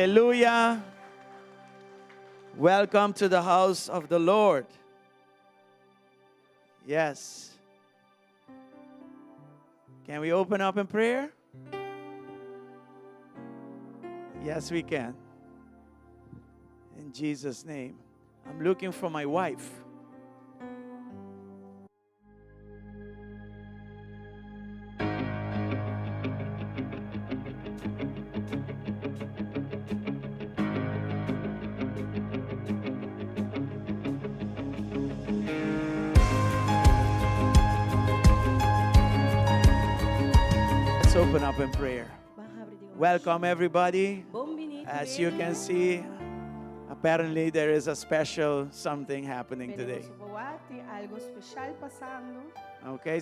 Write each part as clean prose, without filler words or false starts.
Hallelujah. Welcome to the house of the Lord. Yes. Can we open up in prayer? Yes, we can. In Jesus' name. I'm looking for my wife. Let's open up in prayer. Welcome everybody. As you can see, apparently there is a special something happening today. Okay,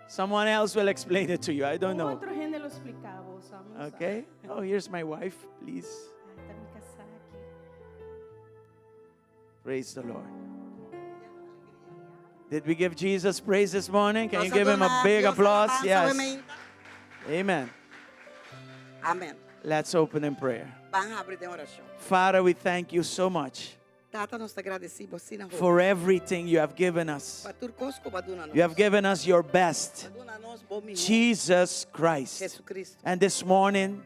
someone else will explain it to you. I don't know. Okay. Oh, here's my wife, please. Praise the Lord. Did we give Jesus praise this morning? Can you give him a big applause? Yes. Amen. Amen. Let's open in prayer. Vamos a abrir em oração. Father, we thank you so much Tata, nós te agradecemos assim na rua. for everything you have given us. Batur conosco, baduna nós. You have given us your best, Baduna nós, bom menino. Jesus Christ. Jesus Cristo. And this morning,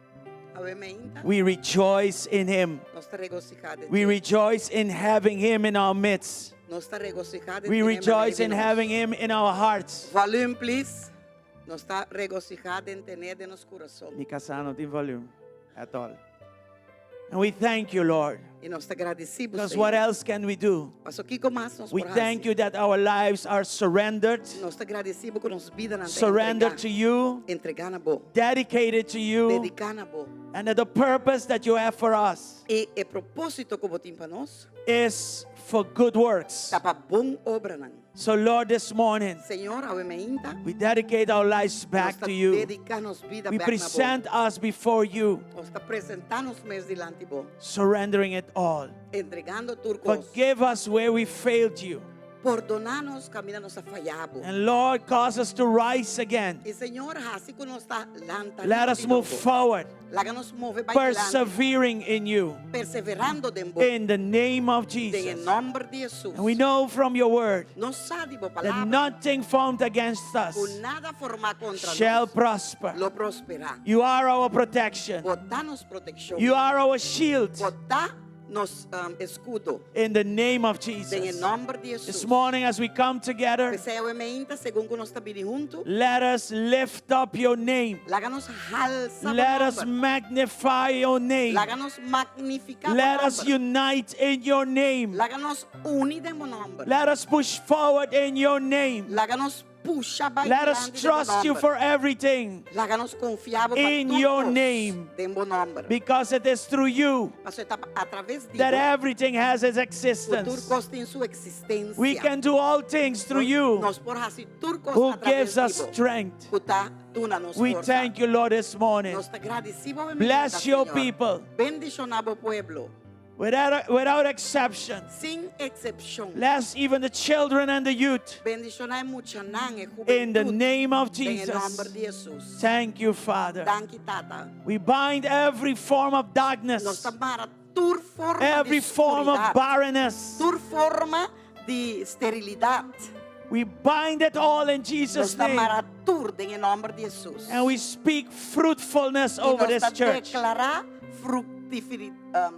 Amém. we rejoice in him. Nós te regocijados. We rejoice in having him in our midst. Nós te regocijados. We rejoice in having him in our hearts. Volume, please. Nós está regocijado em tener de nos coração. Mi casa no tiene volume at all. And we thank you, Lord. E nós te agradecemos. Because what else can we do? Mas o que mais nós We por thank you that our lives are surrendered, Nós te agradecemos com nossa vida na surrendered to you, entregar na boa. dedicated to you, Dedicar na boa. and that the purpose that you have for us E o propósito que botim para nós is for good works. está para bom obra não. So, Lord, this morning, Senhor, amém. we dedicate our lives back to you. Dedicar nos vida We back na boa. present us before you, Nós está apresentando mes delante bo. surrendering it all. Entregando turcos. Forgive us where we failed you. Perdonar-nos caminho nos fallado. And Lord, cause us to rise again. E Senhor, assim que nós está lanta. Let us move forward, Láganos mover para adelante. persevering in you. Perseverando de bo. In the name of Em Jesus. nome de Jesus. And we know from your word Nós sabe bo that palavra. nothing formed against us Por nada formar contra shall nós. prosper. Lo prosperar. You are our protection. Botar-nos proteção. You are our shield. Botar nos escudo. In the name of Em Jesus. nome de Jesus. This morning as we come together, Que seja amém, segundo que nós está vindo junto. let us lift up your name. Láganos alza Let o us nome. magnify your name. Láganos magnificar Let o us nome. unite in your name. Láganos unir em o nome. Let us push forward in your name. Láganos puxa para Let us trust you for everything Láganos confiável in your name. Em bom nome. because it is through you Mas está através de that everything has its o existence. turcos tem sua existência. We can do all things through you Nós por assim turcos who através gives us de strength. Kuta tuna nos We força. thank you, Lord, this morning. Nós te agradecemos. Bless your people Bendicionar o pueblo. without exception. Sin excepción. Bless even the children and the youth Bendicionar mucha nan in the name of En el nombre Jesus. de Jesús. Thank you, Father. Danke tata. We bind every form of Nos darkness, tamara tur forma every de form of oscuridad, barrenness. tur forma de esterilidad. We bind it all in Nos Jesus' name. tamara tur en el nombre de Jesús. And we speak fruitfulness Y over nos this church. declara fructificidad.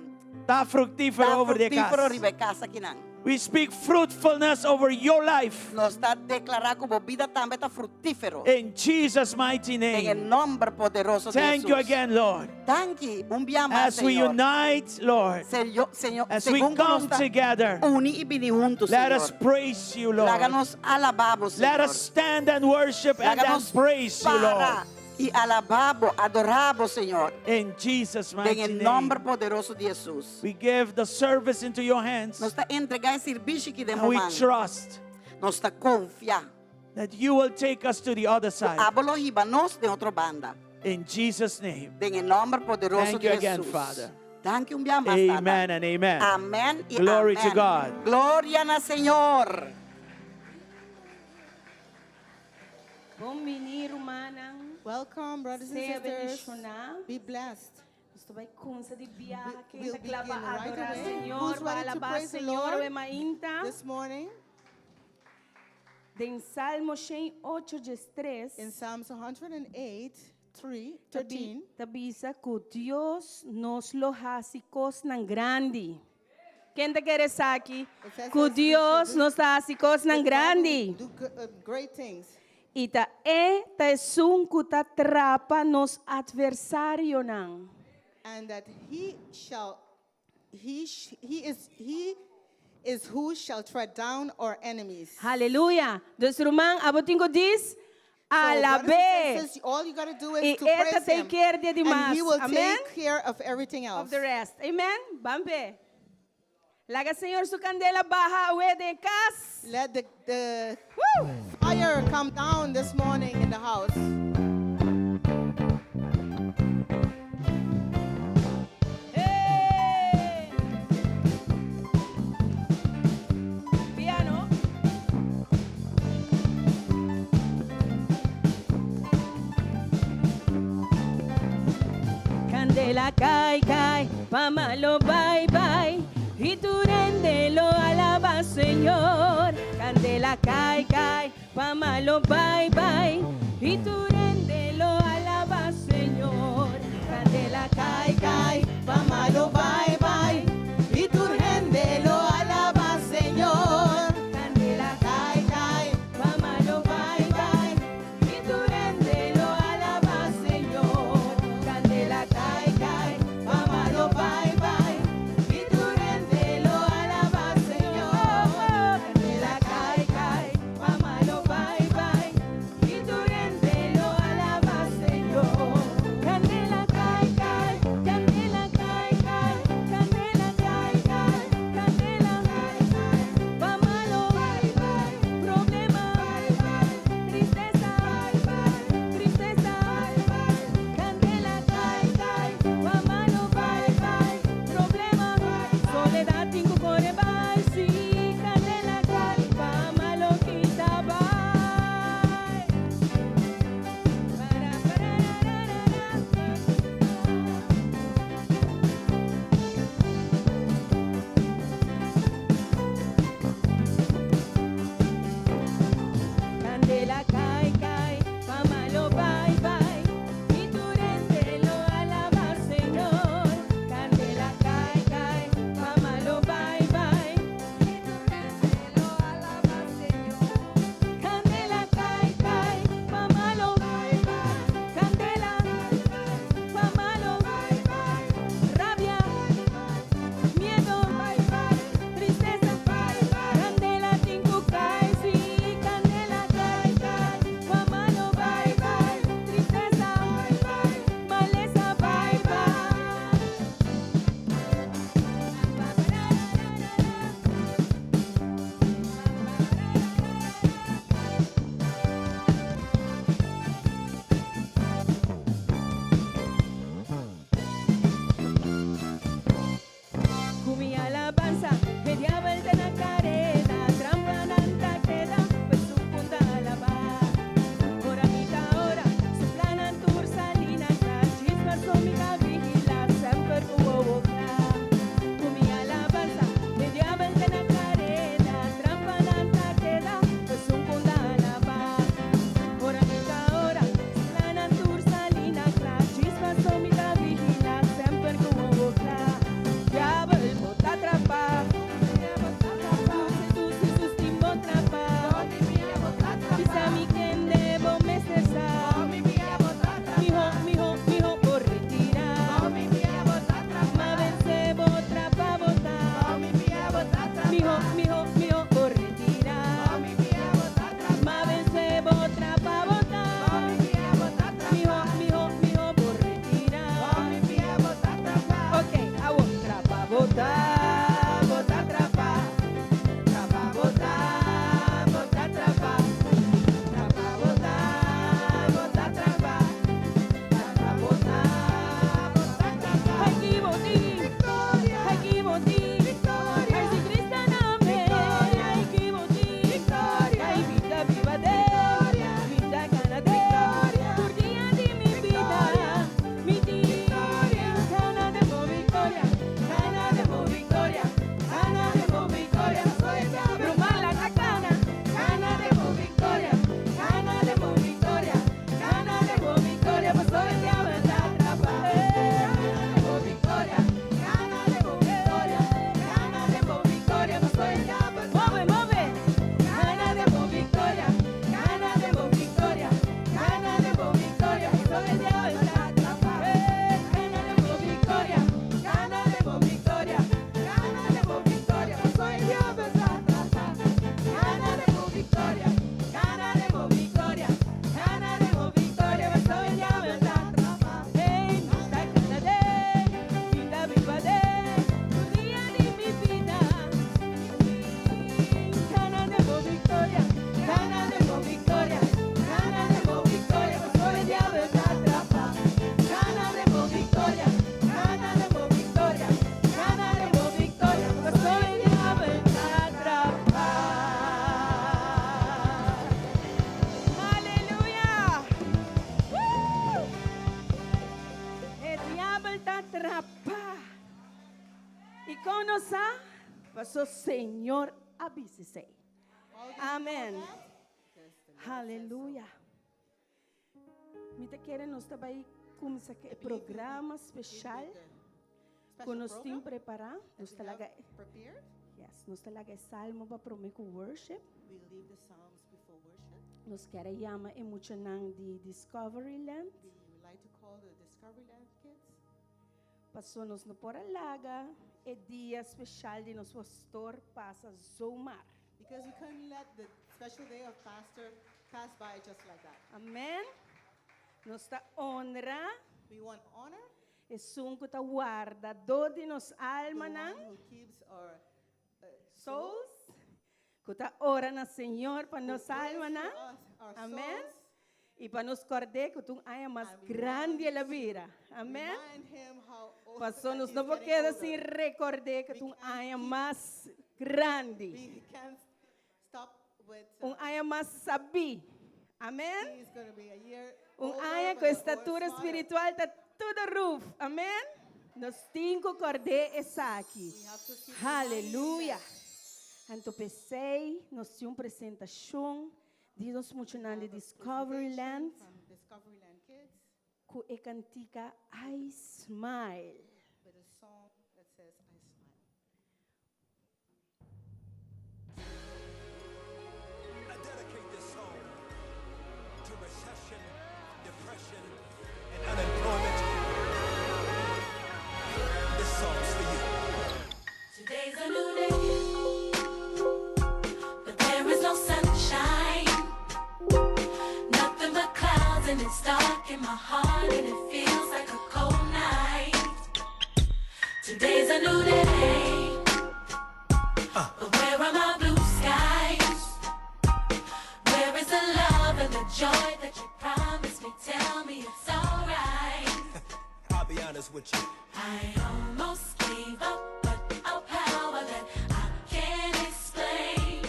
Ta fructífero over the fructífero casa. ribe casa aquí nan. We speak fruitfulness over your life. Nos está declarar como vida también está fructífero. In Jesus' mighty En el name. nombre poderoso de Thank Jesús. you again, Lord. Thank you. Un día más, As we Señor. unite, Lord, Señor, as we según come nos together, uni y vini juntos, let Señor. us praise you, Lord. Háganos alabamos, Let Señor. us stand and worship and then Háganos praise you, Lord. para y alabamos, adoramos, Señor. In Jesus' En mighty el name. nombre poderoso de Jesús. We give the service into your hands. Nos está entregando servicio que And we demos. trust Nos está confiar. that you will take us to the other side. Hablo y vanos de otra banda. In Jesus' name. En el nombre poderoso Thank de you again, Jesús. Father. Thank you un día más, Amen Tata. and amen. Amén y Glory amén. to God. Gloria al Señor. Bom menino, mana. Welcome, brothers and Seja sisters. bendicionado. Be blessed. Gusto ba kunsa di biyahe We'll kita klaba begin right adorar away. Señor, Who's ready to alabas praise the Señor, Lord we mainta. this morning? Den Salmo 108:3. In Psalms 108:13. Tabisa que Dios nos lo hace cosas grande. Quem te quer aqui? It says Que that Deus we- nos hace cosas that God grande. will do great things. E ta que ta trapa nos adversário não. And that he is who shall tread down our enemies. Aleluia. Dus Román, abotingo diz, So brothers and alabe. sisters, all you got to do E is to esta praise take him. care de And demais. he will Amen. take care of everything else. Of the rest. Amen. Bambe. Laga Senhor su candela baja we de cas. Let the fire come down this morning in the house. Hey. Piano. Candela cae, cae, pamalo bye bye, y tu rende lo alaba Señor. Candela cae, cae, pamalo bye bye, y tu rende lo alaba Señor. Candela cae, cae, Pamalo bye bye, y tu gente lo alaba, Señor. Candela Cae, cae, pamalo bye bye, y tu rende lo alaba Señor. Candela cae, cae, pamalo bye bye, y tu gente lo alaba, Señor. Candela cae, cae, pamalo bye bye, y tu rende lo alaba Señor. Candela cae, cae, candela cae, cae, candela cae, cae, candela cae, cae, pamalo bye bye, problema bye bye, tristeza bye bye, tristeza bye bye, candela cae, cae, pamalo bye bye, problema bye, soledad tingo corre bye, sí, candela cae, pamalo quita bye. Candela cae, cae, pamalo bye bye, y tu rende lo alaba Señor. Candela cae, cae, pamalo bye bye, y tu rende lo alaba Señor. Candela cae, cae, pamalo bye bye, candela cae, cae, pamalo bye bye, rabia, miedo bye bye, tristeza bye bye, candela tingo cae, sí, candela cae, cae, pamalo bye bye, tristeza bye bye, maleza bye bye. Con mi alabanza, media vuelta en la careta, trampa nanta queda, pues su punta alabar. Ora mita ora, su plana tur salina, chispas con mi vigila, sempre uo Con mi alabanza, media vuelta en la careta, trampa nanta queda, pues su punta alabar. Ora mita ora, su plana tur salina, chispas con mi vigila, sempre uo Diablo, bota atrapar, So, Señor, avísese. Amén. Aleluia. Me te querem nós também começar que programa especial que nós temos preparado. Nós talaga, Prepared. yes, nós talaga salmo para prometer worship. We leave the Psalms before worship. Nós queremos chamar emocionante de Discovery Land. We like to call the Discoveryland kids. Passou nos no por alaga é dia especial de nosso pastor passa Zomar. Because we couldn't let the special day of Pastor pass by just like that. Amém. Nós está honra We want honor e sunco ta guarda do de nos alma the nan one who keeps our souls. Kuta ora na Senhor para nos prays alma for nan. us, our Amém. souls. E para nos corde que tu é mais grande a vida. Amém. Remind him how old Passou that nos he's não vou getting querer older. assim recordar que We tu can't é keep- mais grande. We can't stop with. É mais sabi. Amém. He's going to be a year Um older, aia but com or estatura smaller. espiritual está tudo roof. Amém? Nós temos que acordar essa aqui. We have to keep Aleluia. Então pensei, nós tínhamos apresentação de nós funcionando de Discovery Land From Discoveryland Kids com a cantica I Smile. with a song that says I smile. I dedicate this song to recession, depression, and unemployment. This song's for you. Today's a new day, but there is no sunshine. Nothing but clouds, and it's dark in my heart, and it feels like a cold night. Today's a new day, but where are my blue skies? Where is the love and the joy that you promised me? Tell me it's alright. I'll be honest with you. I almost gave up, but a power that I can't explain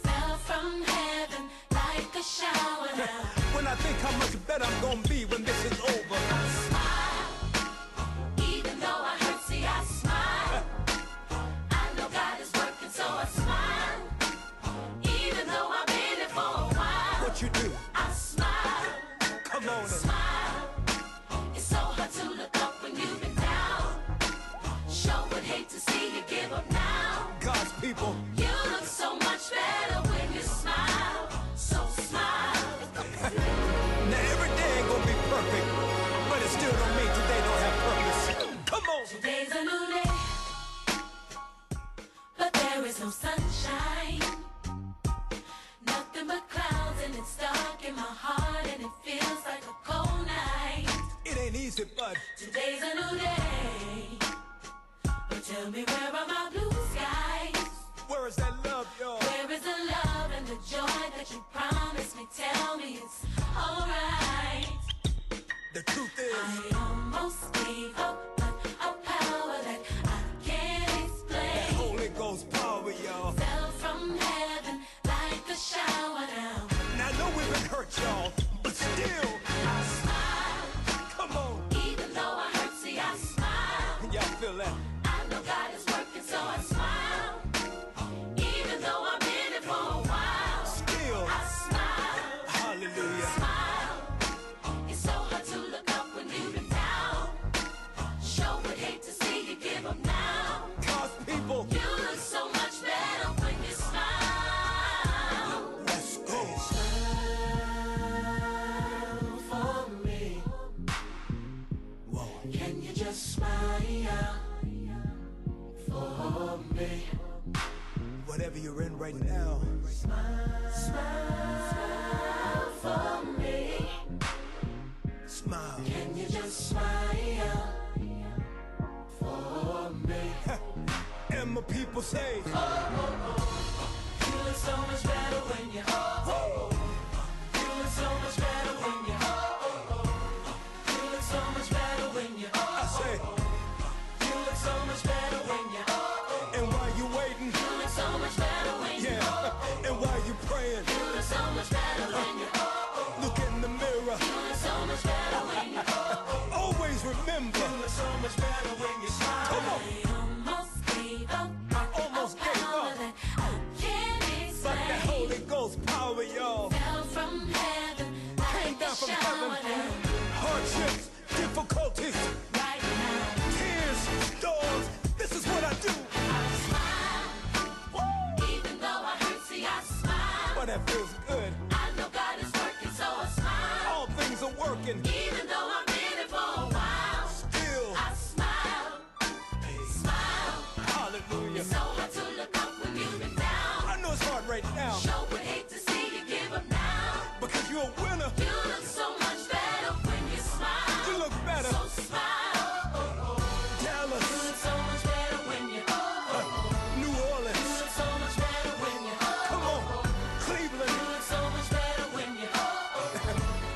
fell from heaven like a shower now. When I think how much better I'm gonna be when this is over. I smile, even though I hurt, see I smile. I know God is working, so I smile. Even though I've been here for a while, What you do? I smile. Come on and Smile. It's so hard to look up when you've been down. Sure would hate to see you give up now. God's people. You look so much better when you smile. So smile. Now every day ain't gonna be perfect, but it still don't mean today don't have purpose. Come on. Today's a new day, but there is no sunshine. Nothing but clouds, and it's dark in my heart, and it feels like a cold night. It ain't easy, but Today's a new day, but tell me where are my blue skies? where is that love, y'all? Where is the love and the joy that you promised me? Tell me it's alright. The truth is, I almost gave up, but a power that I can't that explain Holy Ghost power, y'all. fell from heaven like a shower now. Now I know we've been hurt, y'all, but still, I smile, come on. even though I hurt, see I smile. Y'all feel that? I know God is working, so I smile. Even though I've been here for a while, Still, I smile. hallelujah. Smile. It's so hard to look up when you've been down. Sure would hate to see you give up now. God's people, You look so much better when you smile. let's go. For me, Whoa. can you just smile for me? Whatever you're in right now, Smile for me. smile. Can you just smile for me? And my people say, You look so much better when you You look so much better when you You look so much better when you I say, You look so much better when you and while you waiting, You look so much better when you yeah, and while you praying, You look so much better when you look in the mirror. You look so much better when you Always remember, so much better when you smile. come on. I almost gave up, but hardships, difficulties, right now. tears, storms. This is what I do. I smile, even though I hurt, see I smile. But that feels good. I know God is working, so I smile. All things are working. Even though I'm in it for a while, Still, I smile, smile. hallelujah. It's so hard to look up when you've been down. I know it's hard right now Sure would hate to see you give up now. because you're a winner. You look so much better when you smile. You look better. So smile. Dallas, You look so much better when you New You Orleans, look so much better when you come on, You Cleveland, look so much better when you You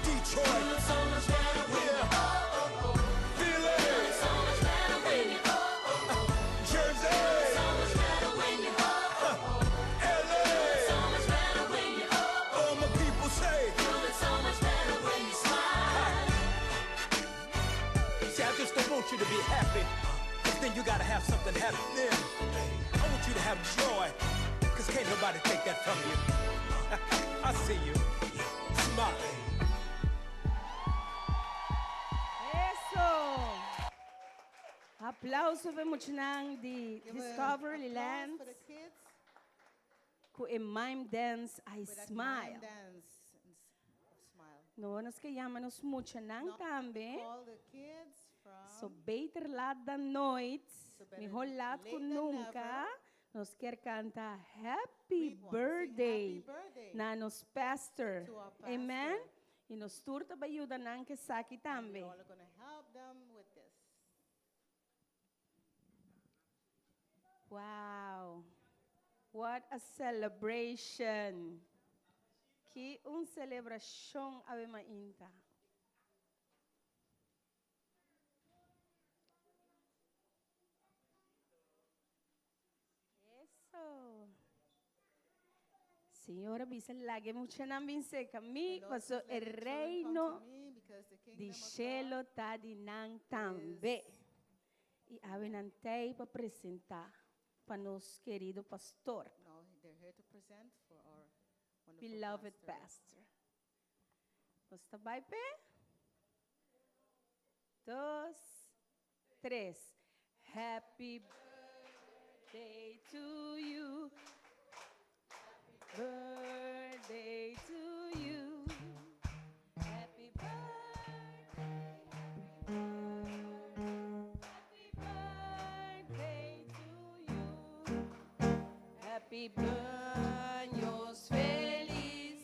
Detroit, look so much better when you yeah, Philly, You look so much better when you Jersey, So much better when you LA. So much better when you All my people say, You look so much better when you smile. see, I just don't want you to be happy, because then you gotta have something happen then. I want you to have joy, because can't nobody take that from you. I see you. Smile. Eso! Aplauso para mucho nang di Give Discovery applause Land. for the kids Ku in mime dance, I with that smile. mime dance and smile. No, nos que llamanos mucho nang No, tambe. Call the kids from So beter laat dan nooit. So better Mejor laat late kun than nunca. never. Nos quer canta We Happy want to sing Birthday happy birthday na nos pastor. to our Amen? pastor. E nos turta ba ayuda nang que saki We tambe. all are going to help them with this. Wow. What a celebration. Que celebração ave mainta. Eso. Senhora, bisa lagi mucha nambin se kami The Lord paso says, "Let el the children come reino to me, because the kingdom di of God cielo ta di nang tambe. E ave nantei pa apresentar para nos querido pastor, No, they're here to present for our wonderful beloved pastor. pastor. Basta vai pe? 2, 3. Happy birthday to you. Birthday to you. Happy birthday. Happy birthday to you. Happy cumpleaños feliz.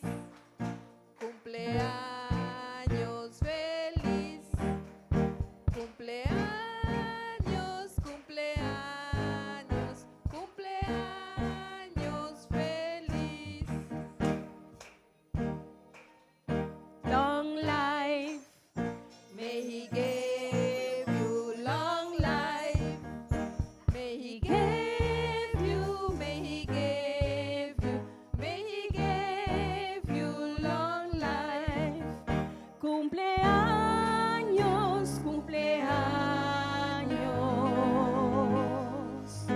Cumpleaños feliz. Cumpleaños, cumpleaños, cumpleaños feliz. Long life, may He give you long life. May He give you, may He give you, may He give you long life. Cumpleaños, cumpleaños.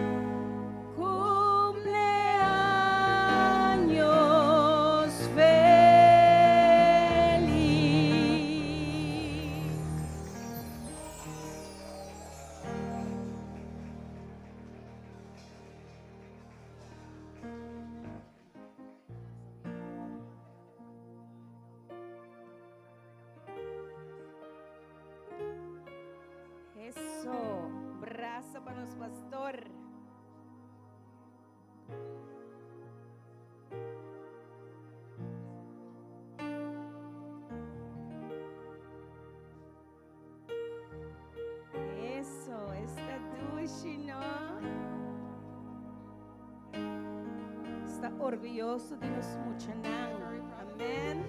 Cumpleaños feliz. Eso, braza para los pastor. Eso, esta douche, ¿no? Está orgulloso de nos muchanang. Amén.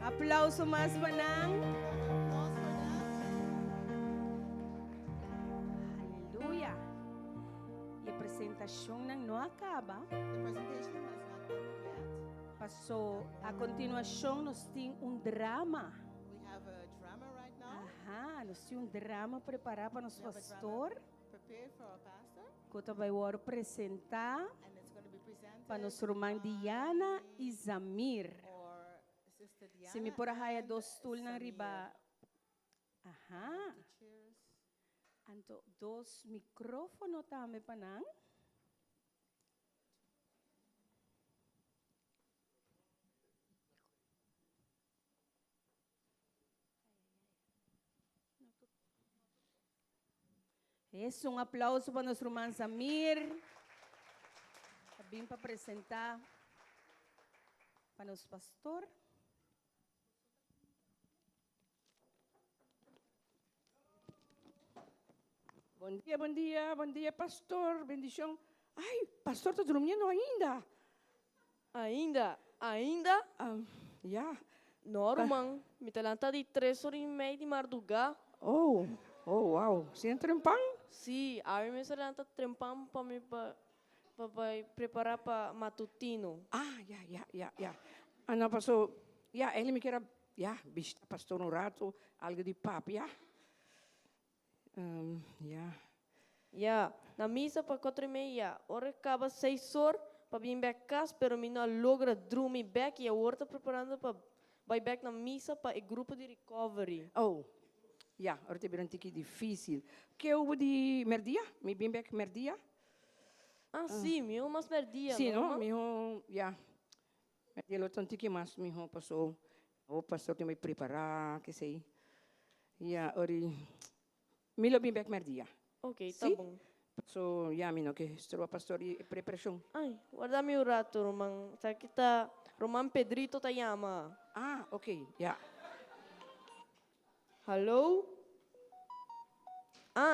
Aplauso más panang. Applause for them. Aleluya. E a apresentação não acaba. The presentation has not ended yet. Passou a continuação nós temos drama. We have a drama right now. Aham, nós temos drama preparado para nosso We have a pastor. drama prepared for our pastor, Que vai agora apresentar and it's going to be presented para nossa irmã Diana e Zamir. or Sister Diana Se me por aí and dois stools na Samir. riba Aha. Anto dos micrófono tame panang. Isso, um aplauso para nosso irmão Samir. Vim para apresentar para nosso pastor. Bom dia, pastor. Bendição. Ai, pastor está dormindo ainda. Ainda? Já. Norman, me talanta de 3h30 de madrugada. Oh, uau. Você entra em pão? Sim, aí me talanta trempam para me preparar para matutino. Já. Não, pastor. Já, ele me quer, visitar pastor um rato, algo de papo, já. Ja, na missa para 4h30. Ora acaba 6h para vir back casa, pero me não logra dormir back e agora está preparando para vai back na missa para o grupo de recovery. Oh, já, ora te um tique difícil. Que eu de merdia? Me bem back merdia? Sim, meu mas merdia. Sim, não? Meu, já. Merdia lo um tique mais, meu pastor. O pastor tem que me preparar, que sei. Já, ora, me lo bem back merdia. Ok, tá Sim? bom. So, mino que estou a pastor e preparação. Ai, guarda-me o rato, Roman. Sabe que tá, Roman Pedrito tá chama. Ok, já. Hello?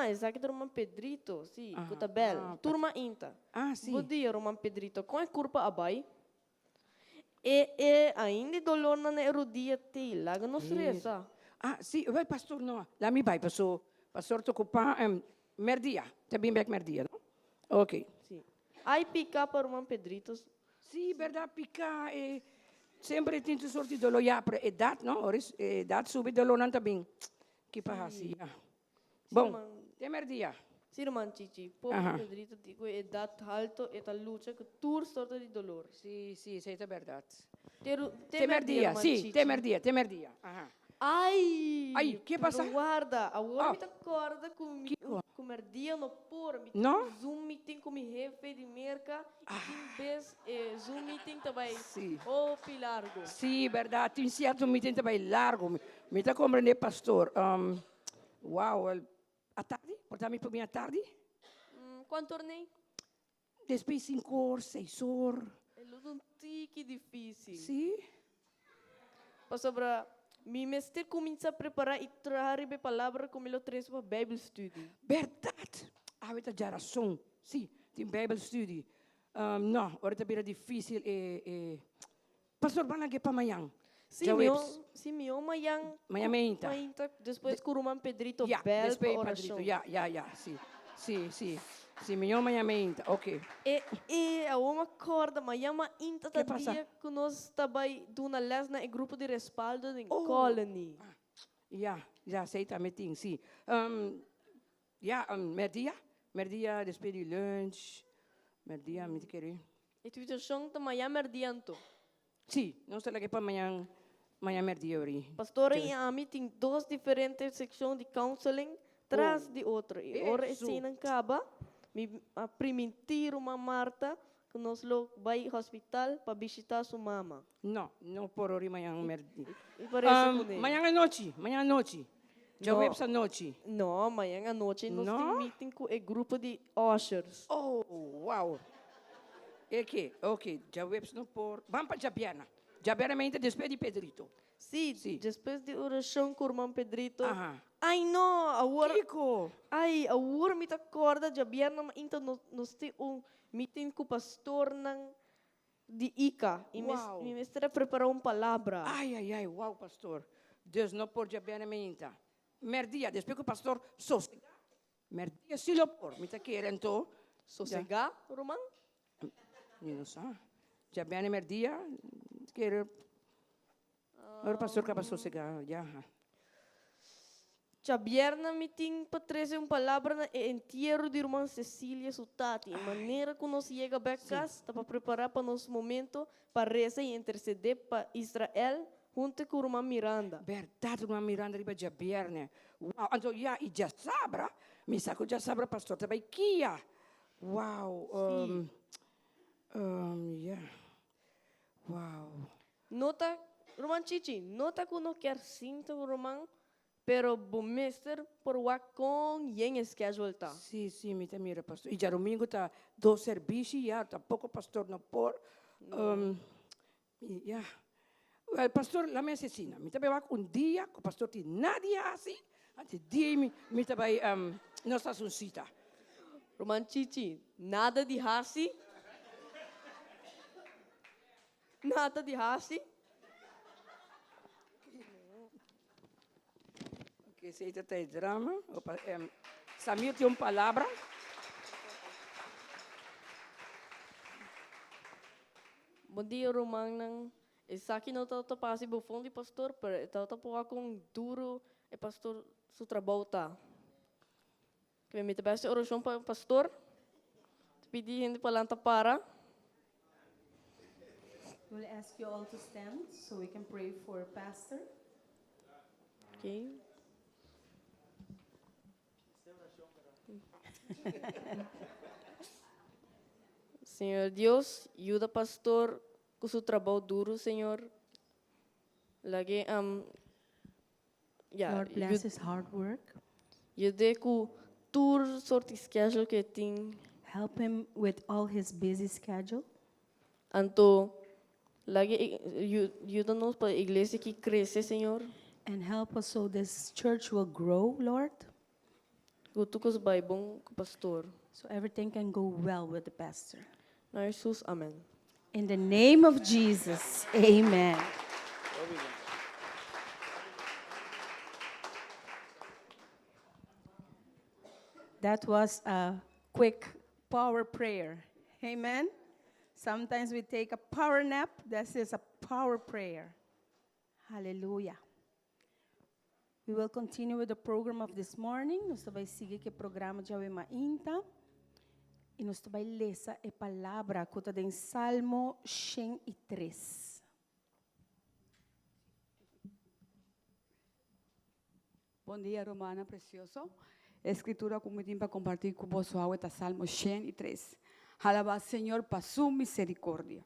Esse aqui é Roman Pedrito, sim, kuta bel. Turma inta. Sim. Bom dia, Roman Pedrito. Com a curva abai? Ainda dolor na erudia te, laga no stressa. Sim, vai pastor, não. Lá me vai, pastor tô ocupar merdia. Te bem back merdia, não? Ok. Sim. Aí pica para Roman Pedrito. Sim, verdade, pica sempre tem sorte de dolor já para idade, não? Oris, idade sube dolor não também. Que passa assim, Bom, te merdia. Sim, Roman Chichi. Povo Pedrito digo idade alto e ta luta que tur sorte de dolor. Sim, isso é verdade. Te merdia, sim, te merdia. Ai, que passa? Guarda, agora me tá corda com merdia no por, me não? Zoom meeting com mi jefe de merca, e vez Zoom meeting também. Sim. Pilargo. Sim, verdade, tem certo meeting também largo. Me tá compreendendo, pastor. Uau, a tarde? Portanto, me para mim à tarde? Quanto tornei? Depois 5h, 6h. É um tique difícil. Sim. Pastor, me mestre começa a preparar e trazer a palavra como ele traz para Bible Study. Verdade. Avete già razão. Sim, tem Bible Study. Não, ora é difícil. Pastor, vai lá que para amanhã. Sim, meu amanhã. Amanhã meinta. Depois com o Roman Pedrito, bel para oração. oração. Sim. Sim, meu amanhã meinta. Ok. A uma corda, amanhã ainda Que tá passa? dia que nós também dando les na grupo de respaldo em Colony. Já sei também tem, sim. Merdia, depois de lunch. Merdia, me querer. E tu já chão amanhã merdianto. Sim, não sei lá que para amanhã merdia ori. Pastor, em Ami tem duas diferentes secções de counseling, atrás de outra. E ora esse não acaba, me primentir uma Marta, que nós vai ao hospital para visitar sua mama. Não por ori amanhã merdia. E parece com ele. Amanhã à noite. Já web essa noite. Não, amanhã à noite nós temos meeting com o grupo de ushers. Uau. É que, ok, já web não por. Vamos para Jabiana. Jabiana me depois de Pedrito. Sim, depois de oração com o irmão Pedrito. Ai, não, agora. Kiko. Agora me acorda, Jabiana, então nós temos meeting com o pastor de Ica. E me mestre preparou uma palavra. Ai, uau, pastor. Deus não por Jabiana me inta. Merdia, depois que o pastor sossega. Merdia, se lo por. Me está querendo. Sossegar, Roman? Não sei. Jabiana merdia. Quer. Agora o pastor acaba sossegar. Já. Jabiana me tem para trazer uma palavra na enterro de irmã Cecília Sutati. A maneira que nós chega a casa, está para preparar para nosso momento para rezar e interceder para Israel, junto con Irmã Miranda. Verdade, irmã Miranda riba dia bierne. Wow, então ja, e já sabra, me saco já sabra pastor também kia. Wow, yeah. Wow. Nota, Irmã Chichi, nota que não quer sinto, irmão, pero bomester por com yen schedule tá. Sim, me mira pastor. E já domingo tá do serviço já, tá pouco pastor não por. Yeah. Well, pastor, la me asesina. Me também vai dia, que o pastor tem nada assim. Até dia me também não está cita. Irmã Chichi, nada de hasi. Nada de hasi. Que se tem drama. Samir tem uma palavra. Bom dia, irmão. Essa aqui não está passando bufão de pastor, mas está com duro e pastor su trabalho tá. Que me tivesse oração para pastor. Pedi gente para lá para. We'll ask you all to stand so we can pray for Pastor. Okay. Senhor Deus, ajuda pastor com seu trabalho duro, Senhor. Lagi Lord, bless his hard work. Ajuda com tour sorte schedule que tem. Help him with all his busy schedule. Anto lagi ajuda-nos para a igreja que cresce, Senhor. And help us so this church will grow, Lord. Gusto ko sa bom com pastor. So everything can go well with the pastor. Na Jesus, amen. In the name of Jesus, amen. That was a quick power prayer. Amen. Sometimes we take a power nap. This is a power prayer. Hallelujah. We will continue with the program of this morning. Nós vai seguir que programa de mainta. E nós vai ler a palavra que está em Salmo 103. Bom dia, Romana, precioso. Escritura como para compartir com vos hoy está Salmo 103. Alabad, Señor, para su misericordia.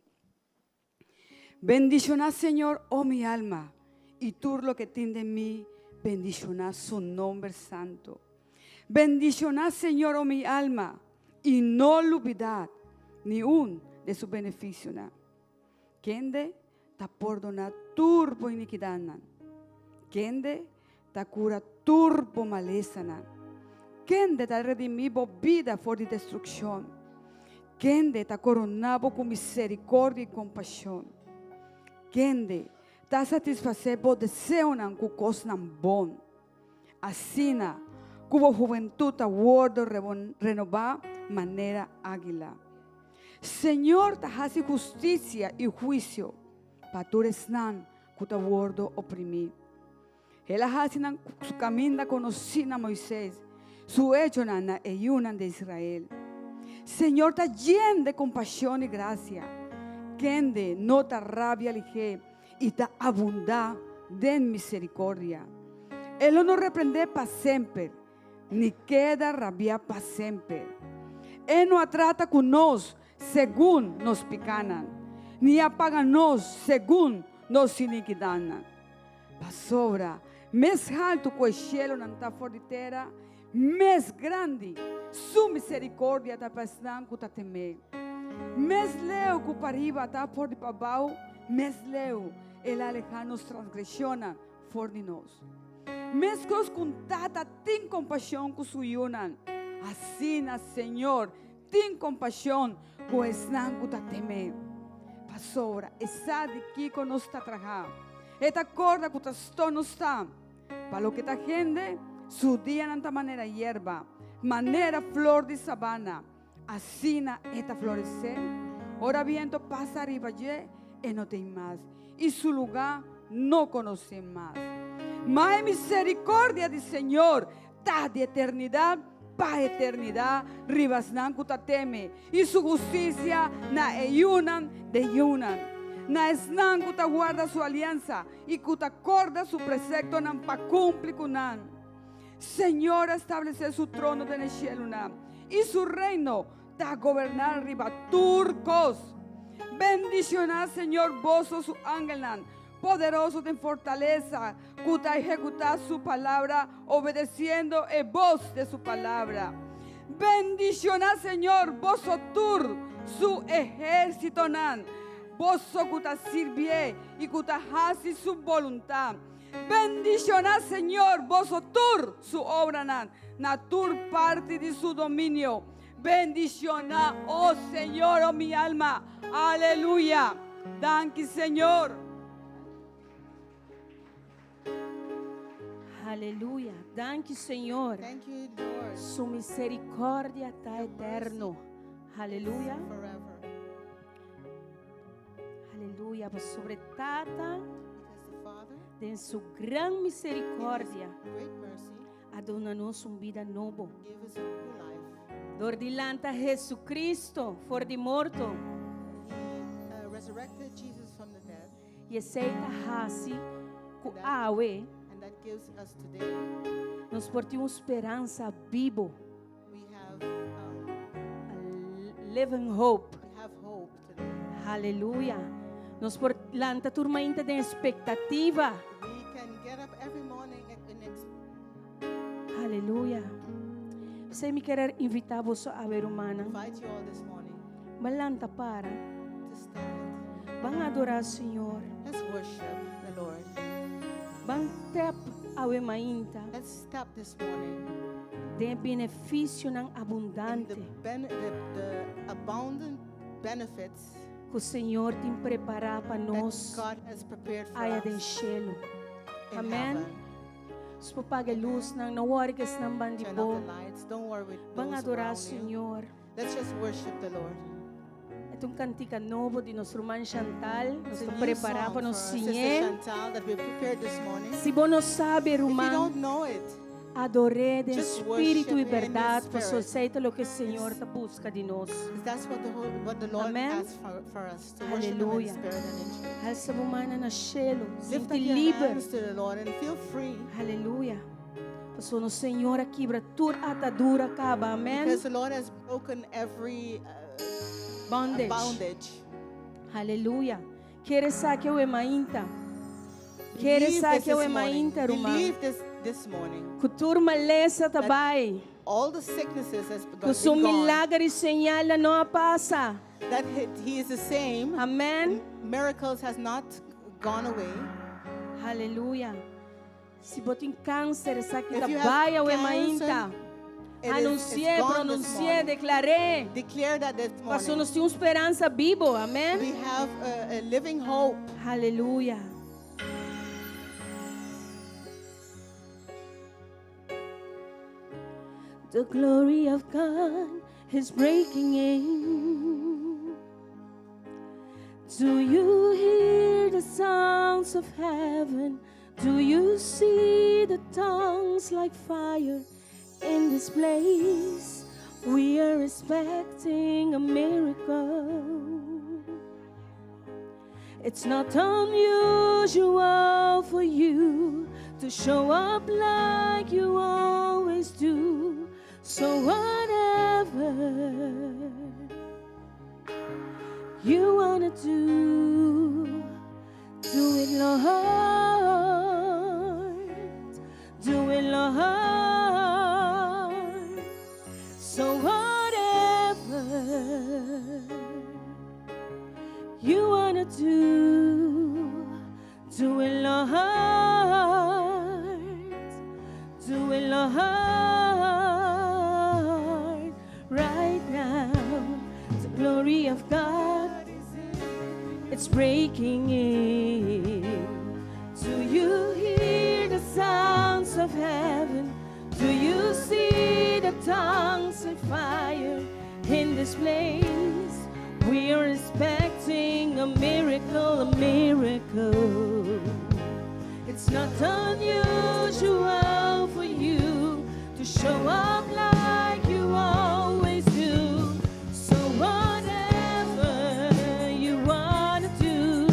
Bendicionad, Señor, oh mi alma, y tú lo que tiene de mí, bendicionad su nombre santo. Bendicionad, Señor, oh mi alma, y no olvidad ni un de su beneficio. Kende ta perdona turbo iniquidad. Kende ta cura turbo maleza. Kende ta redimivo vida for de destrucción. Kende ta coronavo con misericordia y compasión. Kende ta satisfacebo deseo nan ku cosnan bon. Asina cubo juventud ta guardo renovar manera águila. Señor ta hace justicia y juicio. Patures nan ku ta guardo oprimir. Él hace nan su camino conocida Moisés. Su hecho nana eyunan de Israel. Señor, ta lleno de compasión y gracia. Kende no ta rabia lige y ta abunda de misericordia. Él no reprende para siempre, ni queda rabia para siempre. Él no trata con nos según nos picanan, ni apaga nos según nos iniquidanan. Pasobra, mes alto que el cielo nanta forditera, mes grande, su misericordia ta pasnan ku ta temer. Mes leo ku pariba ta por de pabau, mes leo el alejanos transgresiona for de nos. Mes cos con tata tin compasión ku suyunan. Así na Señor, tin compasión ku esnan ku ta temer. Pasobra, esa de kiko nos ta traja. Eta corda ku ta sto nos ta. Pa lo que ta gente su día en esta manera hierba, manera flor de sabana, así na esta florecer. Ahora viento pasa arriba y no tem más, y su lugar no conoce más. Mas misericordia del Señor, ta de eternidad pa eternidad, ribas nan kutateme, y su justicia na eyunan de yunan. Na esnan kuta guarda su alianza y kuta corda su precepto nan pa cumpli kunan. Señor, establece su trono en el cielo nan, y su reino da gobernar arriba turcos. Bendicionad, Señor, vos su ángel nan, poderoso de fortaleza, kuta ejecutar su palabra, obedeciendo el voz de su palabra. Bendicionad, Señor, vos tur su ejército nan, vos kuta sirvie y kuta hasi su voluntad. Bendicionad, Señor, vos tur su obra nan, natur parte de su dominio. Bendicionad, oh Señor, oh mi alma. Aleluya. Danke, Señor. Aleluia. Danke, Senhor. Thank you, Lord, Sua misericórdia está eterno. Aleluia. forever. Aleluia. Sobre tata, Because the Father, de sua grande misericórdia, great mercy, adona-nos vida novo. gave us a new life. Dor dilanta Jesus Cristo, for de morto, He resurrected Jesus from the dead, e aceita hasi ku awe, and that gives us today, nos porta uma esperança vivo, we have living hope. hope today. Aleluia. Nos porta turma ainda de expectativa. We can get up every morning and Aleluia. Você me quer invitar você a ver humana. invite you all this morning Malanta para. to stand. Vamos adorar o Senhor. Let's worship the Lord. Vamos tap awe mainta. Let's stop this morning De benefício não in abundante the abundant benefits que o Senhor tem preparado para that nós. God has prepared for Aia de us enchê-lo. in Amém. heaven. Se for pagar luz, não worry que se não bande Turn bom. off the lights. Don't worry with Vamos those adorar o around you. Senhor. Let's just worship the Lord. É um cantiga novo de nosso irmã Chantal. Nós It's a estamos new preparados song para for nos Sister sinher. Chantal that we prepared this morning. Se você não sabe, If you irmã, don't know it, adorei de just espírito worship e Him in verdade, para spirit. aceita o que o Senhor está busca de nós. that's what the Lord Amen. has for us, to worship Him in Hallelujah. spirit and in truth. Essa humana na chelo, Lift sinta up your livre. hands to the Lord and feel free, Aleluia. Passou no Senhor a quebra toda atadura acaba. Amém. because the Lord has broken every Bondage. bondage. Aleluia. Queres saque o emainta. Queres saque o emainta, irmã. Believe this morning. Que turma lesa tabai. All the sicknesses has Que seu been gone. milagre señala não passa. That He is the same. Amém. Miracles has not gone away. Aleluia. Se botem câncer, saque If you have tabai o cancer, emainta. It's Anunciei, gone this pronunciei, morning. declarei. Declare that this Passou morning. nos uma esperança viva. Amém. We have a living hope. Aleluia. The glory of God is breaking in. Do you hear the sounds of heaven? Do you see the tongues like fire in this place? We are expecting a miracle. It's not unusual for you to show up like you always do. So whatever you wanna do it, Lord. Do it, Lord. So whatever you wanna do it, Lord. Do it, Lord. Right now, the glory of God, it's breaking in. Do you hear the sounds of heaven? Do you see the tongues of fire in this place? We are expecting a miracle, a miracle. It's not unusual for you to show up like you always do. So whatever you wanna do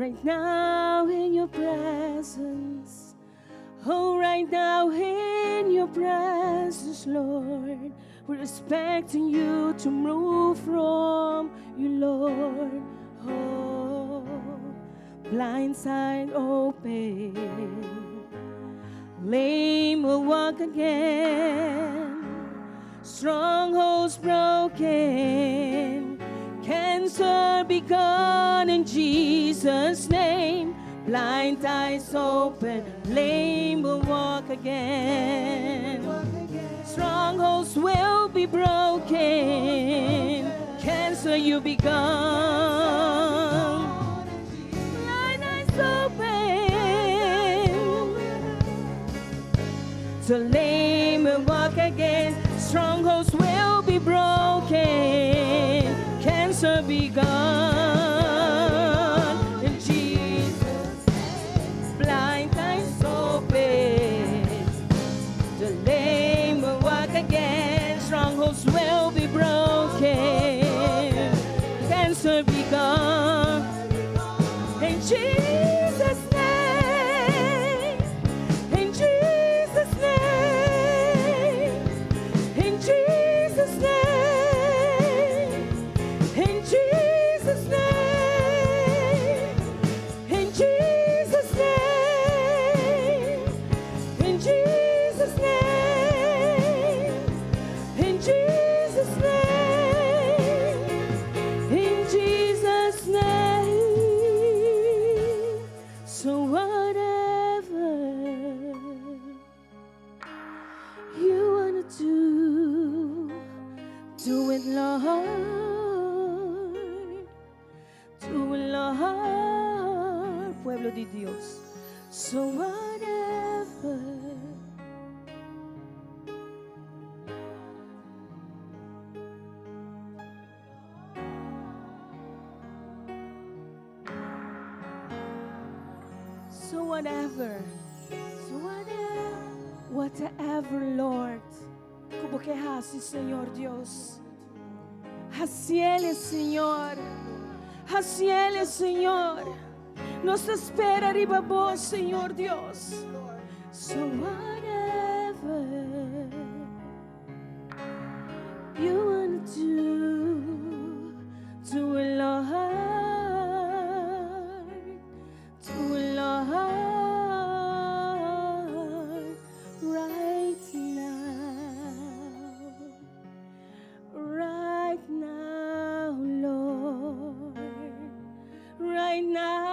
right now in your presence. Oh, right now in your presence, Lord. We're expecting you to move from you, Lord. Oh, blind side open, lame will walk again, strongholds broken, cancer be gone in Jesus' name. Blind eyes open, lame will walk again, strongholds will be broken, cancer you be gone. Blind eyes open, the lame will walk again, strongholds will be broken, cancer be gone in Jesus' name. Blind eyes open, the lame will walk again, strongholds will be broken, cancer be gone in Jesus' name, in Jesus' name, in Jesus' name, in Jesus' name, in Jesus' name, in Jesus' name, in Jesus' name, in Jesus' name. So whatever you wanna do it, Lord. Do it, Lord, pueblo de Dios. So whatever whatever, Lord, como que haces, Señor Dios. Así Él es, Señor. Así Él es, Señor. Nos espera arriba vos, Señor Dios. So whatever you want to do it, Lord. Do it, Lord. Right now, Lord. Right now.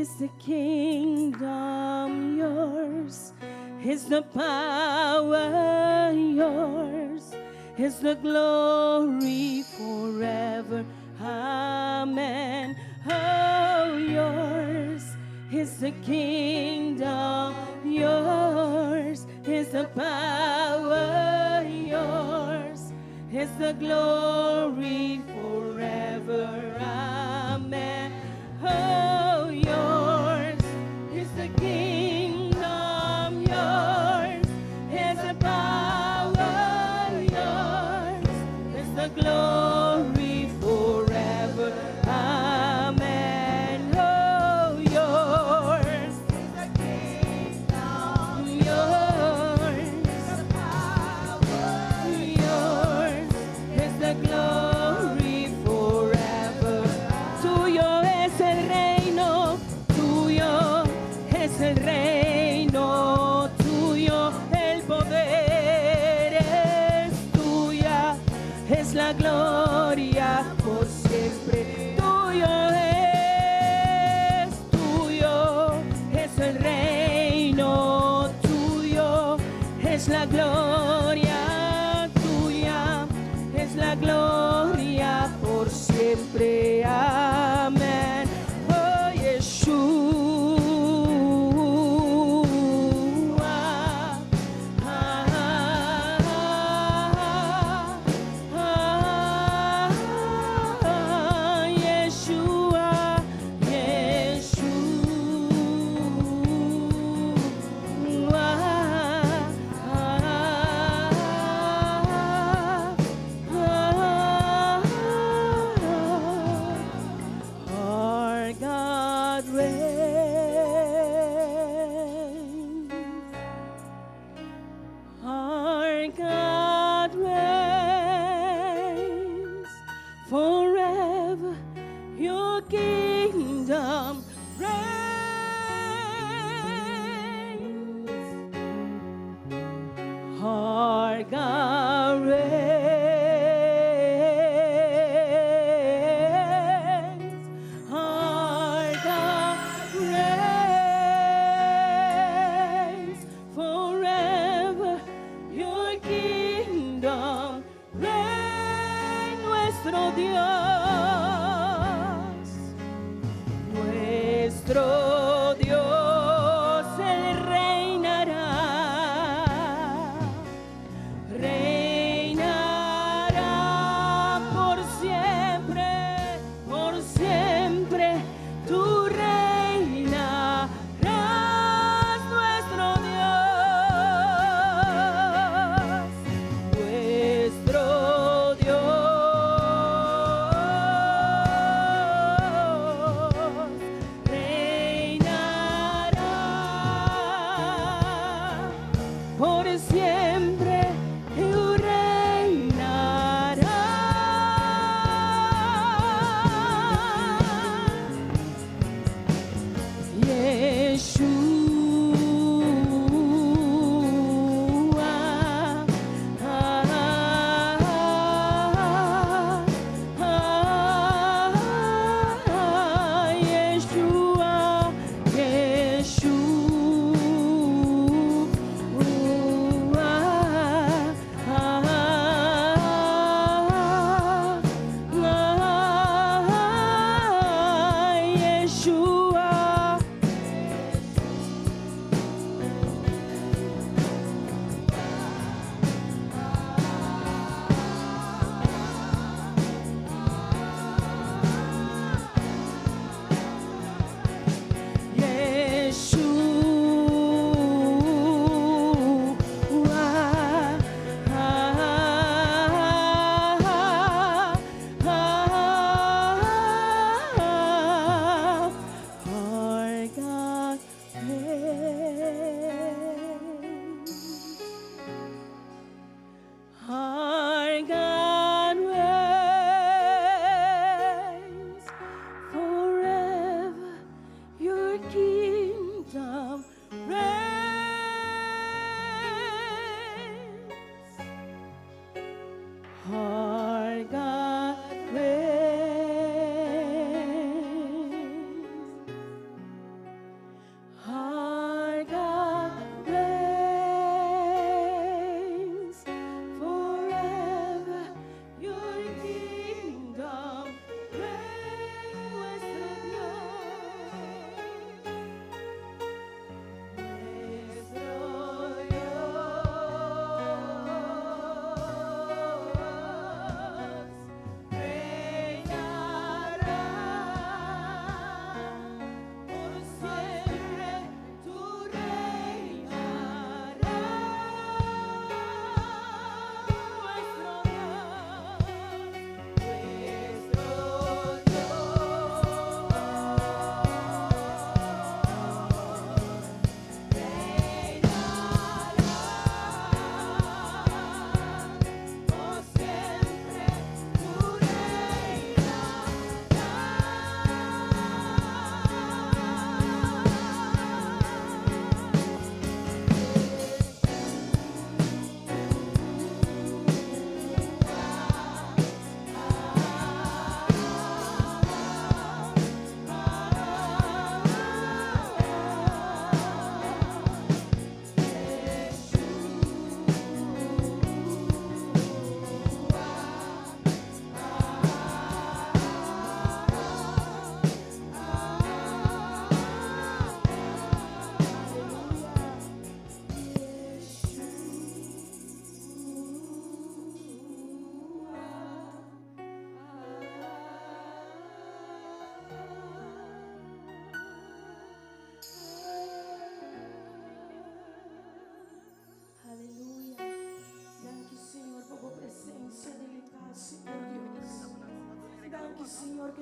is the kingdom, yours is the power, yours is the glory forever. Amen. Oh, yours is the kingdom, yours is the power, yours is the glory forever. Amen. Oh, yours is the kingdom, yours is the power, yours is the glory forever. Amen. Oh, yours is the kingdom, yours is the power, yours is the glory forever. Tuyo es el reino, tuyo es el reino, tuyo el poder es tuya, es la gloria por siempre. Tuyo es el reino, tuyo es la gloria, tuya es la gloria por siempre. Amén. Oh, Yeshua. Yeshua, our God reigns. Our God reigns forever. Your kingdom reigns. Our God reigns. Our God reigns forever. Your kingdom reigns. Nuestro Dios, nuestro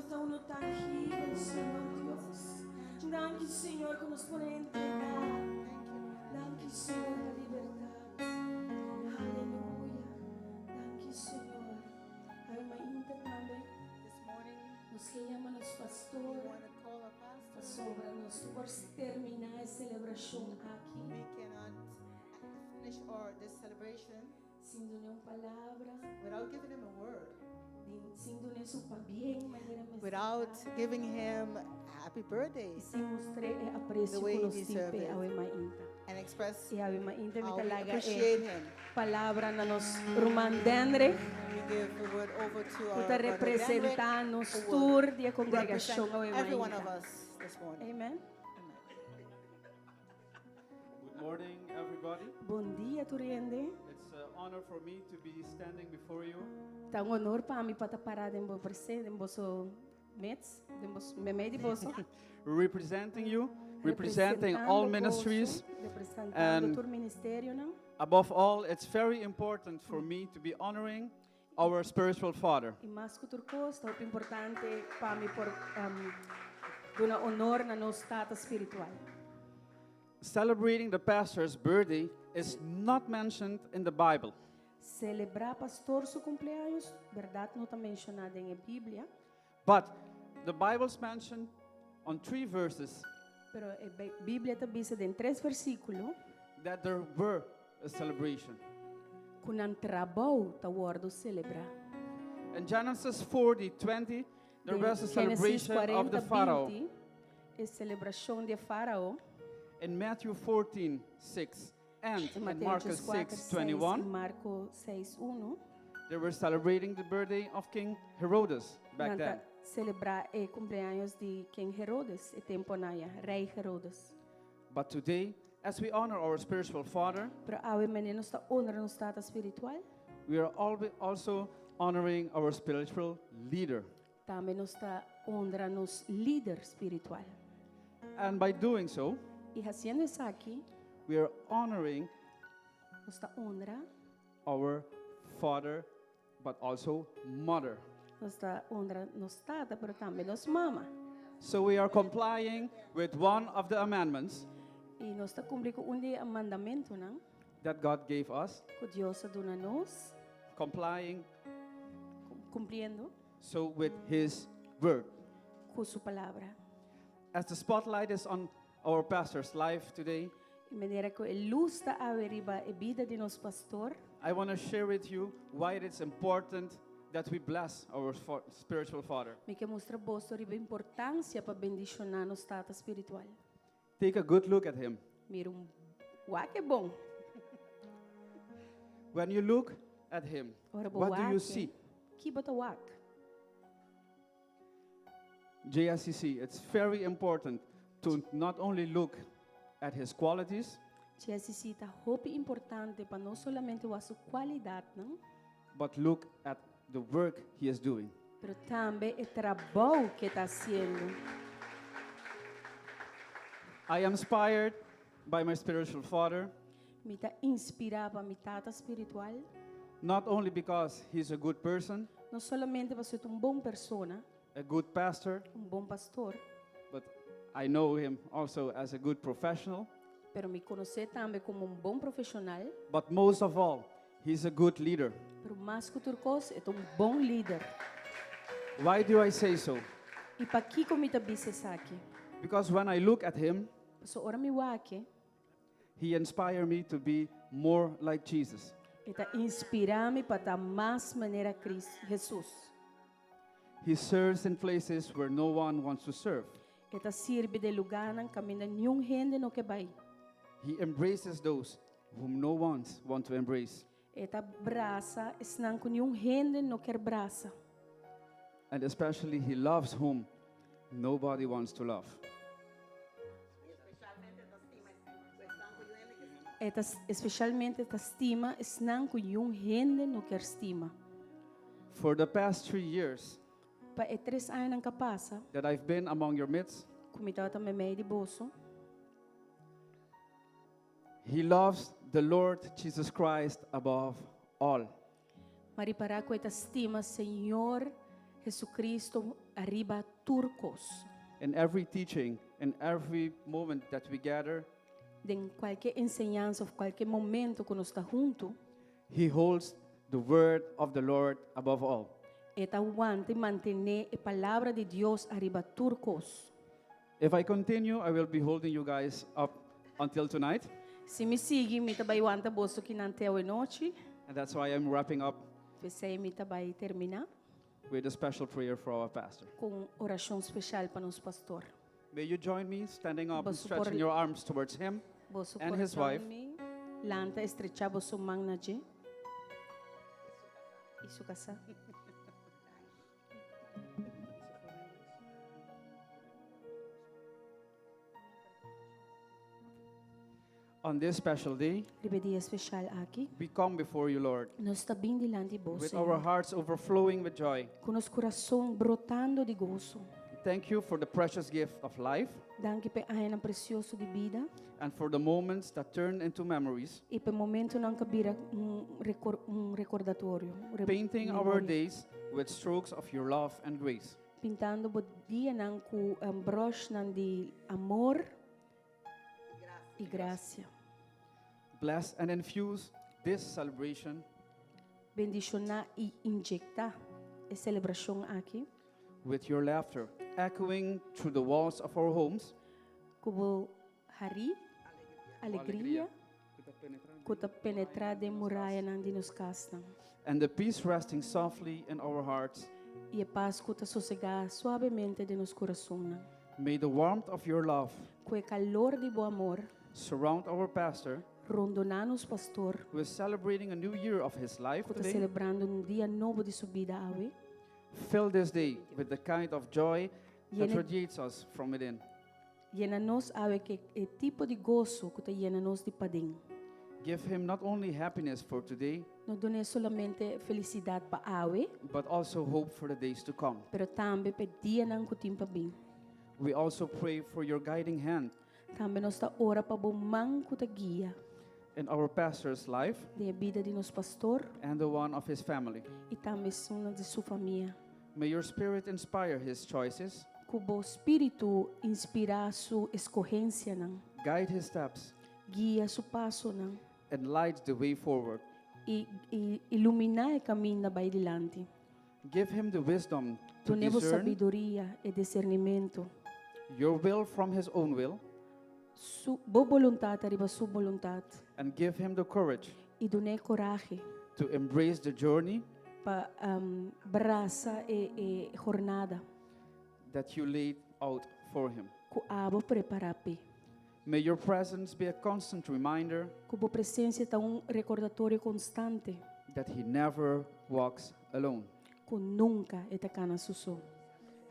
está uno tangible, Señor Dios. Danke, Señor, que nos pone a entregar. Danke, Señor, la libertad. Aleluya. Danke, Señor. Ay, mainta también. This morning, Nos que llaman los we pastores. want to call our pastor. Sóbranos por terminar a celebración aquí. We cannot finish this celebration Sin dar palabra. without giving him a word, Sin dar su bien, manera without giving him happy birthday, Sin mostrar aprecio the way por he los deserved tipe it. awe mainta. and express E awe mainta mi how we talaga appreciate him. palabra na nos rumandendre. We give the word over to our Puta brother representar nos who will tour de represent congregación awe every one of mainta. us this morning. Amen. Good morning, everybody. Bom dia, Turiende. It's an honor for me to be standing before you. Tá um honor para mim para parar em bo presente, em bosso mets, em bosso meme de bosso. Representing you, representing all ministries. Representando and- todo ministério, não? Above all, it's very important for me to be honoring our spiritual father. E mais que tudo coisa, é importante para mim por dar honor na nossa tata espiritual. Celebrating the pastor's birthday is not mentioned in the Bible, Celebrar pastor seu cumpleaños, verdade não está mencionada em Bíblia, but the Bible's mentioned on 3 verses pero a Bíblia está vista em 3 versículos, that there were a celebration. com um trabalho tá word celebrar. In Genesis 40:20, there was a Gênesis celebration of the Pharaoh. 40:20, é celebração de Faraó. In Matthew 14:6 and Em in Mateus Marcus 4:6 e 6:21, Marcos 6:1, they were celebrating the birthday of King Herodes back then. celebrar o cumpleaños de King Herodes, e tempo naia, rei Herodes. But today, as we honor our spiritual father, Pero awe menino está honra no estado espiritual, we are also honoring our spiritual leader. também nos está honra nos líder espiritual. And by doing so, E haciendo isso aqui, we are honoring nos está honra, our father, but also mother. nos está honra nos tata, pero também nos mama. So we are complying with one of the amendments E nos está cumprir com de mandamento, não? that God gave us, Que Deus dona nos, complying cumpriendo so with his word. com sua palavra. As the spotlight is on our pastor's life today, De maneira que a luz está arriba a vida de nosso pastor, I want to share with you why it is important that we bless our spiritual father. me quer mostrar bosto a importância para bendicionar no estado espiritual. Take a good look at him. Mira uá que bom. When you look at him, Ora what do you see? Que bota uá. JSCC, it's very important to not only look at his qualities, JSC tá roupa importante para não somente a sua qualidade, não? but look at the work he is doing. Pero também o trabalho que está fazendo. I am inspired by my spiritual father, Me está inspirado para minha tata espiritual, not only because he's a good person, não somente para ser bom persona, a good pastor, bom pastor, but I know him also as a good professional, pero me conhecer também como bom profissional, but most of all, he's a good leader. pero mais que outra coisa, é bom líder. Why do I say so? E para que como está isso aqui? Because when I look at him, So ora me wake, he inspired me to be more like Jesus. está inspirando-me para dar mais maneira Cristo, Jesus. He serves in places where no one wants to serve. Está sirve de lugar não caminha nenhum gente no que vai. He embraces those whom no one wants to embrace. Está braça, não com nenhum gente no quer braça. And especially he loves whom nobody wants to love. Eta especialmente esta estima, não com nenhum gente no quer estima. For the past 3 years Para 3 anos que passa, that I've been among your midst, como estava também meio de bolso, he loves the Lord Jesus Christ above all. mas para com esta estima, Senhor Jesus Cristo arriba turcos. In every teaching, in every moment that we gather, En qualquer enseñanza, qualquer momento que nós está junto, He holds the word of the Lord above all. eta aguante mantener a palavra de Deus arriba turcos. If I continue, I will be holding you guys up until tonight, Se me sigue, me também aguanta bolso que não tem a noite. and that's why I'm wrapping up Pensei me também terminar with a special prayer for our pastor. com oração especial para nosso pastor. May you join me standing up and Vos stretching supor- your arms towards Him Bolso and his coração wife. me lanta estrechar bolso mão na je. Isso casa. On this special day, Ribe dia especial aqui. we come before you, Lord, Nós está bem diante de with você. our hearts overflowing with joy. Com nosso coração brotando de gozo. Thank you for the precious gift of life Danke pe aina precioso de vida and for the moments that turn into memories, e pe momento não cabira recordatório. painting our days with strokes of your love and grace. Pintando o dia não com brush não de amor e graça. Bless and infuse this celebration Bendicionar e injectar a celebração aqui. with your laughter, echoing through the walls of our homes. Kubo hari, alegria, kuta penetrar de muralha não de nos castam. And the peace resting softly in our hearts. E a paz kuta sossegar suavemente de nos coração. May the warmth of your love Com o calor de bom amor, surround our pastor, rondonar nos pastor, who is celebrating a new year of his life kuta today. celebrando dia novo de subida awe. Fill this day with the kind of joy that Llena- radiates us from within. Llena nos awe que é tipo de gozo kuta llena nos de pading. Give him not only happiness for today, Não done solamente felicidade para awe, but also hope for the days to come. pero também pe dia não kutim pa bem. We also pray for your guiding hand Também nos está ora para bom man kuta guia in our pastor's life de vida de nos pastor and the one of his family. e também sua de sua família. May your spirit inspire his choices, Cubo espírito inspirar sua escorrência não, guide his steps, guia seu passo não and light the way forward. e iluminar o caminho da vai dilante. Give him the wisdom to Donevo discern sabedoria e discernimento. your will from his own will, Su boa vontade arriba sua vontade and give him the courage e done coragem to embrace the journey para braça e jornada that you laid out for him. que abo preparar pe. May your presence be a constant reminder Cubo presença tá recordatório constante that he never walks alone. que nunca é tacana suso.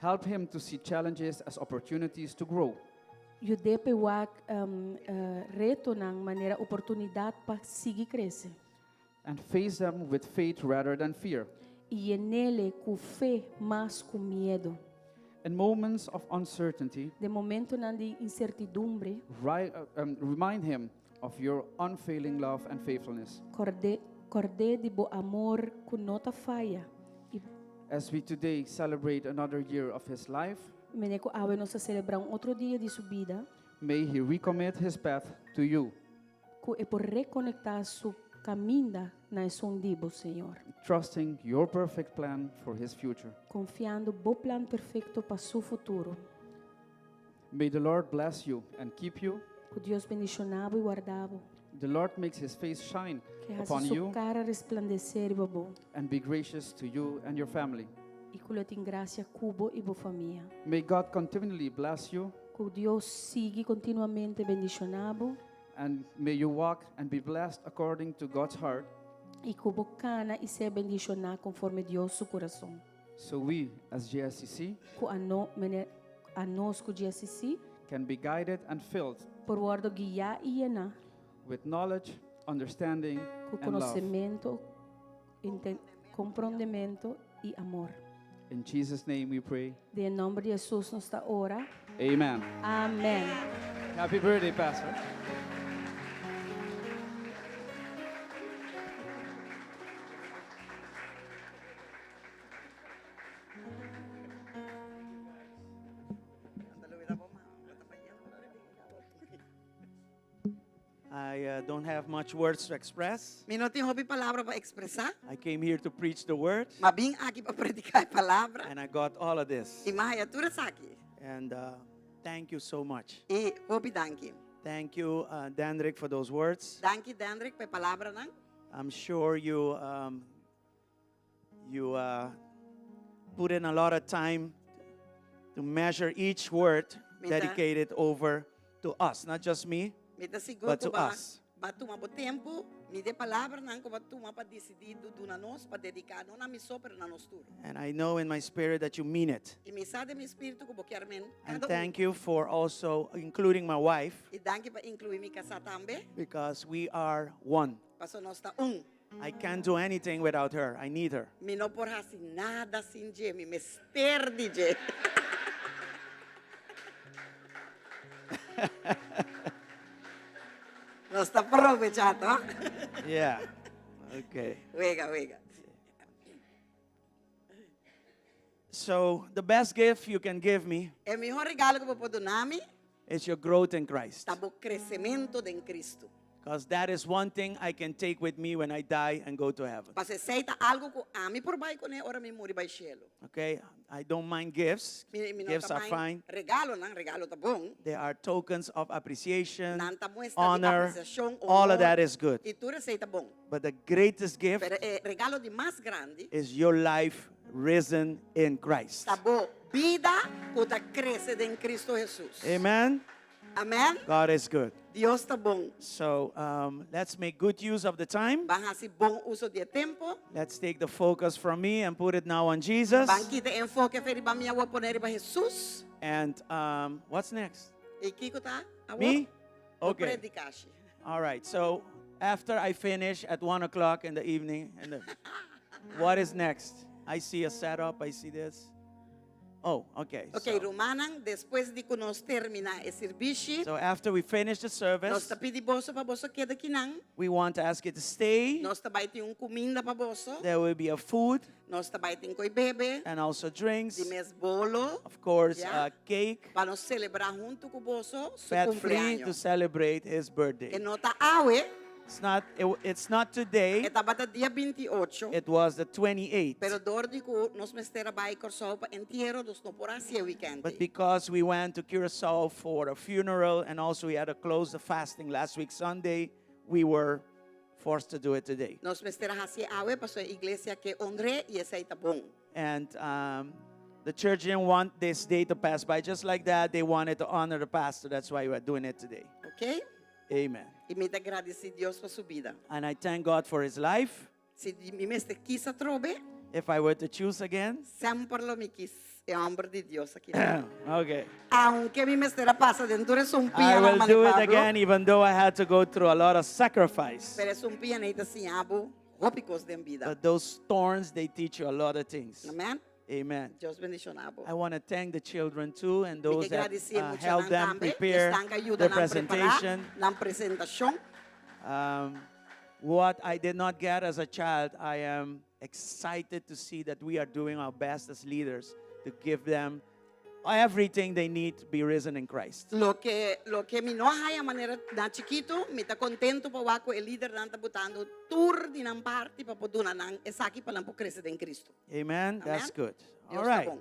Help him to see challenges as opportunities to grow. Eu depe wak reto ng maneira oportunidade para seguir crescer. And face them with faith rather than fear. E nele com fé mais com medo. In moments of uncertainty, De momento não de incertidumbre, remind him of your unfailing love and faithfulness. corde de bo amor que nota falha. E As we today celebrate another year of his life, meneco awe nos a celebrar outro dia de subida, may he recommit his path to you, que é por reconectar su caminho na escondido, Senhor. trusting your perfect plan for his future. Confiando bo plan perfeito para su futuro. May the Lord bless you and keep you. Que Deus bendicionava e guardava. The Lord makes his face shine Que haja upon su you cara resplandecer, babo. and be gracious to you and your family. E que ele tem graça cubo e bo família. May God continually bless you, Que Deus siga continuamente bendicionado and may you walk and be blessed according to God's heart, e que bo cana e ser bendicionado conforme Deus su coração. so we, as GSCC, Que a nós que GSC can be guided and filled por guardo guiar e llenar with knowledge, understanding, com and love. conhecimento, compreendimento e amor. In Jesus' name we pray. De nome de Jesus nos está ora. Amen. Amém. Happy birthday, Pastor. I don't have much words to express. Mi no tenho hobby palavra para expressar. I came here to preach the word, Mabing aqui para predicar a palavra. and I got all of this. E mais tudo aqui. And thank you so much. E hobby danke. Thank you, Dandrick, for those words. Danke Dandrick pe palavra nang. I'm sure you put in a lot of time to measure each word Mita- dedicated over to us, not just me, Mita siguro but ko to ba us. batuma po tempo, mi de palavra nang ko batuma pa decidido do na nos pa dedicar não na mi super na nos tur. And I know in my spirit that you mean it. E mi sa de mi espírito ko boquear men. And thank you for also including my wife, E danke pa incluir mi casa tambe. because we are one. Paso nós tá I can't do anything without her. I need her. Mi no por hasi nada sin je, mi mester DJ. Nós tá aprovechado. Yeah. Okay. Wega. So the best gift you can give me E melhor regalo que eu vou dar nami, is your growth in Christ. tá o crescimento em Cristo. Because that is one thing I can take with me when I die and go to heaven. Para aceita algo que ami por bai com ora mi muri bai cielo. Okay? I don't mind gifts. Mi Gifts are fine. regalo tá bom. They are tokens of appreciation, Nan tá muestra de honor. apreciação, All honor, of that is good. E tudo aceita bom. But the greatest gift Pero regalo de mais grande, is your life risen in Christ. tá bom. Vida que tá cresce em Cristo Jesus. Amen? Amém? God is good. Deus tá bom. So let's make good use of the time. Van a bom uso de tempo. Let's take the focus from me and put it now on Jesus. Van quitar enfoque feri ba minha vou poner para Jesus. And what's next? E Kiko tá? Me? Okay. Okay. All right. So after I finish at 1 o'clock in the evening, what is next? I see a setup. I see this. Oh, okay. Okay, Romanan, depois de que nós terminar esse serviço, So after we finish the nós service, tá pedi bolso para bolso queda aqui não. we want to ask you to stay. Nós tá vai ter comida para bolso. There will be a food Nós tá vai ter coi bebe, and also drinks. de mes bolo, Of course, Yeah. cake, para nós celebrar junto com o bolso su fat-free to cumpleaños. celebrate his E birthday. não tá awe, It's not today. tá bata dia 28. It was the 28th. Pero dor de que nós mestera vai corso pa inteiro dos no por assim weekend. But because we went to Curacao for a funeral and also we had to close the fasting last week Sunday, we were forced to do it today. Nós mestera hasi awe pa sa iglesia que honre e essa tá bom. And the church didn't want this day to pass by just like that. They wanted to honor the pastor. That's why we're doing it today. Okay? Amen. E me agradeci Deus por sua vida. And I thank God for his life. Se mi mester quisa trobe, If I were to choose again. sempre lo mi quis. É homem de Deus aqui. Okay. Aunque mi mestera passa dentro de um I pia will na do it manipado, again even though I had to go through a lot of sacrifice. pero é pia neita assim abo, hópicos de vida. But those thorns, they teach you a lot of things. Amen? Amen. Deus bendicionado. I want to thank the children too and those that Agradecer muito helped them também, prepare estão que the ajudam a preparar presentation. na apresentação. What I did not get as a child, I am excited to see that we are doing our best as leaders to give them everything they need to be risen in Christ. Lo que mi no hay a manera na chiquito, mi ta contento pa wako el líder nanta butando tur di nan parti pa poduna nan esaki pa lang po crescere in Cristo. Amen? That's good. Dios All ta right. bom.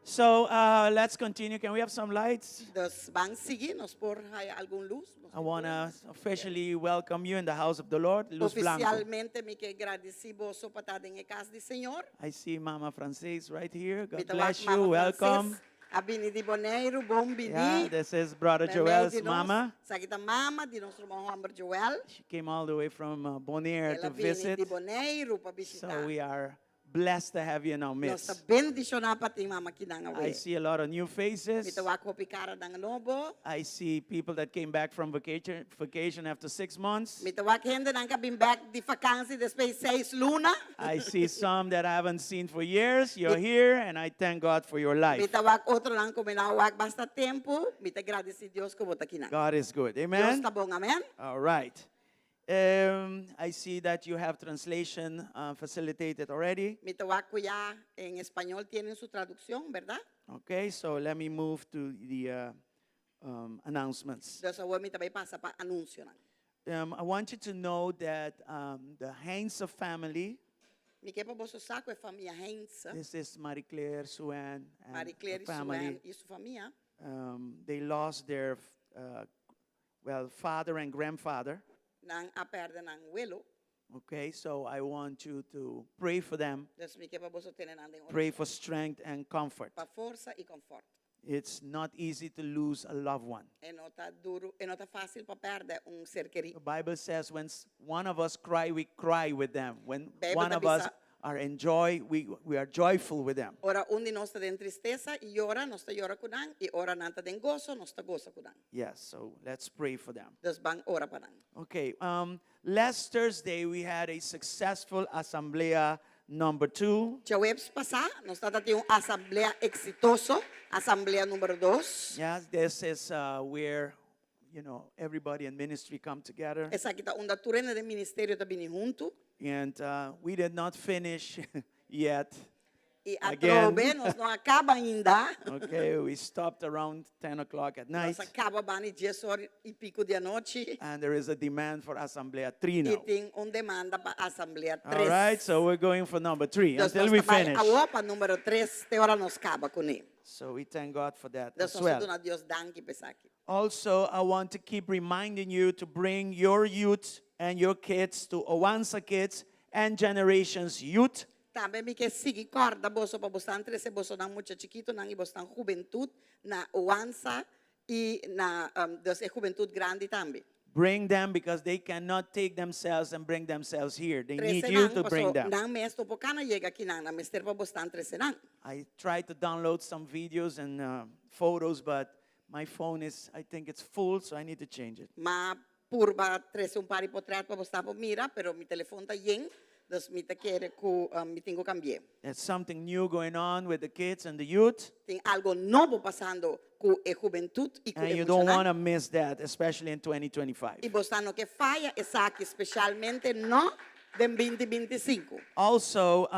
So let's continue. Can we have some lights? Dos van sige, nos por hay algún luz. I want to officially welcome you in the house of the Lord, Luz Blanco. Oficialmente mi que agradeci boso patada en el casa di Señor. I see Mama Francis right here. Mi God ta bless wak you. Mama Welcome. Frances, Abini di Boneiro, bom bidi. Yeah, this is Brother Memei Joel's di nos, mama. Sa kita mama di nos rumah Humber Joel. She came all the way from Bonaire Ela to vini visit. di Boneiro pa So visitar. we are blessed to have you in our Nos ta midst. bendisyon pati mama kinanga I we. see a lot of new faces. Mi ta wak ko pikara ng lobo. I see people that came back from vacation after 6 months. Mi ta wak hende nang kabing back di vakantie después 6 luna. I see some that I haven't seen for years. You're here, and I thank God for your Mi life. ta wak otro lang ko minawak basta tempo. Mi ta agradeci Dios ko bota kinang. God is good. Dios Amen? ta bong, amen. All right. I see that you have translation facilitated already. Mi ta wak ko ya en español tienen su traducción, ¿verdad? Okay, so let me move to the announcements. Dios awa mi ta bay pasa pa anuncio nang. I want you to know that the Heinz family, Mi kepa boso sako e família Heinz, this is Marie Claire, Suen, and Marie Claire the e family. Suen e sua família, They lost their, father and grandfather. nang aperde nang welo. Okay, so I want you to pray for them. Dus mi kepa boso tenen nang ding Pray for strength and comfort. pa força e conforto. It's not easy to lose a loved one. E nota duro, e nota fácil pa perde ser querido. The Bible says when one of us cry, we cry with them. When Bible one of us bisa- are in joy, we are joyful with them. Ora undi nosta den tristeza, e ora nosta llora kudan, e ora nanta den gozo, nosta goza kudan. Yes, so let's pray for them. Dus bang ora pa nang. Okay, last Thursday we had a successful Asamblea number 2. Tia webs pasa, nos tati un asamblea exitoso, asamblea número 2. Yes, this is where, everybody in ministry come together. Esa kita unda turene de ministerio ta bini junto. And we did not finish yet. E Again. atrobe, nos não acaba ainda. Okay, we stopped around 10 o'clock at night. Nos acaba bani 10 horas e pico de noite. And there is a demand for Asamblea 3 now. E tem demanda pa asamblea 3. All right, so we're going for number 3 Dus until nos we trabalha finish. a opa número 3, te ora nos acaba com ele. So we thank God for that Dus as nos well. dona Deus danke pesaki. Also, I want to keep reminding you to bring your youth and your kids to Owansa Kids and Generations Youth. Também me que sigue corda boso pa bostan tres boso nang mucha chiquito nang ibostan juventud na uansa e na dus e juventud grande também. Bring them because they cannot take themselves and bring themselves here. They need Trece you nang to bring paso them. nang mes to pokana llega aqui nang na mester pa bostan trece nang. I tried to download some videos and photos, but my phone I think it's full, so I need to change it. Ma purba trece un pari potreat pa bostan po mira, pero mi telefone ta yen, dus mi ta quiere ku mi tengo cambié. There's something new going on with the kids and the youth, Tem algo novo passando com a juventud e com and you don't want to miss that, especially in 2025. E bostano que falha e saque especialmente no dem 2025. Also,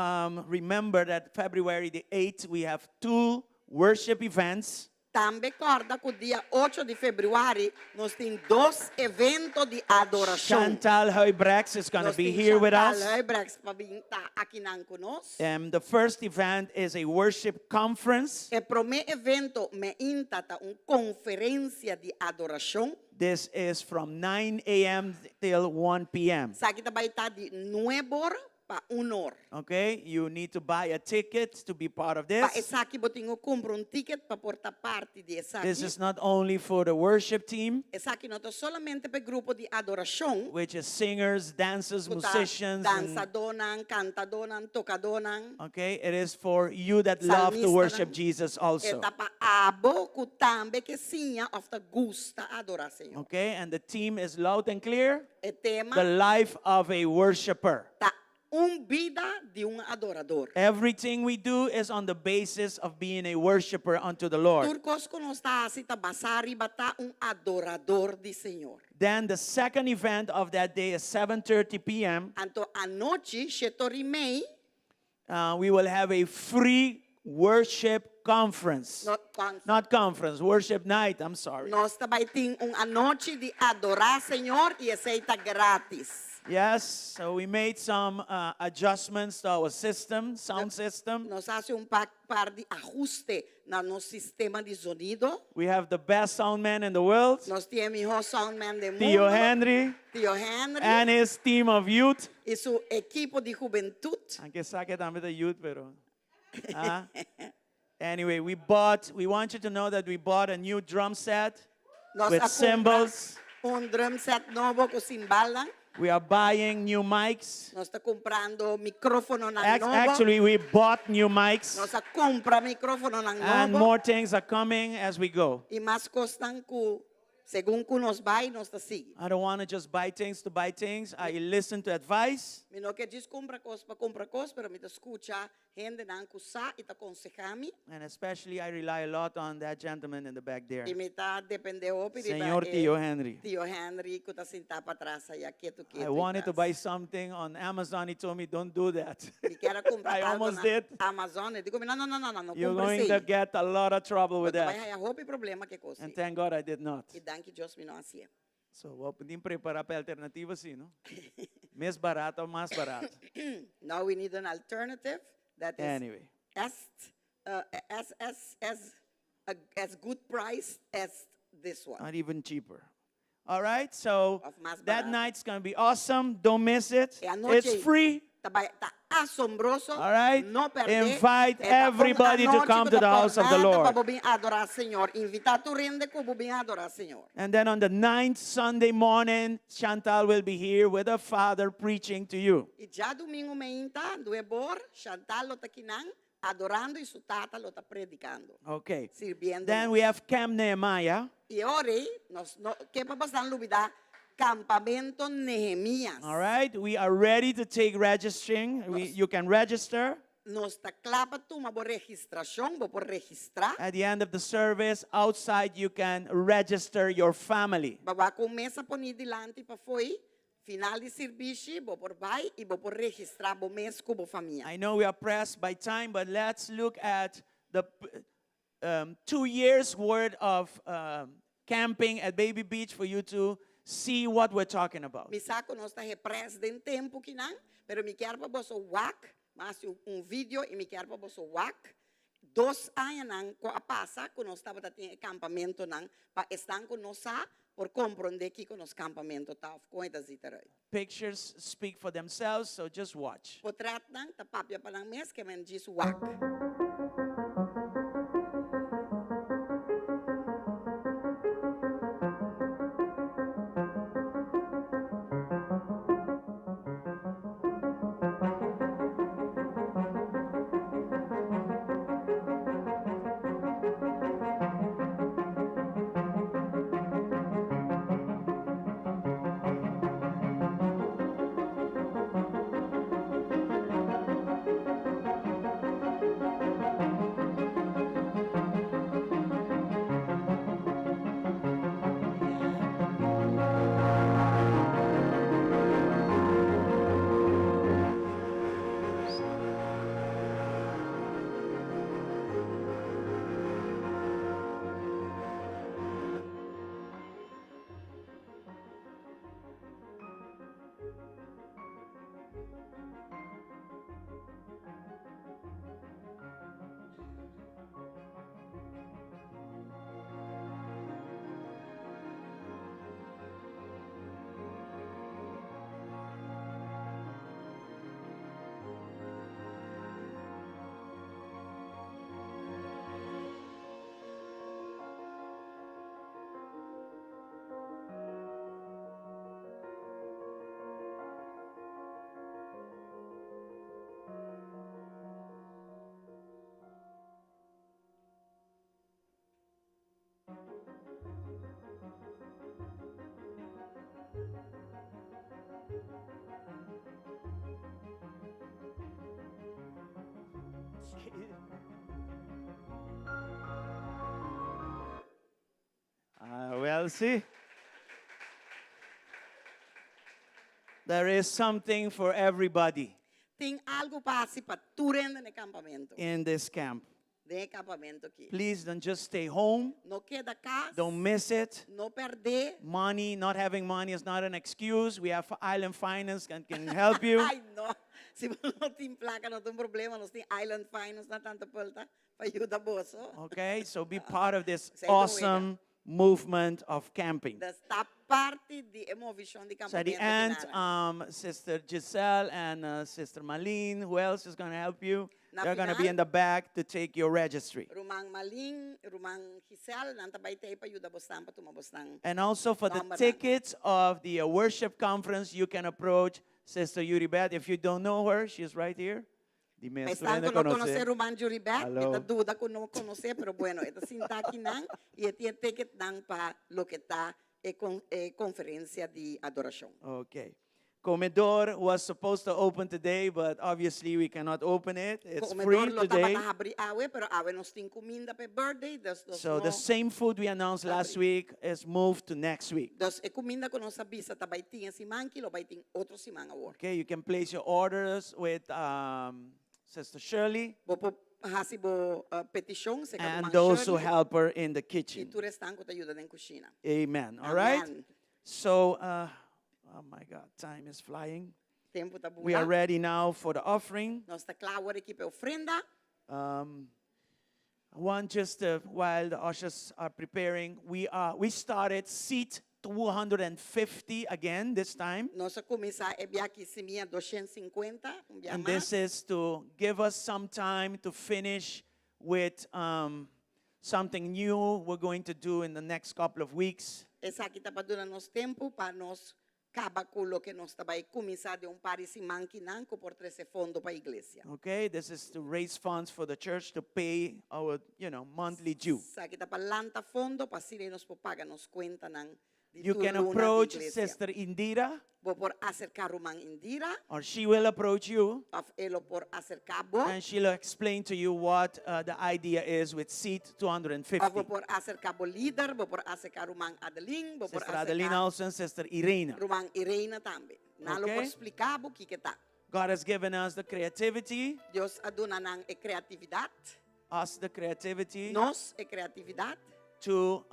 remember that February the 8th, we have 2 worship events. Também corda que o dia 8 de fevereiro nós temos 2 eventos de adoração. Chantal Huybrechts is going to Nós be temos here with Chantal us. Huybrechts para vir aqui conosco. The first event is a worship conference. O primeiro evento me intata conferência de adoração. This is from 9 a.m. till 1 p.m. Sabe que vai estar de 9 horas para 1 hora. Okay, you need to buy a ticket to be part of Para this. essa aqui eu tenho comprar ticket para portar parte de essa This aqui. is not only for the worship team, Essa aqui não é solamente para grupo de adoração. which is singers, dancers, musicians. And, Dançadonan, cantadonan, tocadonan. okay, it is for you that love to Salmista, worship né? Jesus also. Eta para abo que também que sim, of the gusta adorar Senhor. Okay, and the theme is loud and clear, O tema the life of a worshiper. tá vida de adorador. Everything we do is on the basis of being a worshiper unto the Lord. Turcos que nós está assim tá basari bata adorador de Senhor. Then the second event of that day is 7:30 p.m. Anto a noite, chetorrimei, We will have a free worship conference. Not conference, worship night, I'm sorry. nós também tem a noite de adorar Senhor e aceita grátis. Yes, so we made some adjustments to our system, sound system. Nós hace par de ajuste no nosso sistema de sonido. We have the best sound man in the world, Nós temos o soundman do mundo, Theo Henry, Tio Henry, and his team of youth. e seu equipo de juventude. Aunque saque también the youth, pero. Anyway, we want you to know that we bought a new drum set Nós with a cymbals. drum set novo com cimbala. We are buying new mics. Nós está comprando micrófono novo. Actually, we bought new mics, Nós a compra micrófono and novo. more things are coming as we go. E mais costam que, segundo que nos vai, nós está seguindo. I don't want to just buy things to buy things. I listen to advice. Me não quer dizer compra coisa para comprar coisa, mas me escuta gente não cusa e tá aconsejando. And especially, I rely a lot on that gentleman in the back there, E me tá dependendo de Senor Theo Henry. Tio Henry que está sentado para trás aí quieto quieto. I wanted to buy something on Amazon. He told me, don't do that. Me quero comprar I algo almost na did. Amazon. Eu digo, não You're compre going to sim. get a lot of trouble with Vai that. haver roupa e problema que coisa. And thank God I did not. E danke Deus me não assim. So, wag din prepara pa alternativa si, no? Mas barato, mas barato. Now we need an alternative that is Anyway. as as good price as this one. Not even cheaper. All right, so Of mas that barato. night's going to be awesome. Don't miss it. E anoche- It's free. Asombroso. All right. No perder. Invite everybody to come to the house of the Lord. Adorar Señor. Invita tu rende ko bubing adorar Señor. And then on the 9th Sunday morning, Chantal will be here with her father preaching to you. E já domingo meinta, duebor, Chantal lo takinang, adorando e su tata lo ta predicando. Okay. Sirviendo. Then we have Camp Nehemiah. Y ore, ¿qué pa pasan lubida? Campamento Nehemías. All right. We are ready to take registering. You can register. Nos taklapa tu mabo registración, bo por registrar. At the end of the service, outside you can register your family. Baba com mesa poni dilante pa foi, final de serviço, bo por vai e bo por registrar bo mes com bo família. I know we are pressed by time, but let's look at the 2 years worth of camping at Baby Beach for you to see what we're talking about. Mi saco nos tá repres den tempo que não, pero mi quer pa boso wak, mas vídeo e mi quer pa boso wak. 2 anos nang ko apasa ko nos tava tem acampamento nang pa estão com nós por compreender que com nos campamento tá coisas e tal. Pictures speak for themselves, so just watch. Potrat nang tapapya pa lang mes que men diz wak. Well, see, there is something for everybody Tem algo para si paturenda no campamento. in this camp. De campamento aqui. Please don't just stay home. No queda casa. Don't miss it. No perder. Money, not having money is not an excuse. We have Island Finance and can help you. Ai, no. Se não tem placa, não tem problema. Nós tem Island Finance na tanta polta para ajudar bolso. Okay, so be part of this Sei como awesome movement of camping. Desta parte de emoção de So at the campamento. end, que nada. Sister Giselle and Sister Malene, who else is going to help you? Na They're going to be final- in the back to take your registry. Rumang Maling, Rumang Giselle, nanta baitay pa ayuda bostan pa tumabostan. And also for the Number tickets of the worship conference, you can approach Sister Yuribet. If you don't know her, she's right here. Dime, Están estudiando con no conocer. conocer Rumang Juribet, Hello. esta duda con no conocer, pero bueno, esta cinta aquí nang, y este ticket nang pa lo que está conferencia de adoración. Okay. Comedor was supposed to open today, but obviously we cannot open it. It's free Comedor lo today. tapa abri awe, pero awe nos tin comida pe birthday, So the same food we announced last week is moved to next week. dos comida con nossa bisa tabaiting simang kilo baiting otro simang award. Okay, you can place your orders with Sister Shirley Bopo hasibo petition se and those who help her in the Y kitchen. tu restan ko ta ayuda den kusina. Amen. All right? Amen. So, oh my God, time is flying. Tempo tá We are voando. ready now for the offering. Nós está claro aqui para ofrenda. I want just while the ushers are preparing, we started seat 250 again this time. Nós começar a enviar aqui semia 250, enviar And mais. this is to give us some time to finish with something new we're going to do in the next couple of weeks. Essa aqui está para durar nosso tempo para nós acabar com o que nós está vai começar de parecimento que não por trazer fundo para a igreja. Okay, this is to raise funds for the church to pay our, monthly due. Essa aqui está para lançar fundo para se nós pagar nos conta não. You can approach Sister Indira, Vou por acercar o man Indira, or she will approach you, of elo por acercar bo. and she'll explain to you what the idea is with seat Vou 250. por acercar bo líder, vou por acercar o man Adeline, vou por Sister Adelina acercar also and Sister Irena. o man Irena também. Nalo Okay. por explicar o que tá. God has given us the creativity, Deus aduna nang e criatividade, us the creativity nós e criatividade, to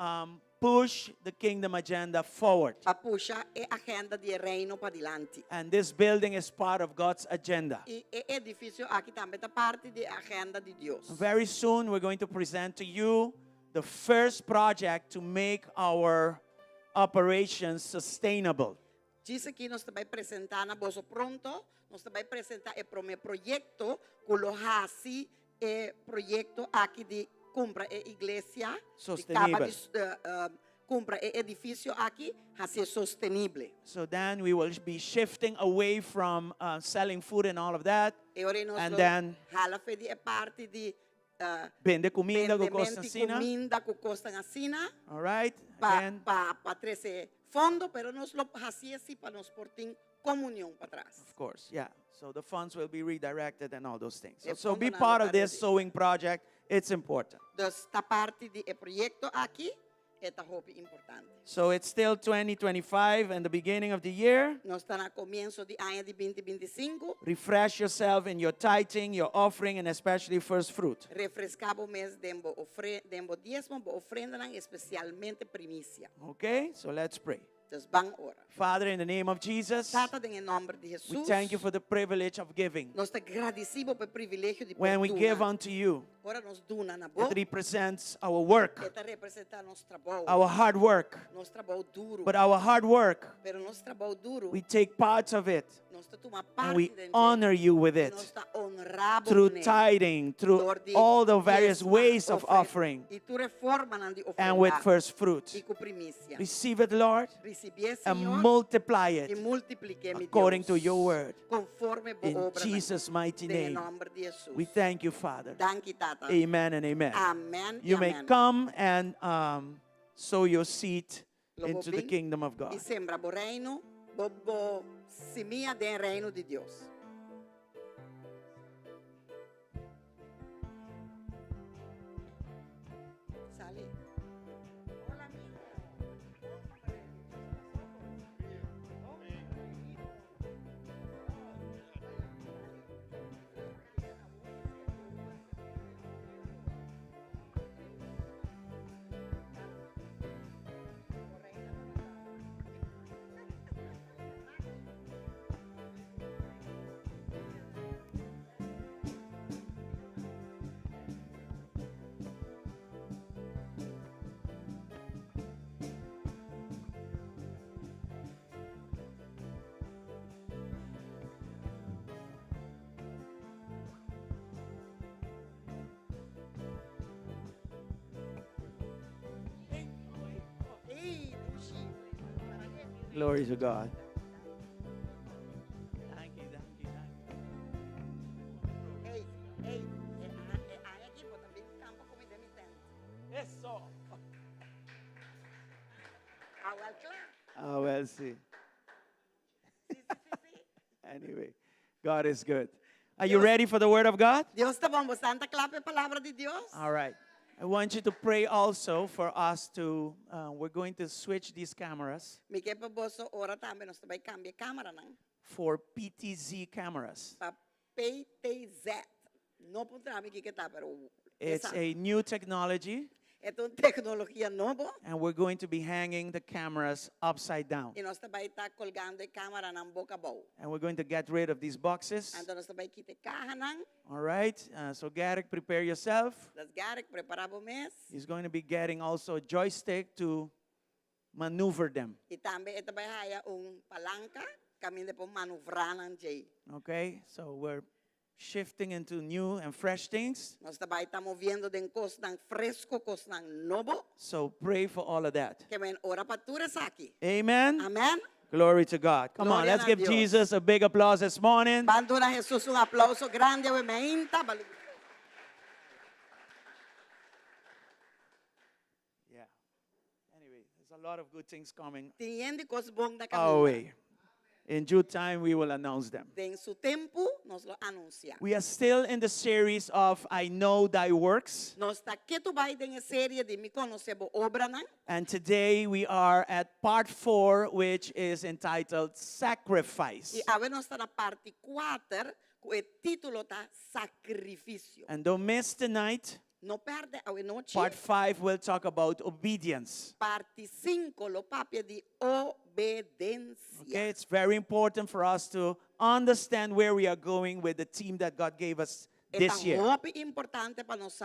push the kingdom agenda forward. para puxar a agenda de reino para dilante. And this building is part of God's agenda. E o edifício aqui também está parte da agenda de Deus. Very soon, we're going to present to you the first project to make our operations sustainable. Diz aqui nós também apresentar na bolsa pronto, nós também apresentar o primeiro projeto, colocar assim o projeto aqui de compra a igreja, Sustentável. compra o edifício aqui, assim sustentável. So then we will be shifting away from selling food and all of that. E ora nós And then hala fedi é parte de vende comida com vendimento costa de sina. comida que custa assim, All right? para Again, trazer fundo, pero nós lo hacía assim para nos portar comunhão para trás. of course, yeah. So the funds will be redirected and all those things. E So be fundo na part of área this de- sewing project. It's important. Desta parte de projeto aqui é importante. So it's still 2025 and the beginning of the year. Nós estamos no começo de ano de 2025. Refresh yourself in your tithing, your offering, and especially first fruit. Refrescava o mês de diezmo, ofrenda, especialmente primícia. Okay? So let's pray. Então, vamos orar. Father, in the name of Jesus, Tata, em nome de we Jesus, thank you for the privilege of giving. nós te agradecemos pelo privilégio de When we poder give donar. unto you, Ora nos dona na boa, it represents our work, que representa nosso trabalho, our hard work. nosso trabalho duro. But our hard work, Pero nosso trabalho duro, we take parts of it nós te toma and parte we dele. honor you with E it nós te honramos through nele. tithing, through Door de all the various diezma, ways of ofrenda. offering, E tu reforma na de and with ofrenda first fruit. e com primícia. Receive it, Lord, Recebi, and Senhor, multiply e it multiplique-me, according Deus, to your word. conforme boa In obra Jesus' mighty em name, nome de Jesus. we thank you, Father. Danke, Tata. Amen and amen. Amém e You may amém. come and sow your seed Logo into the bem, kingdom of God. E sembra o reino, bobo semia do reino de Deus. Sali. Hola, amigo. Ei, Lucy. Glory to God. Ei, aí aqui, pô, também campo como demitente. Eso. Ah, well, claro. Oh, well, see. Anyway, God is good. Are you ready for the word of God? Deus está bom, você anda claro a palavra de Deus? All right. I want you to pray also for us to, we're going to switch these cameras Me quer para você ora também, nós também cambia câmera, não? for PTZ cameras. Para PTZ. Não para me que tá, pero It's essa a new technology. Ito ang teknolohiya novo. And we're going to be hanging the cameras upside down. E nós também está colgando a câmera ng boca bow. And we're going to get rid of these boxes. Ando nós também kita kahanang. All right. So Garrick, prepare yourself. Das Garrick preparabo mes. He's going to be getting also a joystick to maneuver them. E também ito ba haya palanca. Kami na po manuvranan jay. Okay. So we're shifting into new and fresh things. Nós também está moviendo den cos ng fresco, cos ng novo. So pray for all of that. Que men ora patura sa aki. Amen. Amen. Glory to God. Come on, Gloria let's a give Dios. Jesus a big applause this morning. Bando na Jesus un aplauso grande we mainta. Yeah. Anyway, there's a lot of good things coming Tiniendo cos bong na our kami. way. In due time, we will announce them. Den su tempo nos lo anuncia. We are still in the series of I Know Thy Works. Nos ta keto bay den serie de mi conocebo obra nan. And today we are at part 4, which is entitled Sacrifice. Y ave nos ta na parte 4, ku e titulo ta sacrificio. And don't miss tonight. No perde ave noche. Part 5 will talk about obedience. Parte 5 lo papia di obedencia. Okay, it's very important for us to understand where we are going with the team that God gave us this year. É importante para nós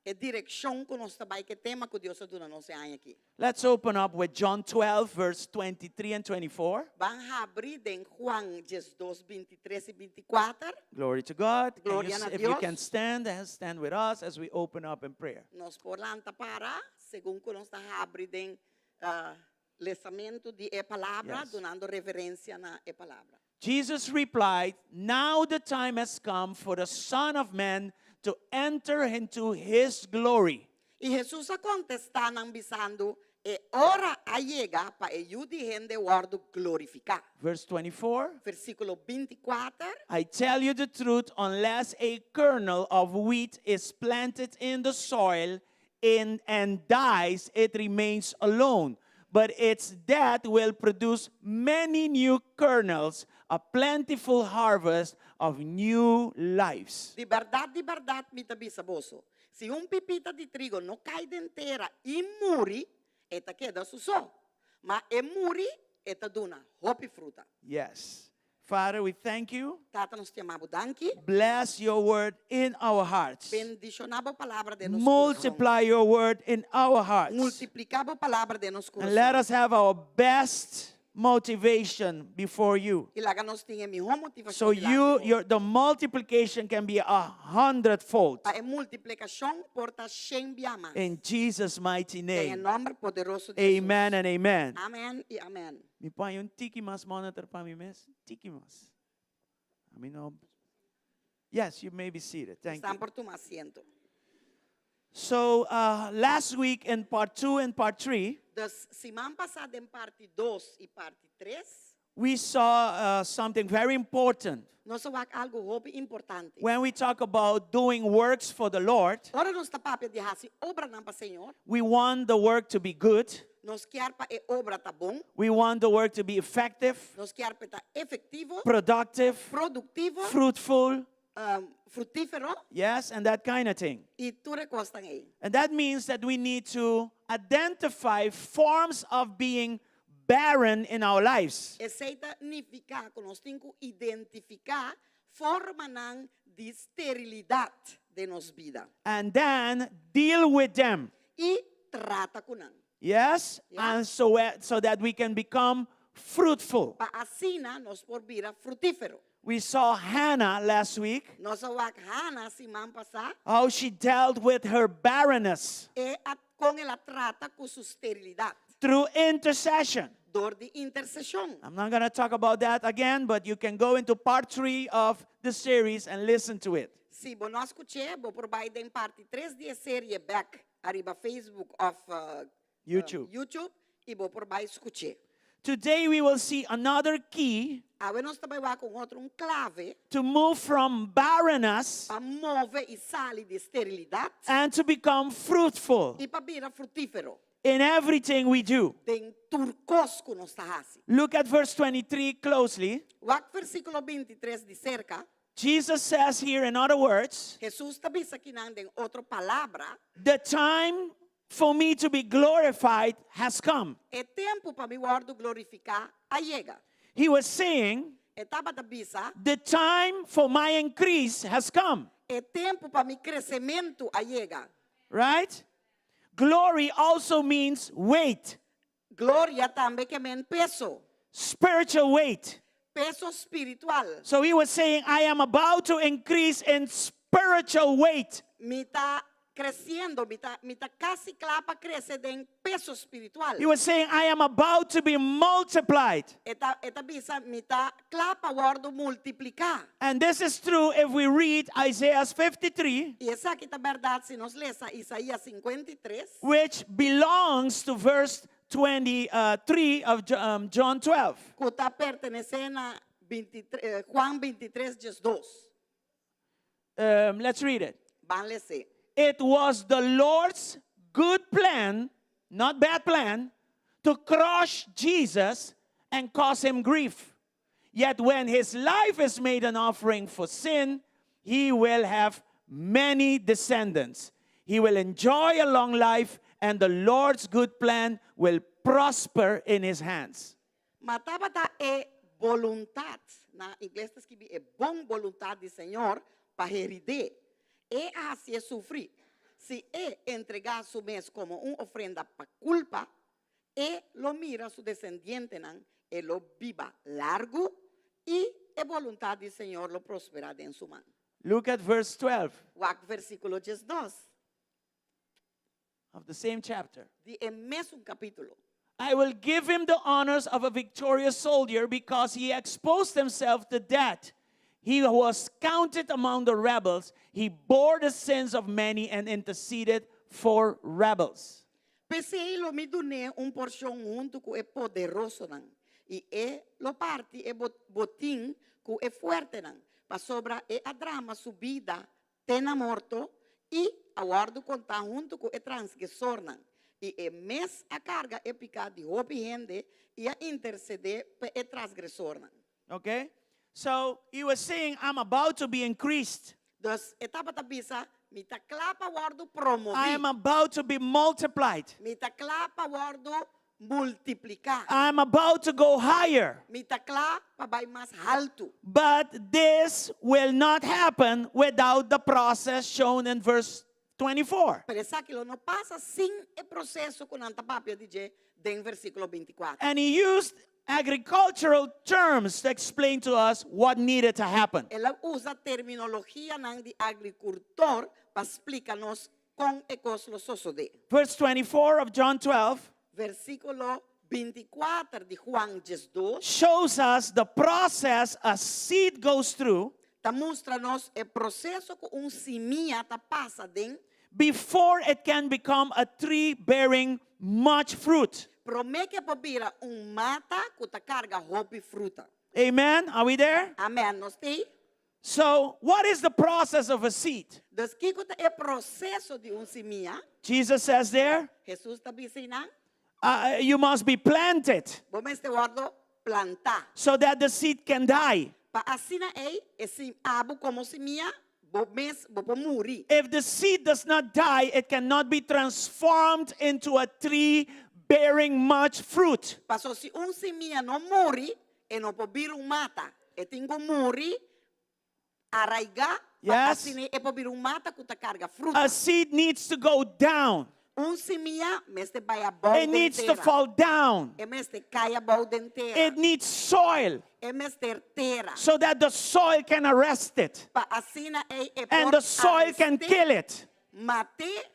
a direção que nós trabalhamos, que tema que Deus deu nós aqui. Let's open up with John 12, verse 23 and 24. Vamos abrir em Juan 12, 23 e 24. Glory to God. And Gloria a if you Dios. can stand with us as we open up in prayer. Nós por lanta para, segundo que nós está abrir em lesamento de e palavra, Yes. donando reverência na e palavra. Jesus replied, "Now the time has come for the Son of Man to enter into his glory." E Jesus a contestar nang bisando, e ora allega pa e yudi gente guardo glorificar. Verse 24. Versículo 24. I tell you the truth, unless a kernel of wheat is planted in the soil and dies, it remains alone. But its death will produce many new kernels, a plentiful harvest of new lives. Di verdad, mi tabi sa boso. Si un pipita di trigo no cae de entera y muri, eta queda suso. Ma e muri, eta duna hopi fruta. Yes. Father, we thank you. Tata nos chamamos danki. Bless your word in our hearts. Bendicionabo palavra de nos Multiply your word in our hearts. Multiplicabo palavra de nos And let us have our best motivation before you. Y laga nos tinha mi motivação. So the multiplication can be 100-fold. Pa e multiplicação porta 100 biama. In Jesus' mighty Em name. nome poderoso de Jesus. Amen and amen. Amen e amen. Mi pa yung tiki mas monitor pa mi mes. Tiki mas. I mean, yes, you may be seated. Thank Están you. por tu asiento. So last week in part 2 and part 3, Das semana passada em parte 2 e parte 3, we saw something very important. nós vamos algo muito importante. When we talk about doing works for the Lord, Ora nós está papel de hasi obra não para Senhor. we want the work to be good. Nós quer para e obra tá bom. We want the work to be effective, Nós quer para tá efetivo, productive, produtivo, fruitful, frutífero yes, and that kind of thing. e tudo costa aí. And that means that we need to identify forms of being barren in our lives. Essa significa que nós temos que identificar forma não de esterilidade de nos vida And then deal with them. e trata com não. Yes? Yeah. And so that we can become fruitful. Para assim nós por vira frutífero. We saw Hannah last week, Nós vamos Hannah semana passada how she dealt with her barrenness e com ela trata com sua esterilidade. through intercession. Dor de intercessão. I'm not going to talk about that again, but you can go into part 3 of the series and listen to it. Se você não escutou, vou provar em parte 3 de série back arriba Facebook of YouTube e vou provar escutar. Today we will see another key Agora nós trabalhamos com outro clave to move from barrenness para mover e sair de esterilidade and to become fruitful e para virar frutífero. in everything we do. Den turcos que nós está assim. Look at verse 23 closely. O versículo 23 de cerca, Jesus says here, in other words, Jesus está dizendo aqui em outra palavra, the time for me to be glorified has come. E tempo para mi guardo glorificar a llega. He was saying, Etapa da bisa, the time for my increase has come, e tempo para mi crescimento a llega. right? Glory also means weight, Gloria também que men peso, spiritual weight. peso espiritual. So he was saying, I am about to increase in spiritual weight. Mi está creciendo, mi está casi clapa crece de peso espiritual. He was saying, I am about to be multiplied. Esta bisa mi está clapa guardo multiplicar. And this is true if we read Isaiah 53, Y esa aquí está verdad si nos lees a Isaías 53, which belongs to verse 23 of John 12. que está pertenecendo a Juan 23, 2. Let's read it. Van leer. It was the Lord's good plan, not bad plan, to crush Jesus and cause him grief. Yet when his life is made an offering for sin, he will have many descendants. He will enjoy a long life, and the Lord's good plan will prosper in his hands. Mataba é voluntad. Na inglês está escrito é bom voluntad do Senhor para heride. É assim sofrer. Se é entregar su mes como uma ofrenda para culpa, é lo mira su descendiente nan, e lo viva largo e é voluntad do Senhor lo prosperará em su mão. Look at verse 12 O versículo 2 of the same chapter. de mesmo capítulo. I will give him the honors of a victorious soldier because he exposed himself to death. He was counted among the rebels. He bore the sins of many and interceded for rebels. Pensei lo me dune porção junto com poderoso nan. E lo parte botim com fuerte nan. Pa sobra a drama subida tena morto e aguardo contar junto com transgressor nan. E mes a carga épica de hopi gente e a interceder pe transgressor nan. Okay? So he was saying, I'm about to be increased. Dus etapa tabisa mita clapa guardo promovi. I am about to be multiplied. Mita clapa guardo multiplicar. I'm about to go higher. Mita clapa vai mais alto. But this will not happen without the process shown in verse 24. Pero essa aquilo não passa sem o processo com anta papia DJ em versículo 24. And he used agricultural terms to explain to us what needed to happen. Ela usa terminologia nang de agricultor para explicar-nos com e cos lo sucede. Verse 24 of John 12 Versículo 24 de Juan 12 shows us the process a seed goes through ta mostra-nos o processo que semilla ta passa den before it can become a tree bearing much fruit. promete para mata que ta carga hopi fruta. Amen? Are we there? Amém. Nós tem. So, what is the process of a seed? Dus que é processo de semilla. Jesus says there, Jesus está dizendo, you must be planted vamos este guardo plantar. so that the seed can die. Pa asina esse abo como semilla, vou morir. If the seed does not die, it cannot be transformed into a tree bearing much fruit. Paso se semilla não morre, e não pode vir mata. E tem que morrer, arraigar, Yes. assim é pode vir mata que ta carga fruta. A seed needs to go down. Semilla, meste vai a balde It needs to inteira. fall down. E meste cai a balde inteira. It needs soil E meste terra. so that the soil can arrest it Pa asina and the soil can kill it. Mate,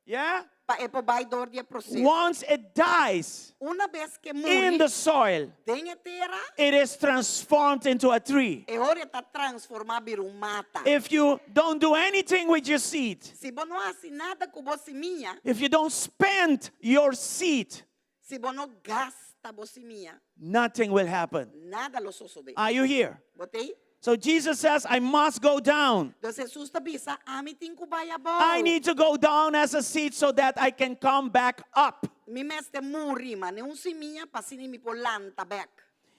Yeah? pa e vai dor de processo. Once it dies Una vez que in morre, the soil, tem a terra, it is transformed into a tree. e ora está transformado em mata. If you don't do anything with your seed, Se você não faz nada com você minha, if you don't spend your seed, se você não gasta você minha, nothing will happen. nada lo sucede. Are you here? Botei? So Jesus says, I must go down. Então Jesus está dizendo, mi tem que vai a I need to go down as a seed so that I can come back up. Mi meste morri, ma não se minha, para se mi polanta back.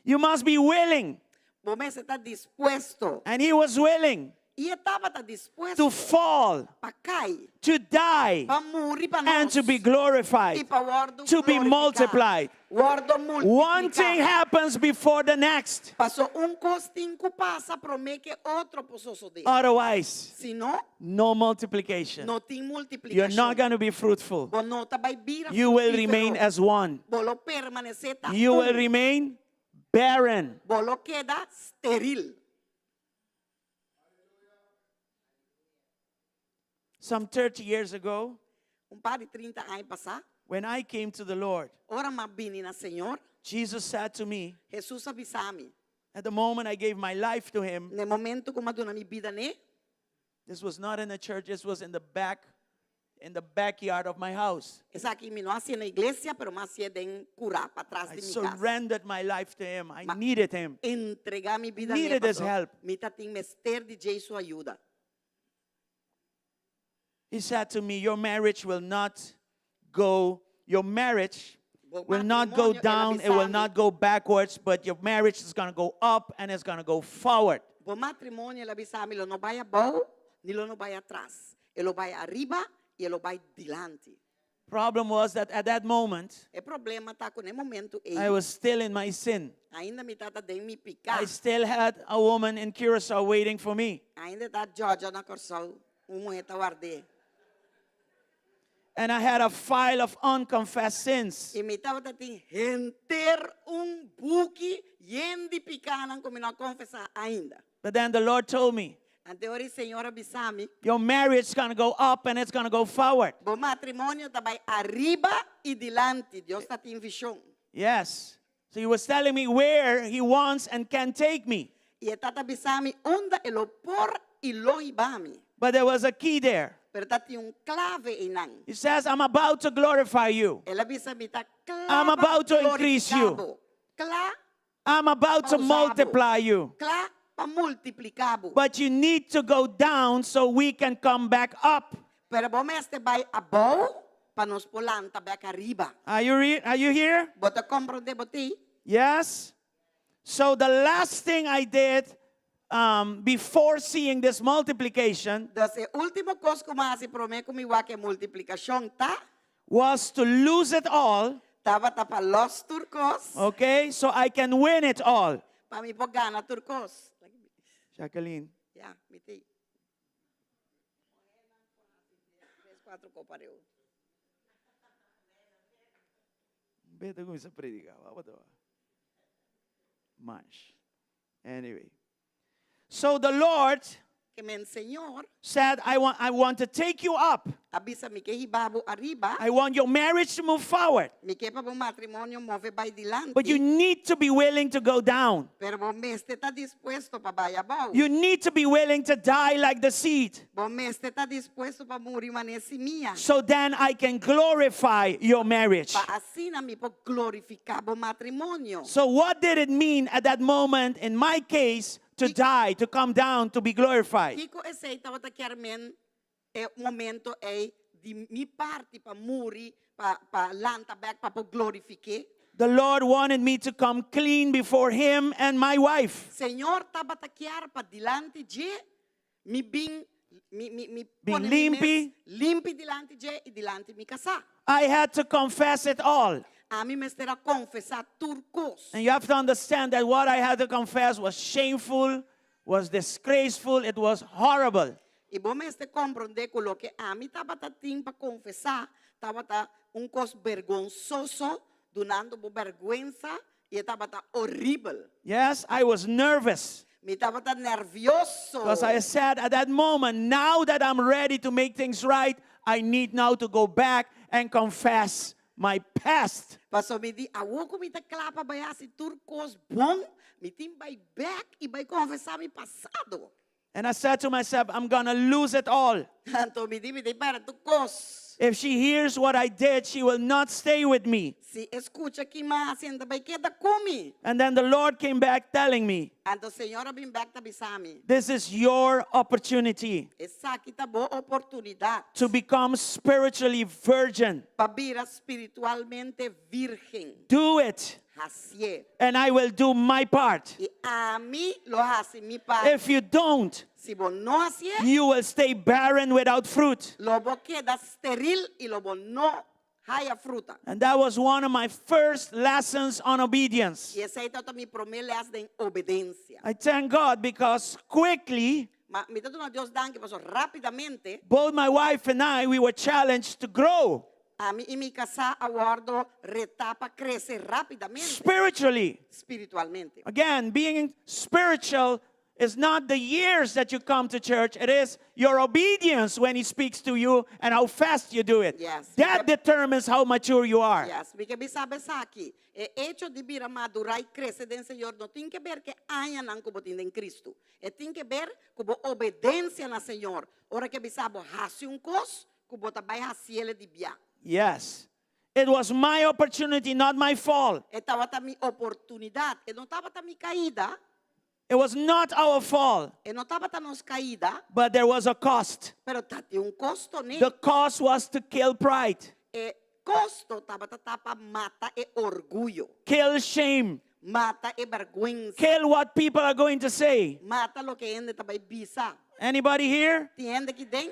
You must be willing. Você está disposto. And he was willing. E estava to dispuesto fall, para cair, to die, para morrer para and nós. to be E glorified, para guardo to be glorificar. multiplied. Guardo One thing multiplicar. happens before the next. Passou costinho passa, promete que outro posso suceder. Otherwise, Se não, no multiplication. não tem multiplicação. You're not going to be fruitful. Bo não tá vai vir You will remain as one. Bolo permanecer tá You will remain barren. Bolo queda estéril. Some 30 years ago, Par de 30 anos passar, when I came to the Lord, ora mais vini na Senhor, Jesus said to me, Jesus avisame. at the moment I gave my life to Him, No momento como dona mi vida ne, this was not in a church, this was in the backyard of my house. essa aqui me não hacía na igreja, pero mais hacía den curar para trás I de mi casa. surrendered my life to Him. I needed Him. Entregar mi vida Needed ne, his help. Mi tá tem mester de Jesus ajuda. He said to me, your marriage will not go Matrimonio, down, it will not go backwards, but your marriage is going to go up and it's going to go forward. Bo matrimonio ela avisame, lo no vai abaixo, ni lo no vai atrás. Ele vai arriba e ele vai dilante. Problem was that at that moment, O problema tá com o momento I was still in my sin. ainda me tá den mi picar. I still had a woman in Curacao waiting for me. Ainda tá Georgia na Corsol, mulher tá guardé. And I had a file of unconfessed sins. E me tava tem enter buque de picanan como não confessar ainda. But then the Lord told me, Ante ori Senhor avisame, your marriage is going to go up and it's going to go forward. bo matrimônio tá vai arriba e dilante. Deus tá tem visão. Yes. So he was telling me where he wants and can take me. E tá avisame onde ele por e lo ibame. But there was a key there. Pero tá tem clave inang. He says, I'm about to glorify you. Ele avisame tá clave. I'm about to increase you. I'm about to multiply you. Cla pa multiplicabo. But you need to go down so we can come back up. Pero bom este vai abaixo para nos polanta back arriba. Are you here? Bota compreende boti? Yes. So the last thing I did before seeing this multiplication Das último coisa que mais se promete comigo que multiplicação tá was to lose it all, tava para los turcos okay, so I can win it all. para mi po gana turcos. Jacqueline, Ya, miti. 3-4 copareu. vete com essa predica. Manch. Anyway. So the Lord Que men Senhor said, I want to take you up. avisa mi que hibabo arriba, I want your marriage to move forward. mi que pa bom matrimônio move vai dilante. But you need to be willing to go down. Pero bom este tá dispuesto para vai abaixo. You need to be willing to die like the seed. Bom este tá dispuesto para morrer manesse minha. So then I can glorify your marriage. Pa assim na mi po glorificar bom matrimônio. So what did it mean at that moment, in my case, to die, to come down, to be glorified? Kiko aceita o quer men momento de mi parte para morrer para lanta back para glorificar. The Lord wanted me to come clean before Him and my wife. Senhor tava taquear para dilante de mi bin mi pone limpi. limpi dilante de e dilante mi casa. I had to confess it all. A mim me será confessar turcos. And you have to understand that what I had to confess was shameful, was disgraceful, it was horrible. E bom este compreender que lo que a mim tava tatim para confessar tava cos vergonzoso, donando vergüenza e tava horrible. Yes, I was nervous. Me tava nervioso. Because I said at that moment, now that I'm ready to make things right, I need now to go back and confess my past. Paso me di, awo ko mi ta klapa ba si turcos bom, mi tim by back e by confessar mi passado. And I said to myself, I'm going to lose it all. Tanto me di para turcos. If she hears what I did, she will not stay with me. Si escucha que mais ainda vai queda comi. And then the Lord came back telling me, Ando Senhora bem back ta bisami. this is your opportunity Essa aqui tá boa oportunidade to become spiritually virgin. para vir espiritualmente virgem. Do it, Hacer. and I will do my part. E a mim lo hace mi parte. If you don't, Si vos no así es, you will stay barren without fruit. lobo queda estéril y lobo no haya fruta. And that was one of my first lessons on obedience. Y esa es toda mi promesa de obediencia. I thank God because quickly, Mi tanto Dios dan que pasó rápidamente. both my wife and I, we were challenged to grow A mí y mi casa aguardo retapa crece rápidamente spiritually. espiritualmente. Again, being spiritual is not the years that you come to church. It is your obedience when he speaks to you and how fast you do it. Yes. That determines how mature you are. Yes, porque me sabe aqui, o hecho de vir a madurar e crescer do Senhor não tem que ver que haya não como tem em Cristo. Tem que ver como obediência no Senhor. Ora que me sabe, hace cos, como também hace ele de bia. Yes. It was my opportunity, not my fault. Estava a minha oportunidade, e não estava a minha caída, It was not our fault, e não estava a nossa caída, but there was a cost. pero tem custo nele. The cost was to kill pride, E custo estava a tapa mata e orgulho, kill shame, mata e vergonha, kill what people are going to say. mata lo que ende também bisa. Anybody here? Tiende que tem?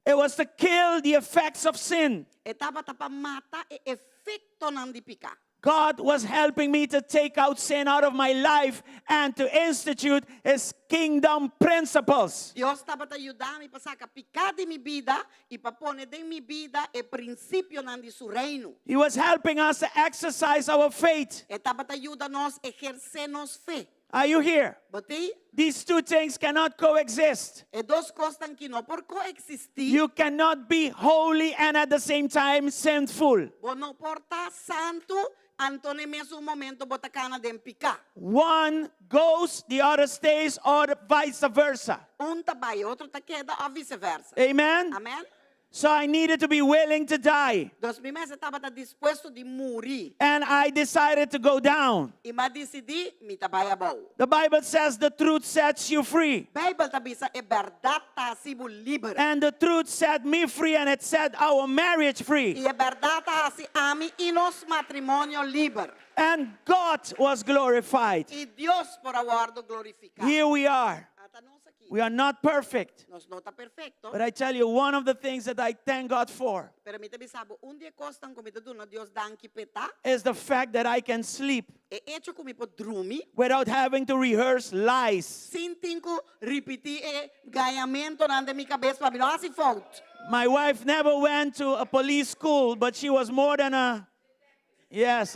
It was to kill the effects of sin. Estava a mata e efeito não de picar. God was helping me to take out sin out of my life and to institute his kingdom principles. Deus estava a ajudar-me para sacar picar de minha vida e para pôr de minha vida o princípio de seu reino. He was helping us to exercise our faith. Estava a ajudar-nos a exercer nossa fé. Are you here? Botei? These two things cannot coexist. E duas coisas que não por coexistir. You cannot be holy and at the same time sinful. Vos não porta santo, então no mesmo momento bota cana de picar. One goes, the other stays, or vice versa. Tá vai, outro tá queda, ou vice-versa. Amen? Amém? So I needed to be willing to die. Dos primeiros estava disposto de morrer. And I decided to go down. E mas decidi, me trabalha bom. The Bible says the truth sets you free. Bíblia tá bisa é verdade tá se livre. And the truth set me free and it set our marriage free. E é verdade tá se ami e nos matrimônio livre. And God was glorified. E Deus por aguardo glorificado. Here we are. Ata nós aqui. We are not perfect. Nós não tá perfeito. But I tell you, one of the things that I thank God for Pero me te sabe, dia costan como te duna Deus dan que peta. is the fact that I can sleep E hecho como po drumi. without having to rehearse lies. Sin tinko repetir e ganhamento nande mi cabeça para não assim fault. My wife never went to a police school, but she was more than a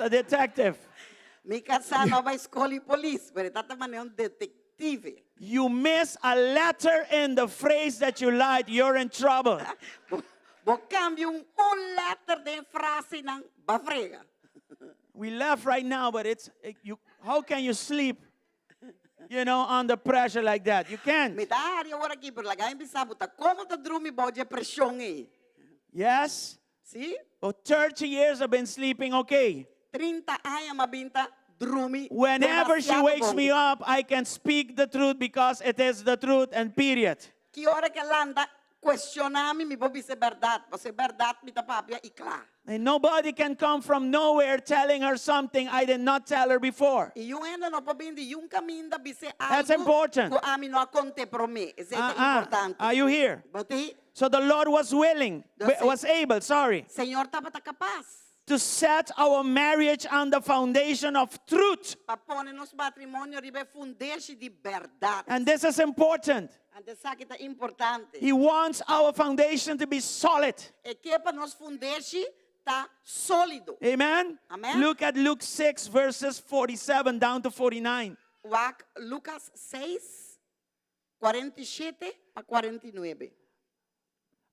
detective. Mi casa não vai escola polícia, pero tata maneira detective. You miss a letter in the phrase that you lied, you're in trouble. Bo cambio letter de frase ng bafrega. We laugh right now, but how can you sleep, under pressure like that? You can't. Metade agora aqui, pero lagay bisabo ta como ta drumi boje pressão eh. Yes? See? For 30 years I've been sleeping okay. 30 anos mabinta drumi. Whenever she wakes me up, I can speak the truth because it is the truth and period. Que hora que landa questionar-me, me vou ser verdade. Você verdade, me tapapia e claro. And nobody can come from nowhere telling her something I did not tell her before. E eu ainda não posso vir um caminho da bise That's algo important. que a mim não conte para mim. Isso é importante. Are you here? Botei? So the Lord was able, Senhor estava capaz. to set our marriage on the foundation of truth. Para pôr nosso matrimônio ribe fundeixe de verdade. And this is important. Antes sabe que é importante. He wants our foundation to be solid. E que para nos fundeixe tá sólido. Amen? Amen. Look at Luke 6, verses 47 down to 49. Lucas 6, 47 a 49.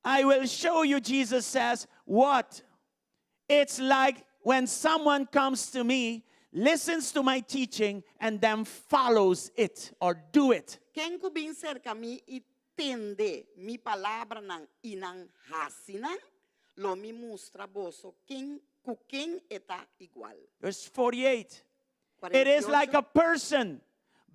I will show you, Jesus says, what it's like when someone comes to me, listens to my teaching, and then follows it or do it. Quem vem cerca a mim e tende mi palavra nang inang hasinan, lo mi mostra boso com quem está igual. Verse 48. It is like a person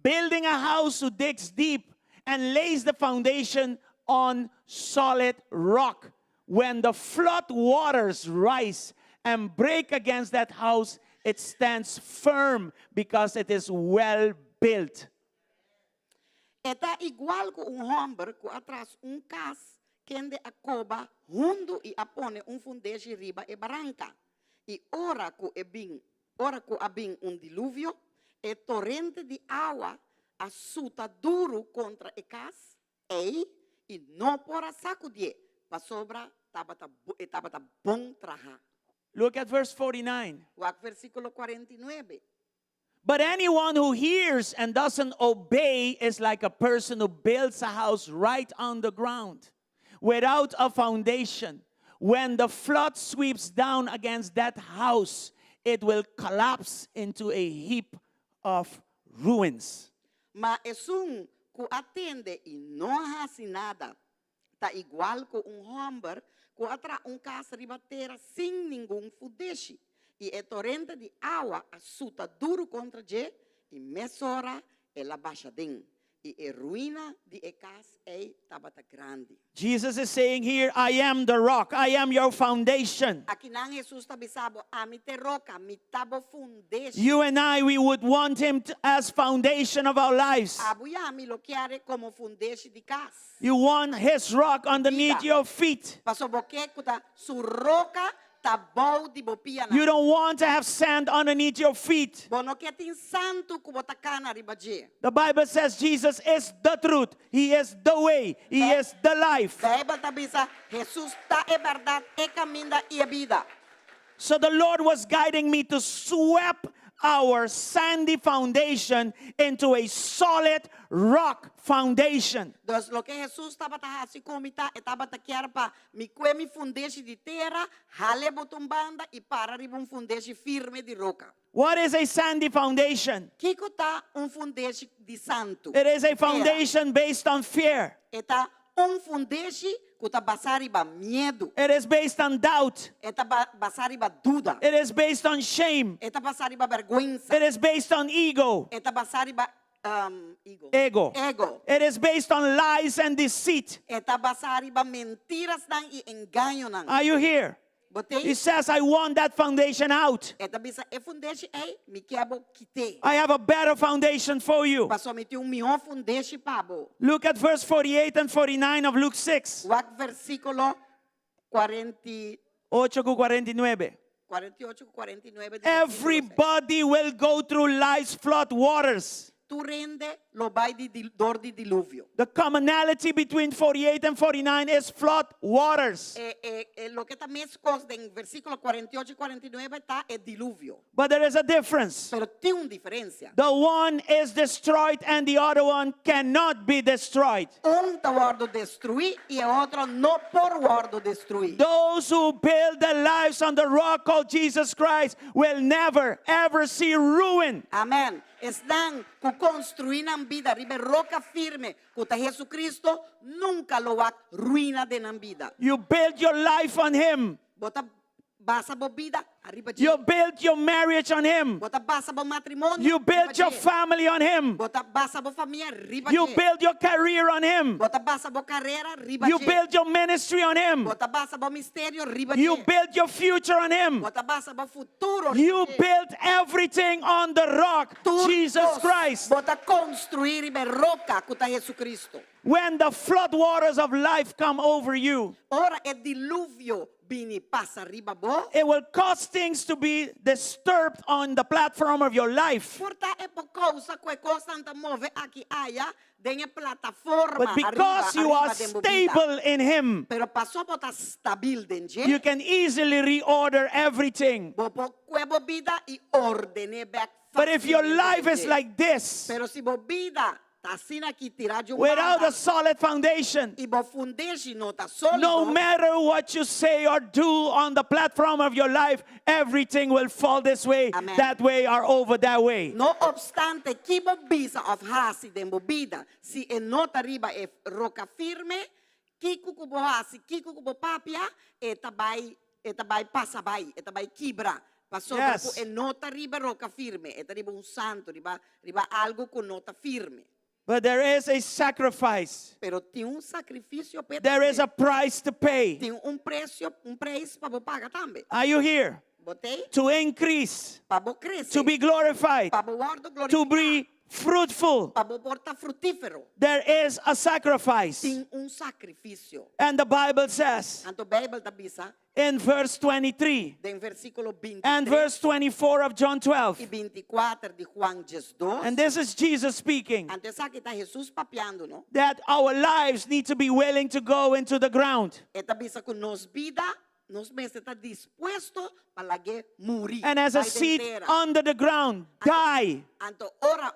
building a house who digs deep and lays the foundation on solid rock. When the flood waters rise and break against that house, it stands firm because it is well built. Eta igual ko homem ko atrás cas kende a coba hundo e apone fundeshi riba e barranca. E ora ko abing diluvio e torrente de água assuta duro contra e cas e não pora sacudir pa sobra tabata bom traha. Look at verse 49. Wak versículo 49. But anyone who hears and doesn't obey is like a person who builds a house right on the ground without a foundation. When the flood sweeps down against that house, it will collapse into a heap of ruins. Ma ku atende e não hace nada. Tá igual com homem ku atra casa ribateira sem nenhum fundeshi. E a torrente de água assuta duro contra je e mesora ela baixa den. E a ruína de casa é tabata grande. Jesus is saying here, I am the rock. I am your foundation. Aqui nang Jesus tabisabo, ami te roca, mi tabo fundeshi. You and I, we would want him as foundation of our lives. Abuya mi lo chiare como fundeshi di casa. You want his rock underneath your feet. Paso boke kuta su roca. You don't want to have sand underneath your feet. The Bible says Jesus is the truth. He is the way. He is the life. So the Lord was guiding me to sweep our sandy foundation into a solid rock foundation. Dus lo que Jesus estava hasi komita estava takiar pa mi kwemi fundeshi di terra, hale botumbanda e para ribun fundeshi firme di roca. What is a sandy foundation? Kiko ta fundeshi di santo. It is a foundation based on fear. Eta fundeshi kuta basari ba miedo. It is based on doubt. Eta basari ba duda. It is based on shame. Eta basari ba vergüenza. It is based on ego. Eta basari ba ego. It is based on lies and deceit. Eta basari ba mentiras nang I engaño nang. Are you here? He says, I want that foundation out. I have a better foundation for you. Look at verse 48 and 49 of Luke 6. Versículo 48 Everybody will go through life's flood waters. The commonality between 48 and 49 is flood waters. But there is a difference. The one is destroyed and the other one cannot be destroyed. Those who build their lives on the rock called Jesus Christ will never ever see ruin. Amen. Están construindo vida ribe roca firme kuta Jesucristo nunca lo va ruina de nan vida. You build your life on him. You build your marriage on him. You build your family on him. You build your career on him. You build your ministry on him. You build your future on him. You build everything on the rock, Jesus Christ. When the flood waters of life come over you, it will cause things to be disturbed on the platform of your life. But because you are stable in Him, you can easily reorder everything. But if your life is like this, without a solid foundation, no matter what you say or do on the platform of your life, everything will fall this way, that way, or over that way. No obstante, kibo bisa of hasi de movida, si enota riba e roca firme, kiku kubo hasi, kiku kubo papia, etabay pasabay, etabay kibra. Yes. Ku enota riba roca firme, eta riba un santo, riba algo con nota firme. But there is a sacrifice. Pero tem sacrifício para there is a price to pay. Tem preço para pagar também. Are you here? Botei? To increase, para crescer, to be glorified, para to be fruitful. paboporta frutífero. There is a sacrifice. Ting un sacrificio. And the Bible says Anto Bible tabisa, in verse 23 den versículo 23 and verse 24 of John 12. y 24 de Juan 2. And this is Jesus speaking. Antes aquí está Jesús papeando, ¿no? That our lives need to be willing to go into the ground. Esta bisa con nos vida, nos meses está dispuesto para que morir. And as a Vai seed entera. under the ground, die. Anto ora,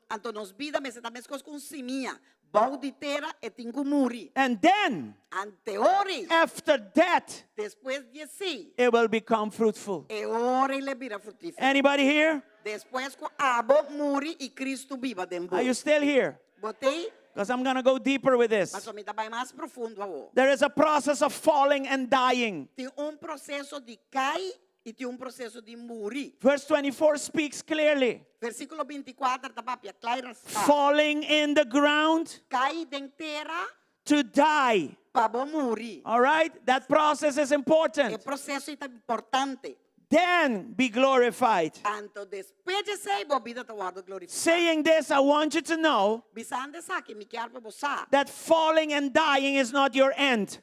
anto nos vida meses está mescos con simia. Bauditera e tingu muri. And then, Ante ori, after that, después de sí, it will become fruitful. e ori le vira frutífero. Anybody here? Después ko abo muri y Cristo viva den Are you still here? Botei, Because I'm going to go deeper with this. mas o mita vai mais profundo awo. There is a process of falling and dying. Tem processo de cai e tem processo de muri. Verse 24 speaks clearly. Versículo 24 tá papia clara está. Falling in the ground Cai den terra to die. para bo muri. All right? That process is O important. processo é importante. Then be glorified. Tanto después de sei bo vida tá guardo glorificado. Saying this, I want you to know Bisande sa que me quer para você. that falling and dying is not your end.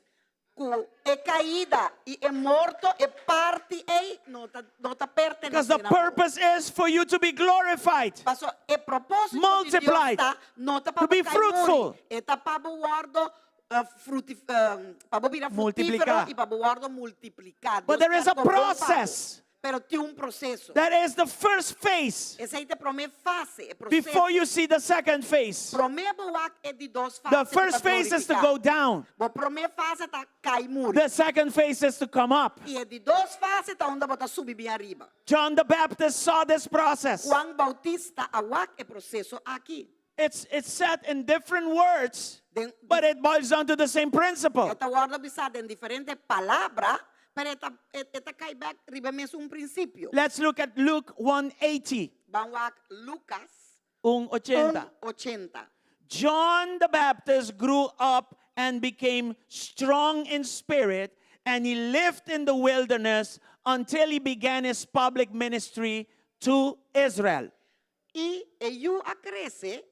Cu é caída e é morto é parte ei não tá pertenece. Because the purpose is for you to be glorified. Passo é propósito Multiplied. de Deus tá não tá To para be fruitful. É tá para guardo para virar Multiplicar. frutífero e para guardo multiplicado. But there is a process. Pero tem processo. That is the first phase Essa aí te promete fase, é processo. before you see the second phase. Promete boak é de dos fases. The first phase is to go down. Bo promete fase tá cai muri. The second phase is to come up. E é de dos fases tá onde bota subir bem arriba. John the Baptist saw this process. Juan Bautista awak é processo aqui. It's said in different words, but it boils down to the same principle. Esta guarda bisada en diferentes palabras, pero esta cai back riba mesmo un principio. Let's look at Luke 1:80. Vamos a Lucas 1:80. 1:80. John the Baptist grew up and became strong in spirit, and he lived in the wilderness until he began his public ministry to Israel. Y ello crece,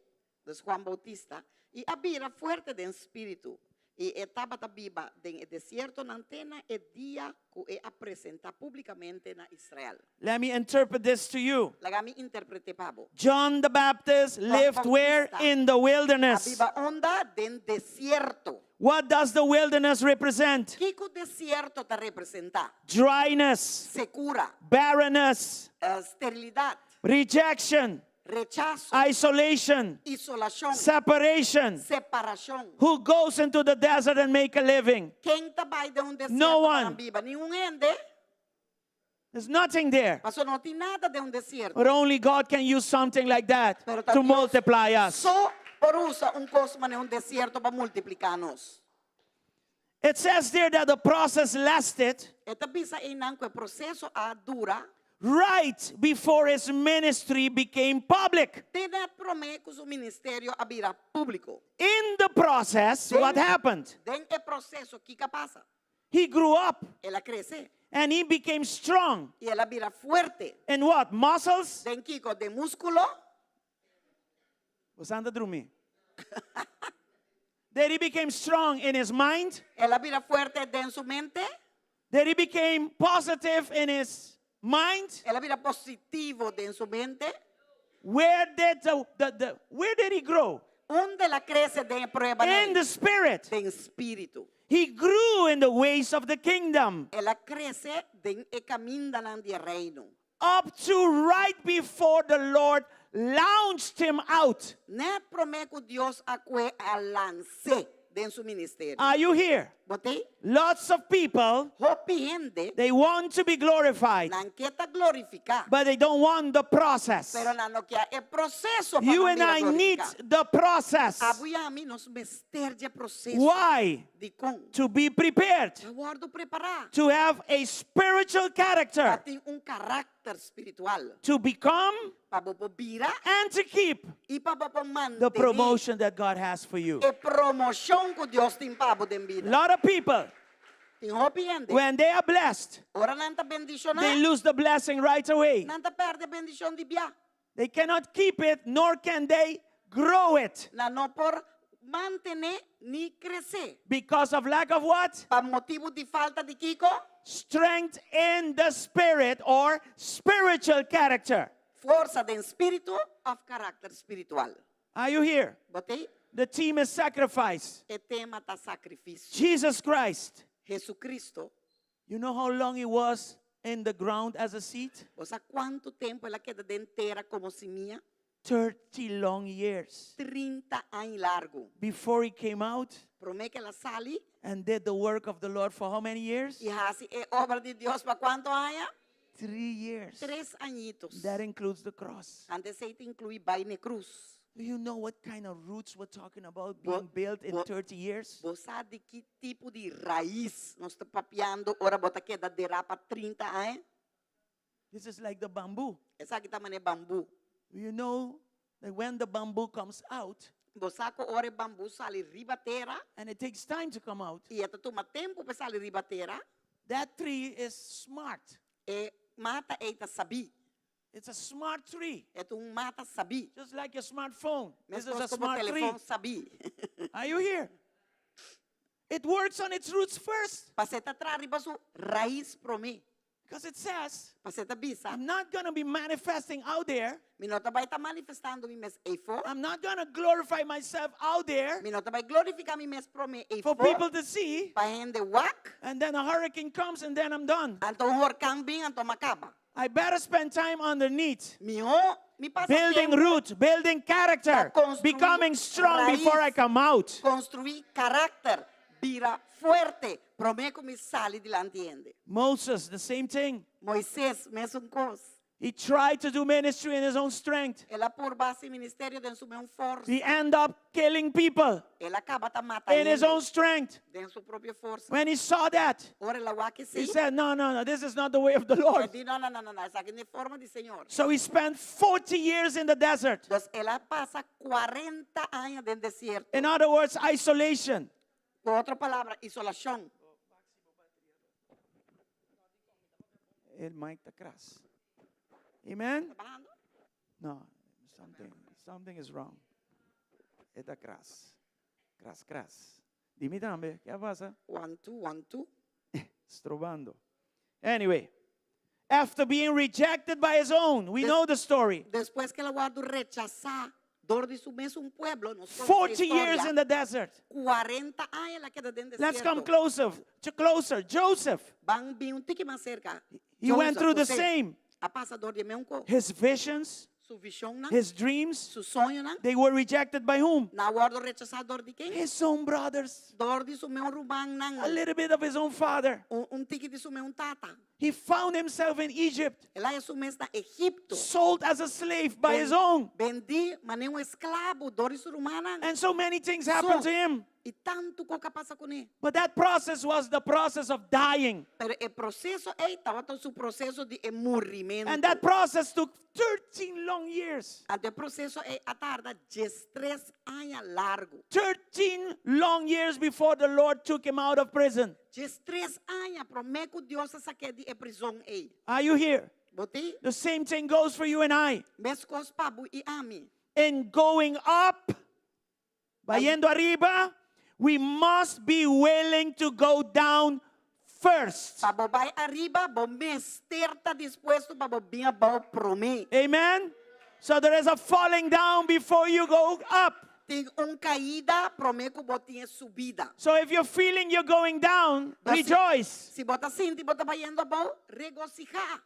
es Juan Bautista, y había fuerte de espíritu. Y estaba viva en el desierto na antena el día que presenta públicamente en Israel. Let me interpret this to you. La mi interprete pavo. John the Baptist lived where? In the wilderness. Viva onda del desierto. What does the wilderness represent? ¿Qué desierto te representa? Dryness, Secura, barrenness, esterilidad, rejection, rechazo, isolation, isolación, separation. separación. Who goes into the desert and make a living? ¿Quién te va de un desierto No para one. viva? Ni un ende. There's nothing there. Pasó no tiene nada de un desierto. But only God can use something like that Pero to Dios multiply us. So por usa un cosmo en un desierto para multiplicarnos. It says there that the process lasted Esta pisa en el proceso a dura. right before his ministry became public. Tiene promesa que su ministerio abrirá público. In the process, what happened? Den el proceso, ¿qué pasa? He grew up Ella crece and he became strong. y ella abrirá fuerte. In what? Muscles? Den kiko de músculo. Was under me. That he became strong in his mind. Ella abrirá fuerte en su mente. That he became positive in his mind. Ella abrirá positivo en su mente. Where did where did he grow? Donde la crece de prueba In the spirit. de espíritu. He grew in the ways of the kingdom. Ella crece de camino del reino. Up to right before the Lord launched him out. Ne prometo Dios acue a lance de su ministerio. Are you here? Botei? Lots of people, Hopi gente, they want to be glorified, nan quieta glorificar. but they don't want the process. Pero nan no quiera el proceso You para and mira I need glorificar. the process. Abuya a mí nos mesterge proceso. Why? De con. To be prepared, Aguardo preparar. to have a spiritual character, Para ter un carácter espiritual. to become Para vira and to keep y para mantener. the promotion that God has for you. E promoción que Dios te impabo de A vida. lot of people, Tem hopi gente. when they are blessed, Ora nanta bendición. they lose the blessing right away. Nanta perde bendición de bia. They cannot keep it, nor can they grow it. Na no por mantener ni crecer. Because of lack of what? Pa motivo de falta de Kiko, Strength in the spirit or spiritual character. força de espírito of carácter espiritual. Are you here? Botei? The team is sacrifice. É tema da sacrifício. Jesus Christ. Jesucristo, You know how long he was in the ground as a seed? o sea, quanto tempo ela queda de inteira como seminha? 30 long years. 30 anos largo. Before he came out Promete que ela sale and did the work of the Lord for how many years? e assim é obra de Deus para quanto anos? 3 years. 3 añitos. That includes the cross. Antes aí te inclui vai na cruz. Do you know what kind of roots we're talking about Bo- being built in bo- 30 years? Você sabe que tipo de raiz nós estamos papeando, ora bota queda derapa 30 anos? This is like the bamboo. Essa aqui também é bambu. You know that when the bamboo comes out, Você sabe que ora bambu sale ribateira and it takes time to come out, e até toma tempo para sair ribateira, that tree is smart. e mata eita sabi. It's a smart tree. É mata sabi. Just like your smartphone. This Mesmo is a como smart tree. telefone sabi. Are you here? It works on its roots first. Paseta atrás riba su raiz pro mim. Because it says, Paseta bisa. I'm not going to be manifesting out there. Mi nota vai estar manifestando mi mes efo. I'm not going to glorify myself out there Mi nota vai glorificar mi mes pro me for efo. people to see. Pa hende wak. And then a hurricane comes and then I'm done. Anto horkan bing anto makaba. I better spend time underneath. Mi pasa Building tempo root, building character, Pa construir becoming strong raíz. before I come out. construir carácter. Vira fuerte. Prometo mi sali dilante ende. Moses, the same thing. Moisés, mesmo coisa. He tried to do ministry in his own strength. Ela por base ministério de su meu força. He ended up killing people Ela acaba ta mata in his own strength. de su própria força. When he saw that, Ora ela wake he sim. said, no, this is not the way of the Lord. Não, essa aqui não é forma de Senhor. So he spent 40 years in the desert. Então ela passa 40 anos dentro do deserto. In other words, isolation. Com outra palavra, isolação. El mic está crass. Amen? Tá barrando? No, something is wrong. Está crass. Crass. Dime também, ¿qué pasa? 1, 2, 1, 2. Strobando. Anyway, after being rejected by his own, we know the story. Depois que ela guardou rechazar dor de su mesmo pueblo, nos conta a 40 years história. in the desert. 40 anos ela queda dentro do Let's come deserto. closer. Joseph, Van bem um tique mais cerca. he went through the José, same. A passador de mesmo co. His visions, Su visão, não? his dreams, Su sonho, não? they were rejected by whom? Na guardo rechazar dor de quem? His own brothers. Dor de su meu rumang, A não? little bit of his own father. Tique de su meu tata. He found himself in Egypt, Ela é su mes na Egipto. sold as a slave by his own. Vendi, mas nem escravo, dor de su rumana. And so many things happened to him. E tanto coca passa com ele. But that process was the process of dying. Pero o processo é estava su processo de morrimento. And that process took 13 long years. O processo é a tarda 3 anos largo. 13 long years before the Lord took him out of prison. 3 anos prometo Deus a saque de prisão aí. Are you here? Botei? The same thing goes for you and I. Mescos pabu e ami. In going up, yendo arriba, we must be willing to go down first. Pabo vai arriba, bo mesterta dispuesto pabo binha bo prome. Amen? So there is a falling down before you go up. Tem caída, prometo botinha subida. So if you're feeling you're going down, rejoice. Se bota sinti, bota vai indo bo regocijar.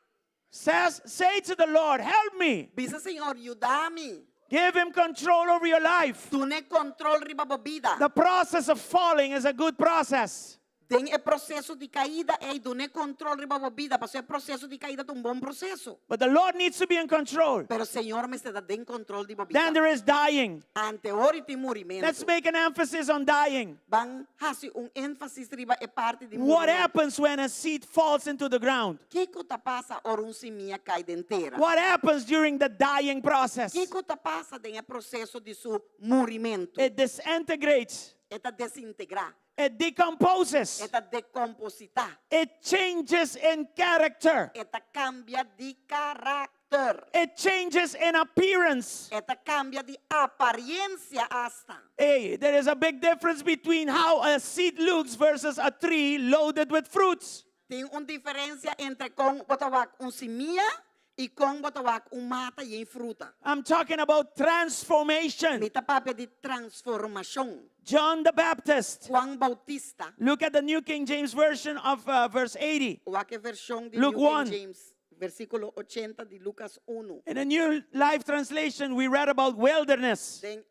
Say to the Lord, help me. Bisa Senhor, ajuda-me. Give him control over your life. Tu ne control riba bo vida. The process of falling is a good process. Tem processo de caída e do ne control riba bo vida, mas processo de caída é bom processo. But the Lord needs to be in control. Pero Senhor me está dando control de bo vida. Then there is dying. Ante hora e morimento. Let's make an emphasis on dying. Van hasi ênfasis riba e parte de What morimento. happens when a seed falls into the ground? Que ta passa or seminha cai inteira? What happens during the dying process? Que ta passa em processo de su morimento? It disintegrates. Eta desintegrar. It decomposes. Eta decompositar. It changes in character. Eta cambia de carácter. karakter. It changes in appearance. Esta cambia de apariencia hasta. Hey, there is a big difference between how a seed looks versus a tree loaded with fruits. Tem uma diferença entre com botawak semilla e com botawak mata e em fruta. I'm talking about transformation. Mita papel de transformação. John the Baptist. Juan Bautista. Look at the New King James Version of verse 80. O a versão de Luke New 1. King James, versículo 80 de Lucas 1. In the New Life Translation, we read about wilderness. Tem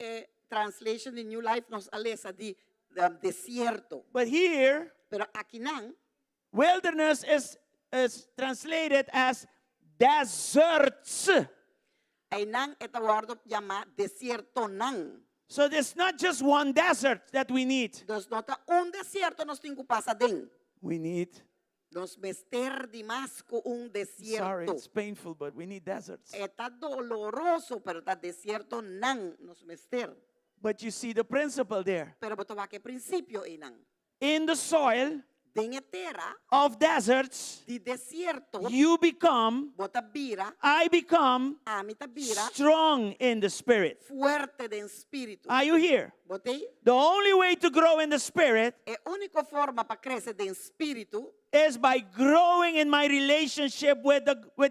translation de New Life nos alesa de desierto. But here, Pero aqui não, wilderness is translated as deserts. ay nang esta word llama desierto nang. So there's not just one desert that we need. Dos nota desierto nos tingo pasa den. We need, Nos mester de más con desierto. sorry, it's painful, but we need deserts. Está doloroso, pero está desierto nang nos mester. But you see the principle there. Pero botawa que principio inang. In the soil Den terra of deserts, de desierto, you become, bota bira, I become amita bira, strong in the spirit. fuerte de espíritu. Are you here? Botei? The only way to grow in the spirit É única forma para crescer de espíritu is by growing in my relationship with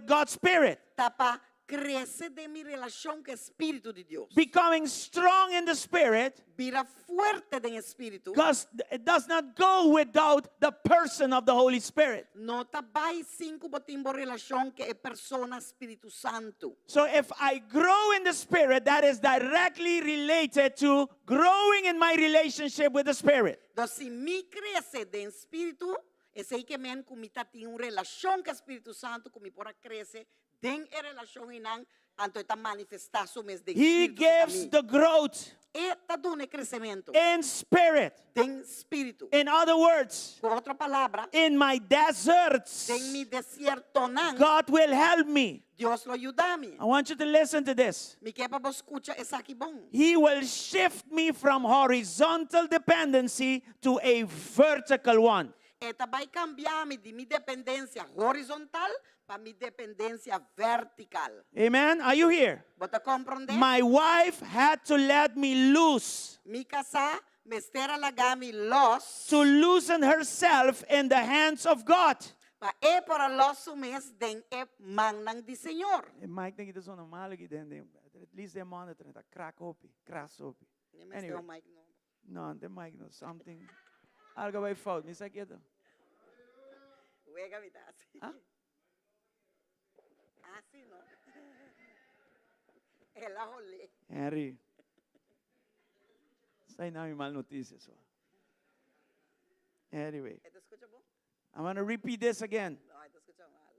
God's spirit. tá para crescer de mi relación con espíritu de Dios. Becoming strong in the spirit Vira fuerte de espíritu. because it does not go without the person of the Holy Spirit. No tá vai cinco botimbo relación que é persona Espíritu Santo. So if I grow in the spirit, that is directly related to growing in my relationship with the spirit. Então, se mi cresce de espíritu, é sei que men kumita tem uma relação com o Espírito Santo, como pora cresce, den é relação inang, anto está manifestar su mes de He espíritu gives the growth Eta dune crescimento in spirit. den espíritu. In other words, Con otra palabra, in my deserts, den mi desierto nang, God will help me. Dios lo ayuda a mí. I want you to listen to this. Mi que para escucha es aquí bon. He will shift me from horizontal dependency to a vertical one. Eta vai cambiar mi de mi dependencia horizontal para mi dependencia vertical. Amen? Are you here? ¿Bota comprender? My wife had to let me loose, Mi casa me estera lagami los to loosen herself in the hands of God. pa e para los sumes den e mangnang di Señor. Mike denk ik dat zo'n normale idee. At least they're monitoring that crack open, crash open. Ni me Anyway. esteo Mike no. No, the mic knows something. Algo bij fout. Misa quieto. Juega mi taza. ¿Ah? Así no. El ajole. Henry. Essa aí não é mal notícia só. Anyway, ¿Te escucha bon? I'm going to repeat this again. No, te escucha mal.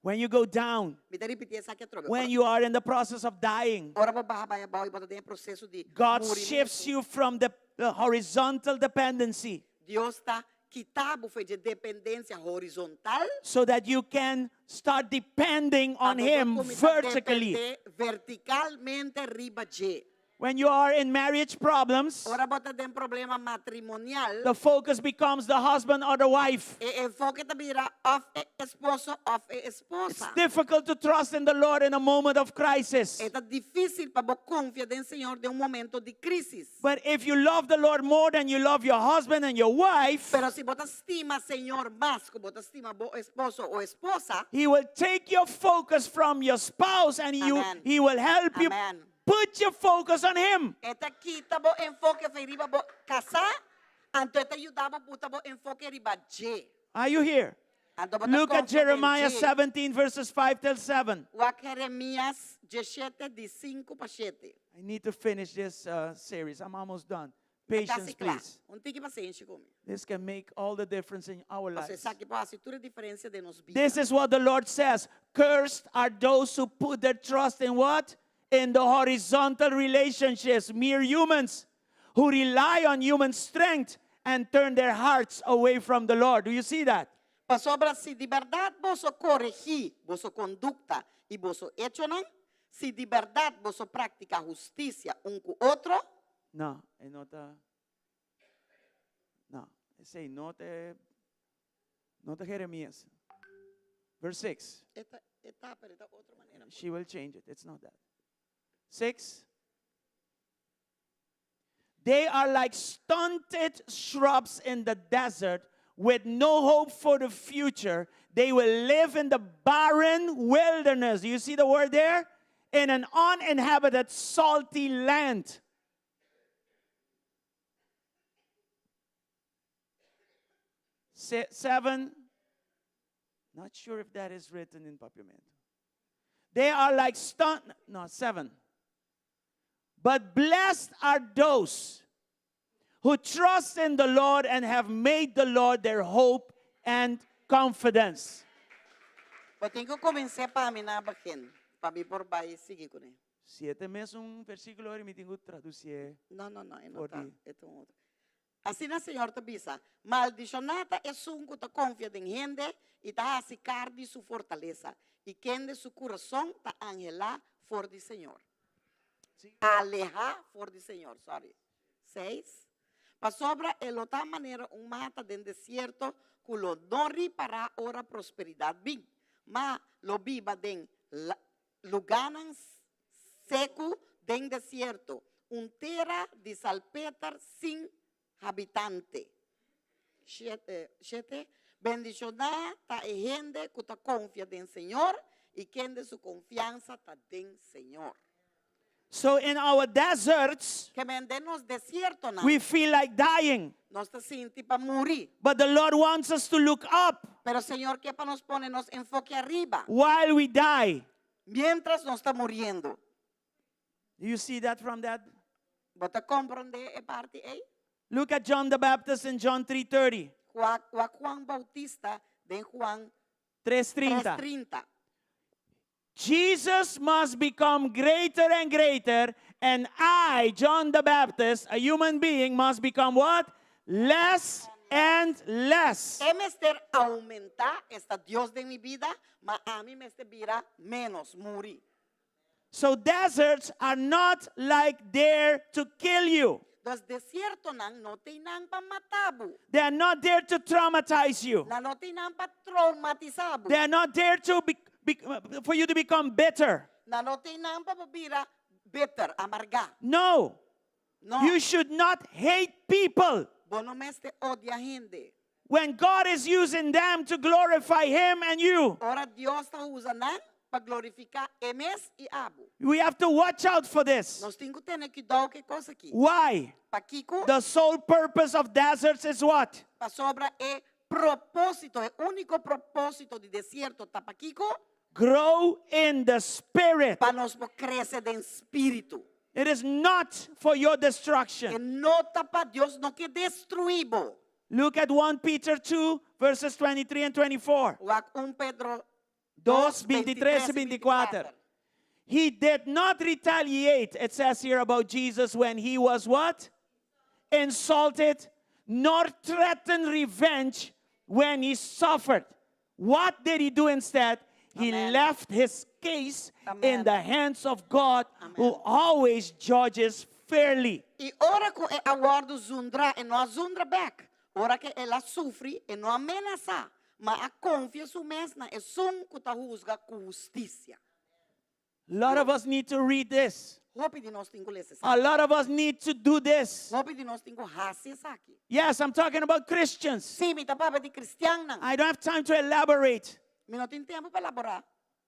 When you go down, Me te repetir essa aqui trobe. when you are in the process of dying, Ora ba ba ba ba bota tem processo de God morimento. shifts you from the horizontal dependency Deus está quitando foi de dependência horizontal so that you can start depending on para Him você vertically. depender verticalmente riba de. When you are in marriage problems, Ora bota tem problema matrimonial. the focus becomes the husband or the wife. E enfoque te vira of esposo of It's esposa. difficult to trust in the Lord in a moment of crisis. É difícil para você confiar no Senhor de momento de crisis. But if you love the Lord more than you love your husband and your wife, Pero si você estima Senhor más como você estima bo esposo ou esposa, He will take your focus from your spouse and Amen. He will help you Amen. put your focus on Him. Esta quita bo enfoque feriba bo casar, anto esta ayudaba puta bo enfoque riba je. Are you here? Anto bota Look at confia en Jeremiah je. 17 verses 5 till 7. Wa Jeremías 17 de 5 para 7. I need to finish this series. I'm almost done. Está Patience, claro. please. Tique paciência comigo. This can make all the difference in our Você lives. sabe que pode fazer toda a diferença de nos vidas. This is what the Lord says. Cursed are those who put their trust in what? In the horizontal relationships, mere humans who rely on human strength and turn their hearts away from the Lord. Do you see that? Para sobra si de verdade você corrigir vossa conduta e vosso hecho não, se de verdade você praticar justiça um com o outro, No, no. I say, no te Jeremías. Verse 6. etapa, esta otra manera. She will change it. It's not that. 6. They are like stunted shrubs in the desert with no hope for the future. They will live in the barren wilderness. Do you see the word there? In an uninhabited, salty land. 7. Not sure if that is written in Papiamento. They are like 7. But blessed are those who trust in the Lord and have made the Lord their hope and confidence. But tengo comecei para mim na baquen, para mim por baixo seguir com ele. 7 meses versículo e me tengo traduzir. Não, não Por tá. di. É um outro. Assim na Senhor te bisa, maldicionata é um que te confia em gente e tá a secar de sua fortaleza. E quem de seu coração tá angelar for de Senhor. Alejar for de Senhor, sorry. 6. Para sobra, el otra manera, mata del desierto, que lo no ripara ora prosperidad bien, ma lo viva den luganan seco den desierto, tierra de salpetar sin habitante. 7. Bendicionar ta gente que ta confia den Señor y quien de su confianza ta den Señor. So in our deserts, Que nos desierto na. we feel like dying. Nos te siente para morir. But the Lord wants us to look up Pero Señor, que para nos pone nos enfoque arriba. while we die. Mientras nos está muriendo. Do you see that from that? ¿Vos te comprende parte ahí? Look at John the Baptist in John 3:30. Juan Bautista de Juan 3:30. 3:30. Jesus must become greater and greater, and I, John the Baptist, a human being, must become what? Less and less. Mester aumentar esta Dios de mi vida, ma a mí me este vira menos morir. So deserts are not like there to kill you. Los desiertos no tienen para matar. They are not there to traumatize you. No tienen para traumatizar. They are not there to for you to become bitter. No tienen para vira bitter, amargar. No. No. You should not hate people. Vos no me este odia gente. When God is using them to glorify Him and you, Ahora Dios está usando para glorificar emes y abu. we have to watch out for this. Nós temos que ter cuidado que coisa aqui. Why? Para Kiko, The sole purpose of deserts is what? para sobra é propósito, é único propósito de deserto tá para Kiko, Grow in the Spirit. para nós crescer em espírito. It is not for your E destruction. não tá para Deus não que destruíbo. Look at 1 Peter 2, verses 23 and 24. O Pedro 2, 23 y 24. He did not retaliate, it says here about Jesus, when he was what? Insulted, nor threatened revenge when he suffered. What did he do instead? He Amen. left his case Amen. in the hands of God, who Amen. always judges fairly. E ora que é aguardo zundra e não zundra back. Ora que ela sofre e não ameaça. Mas a confia su mesma é som que ta juzga com justiça. A lot of us need to read this. Hope de nós temos esse A lot of us need to do this. Hope de nós temos raça aqui. Yes, I'm talking about Christians. Sim, me tapava de cristiano. I don't have time to elaborate. Me não tem tempo para elaborar.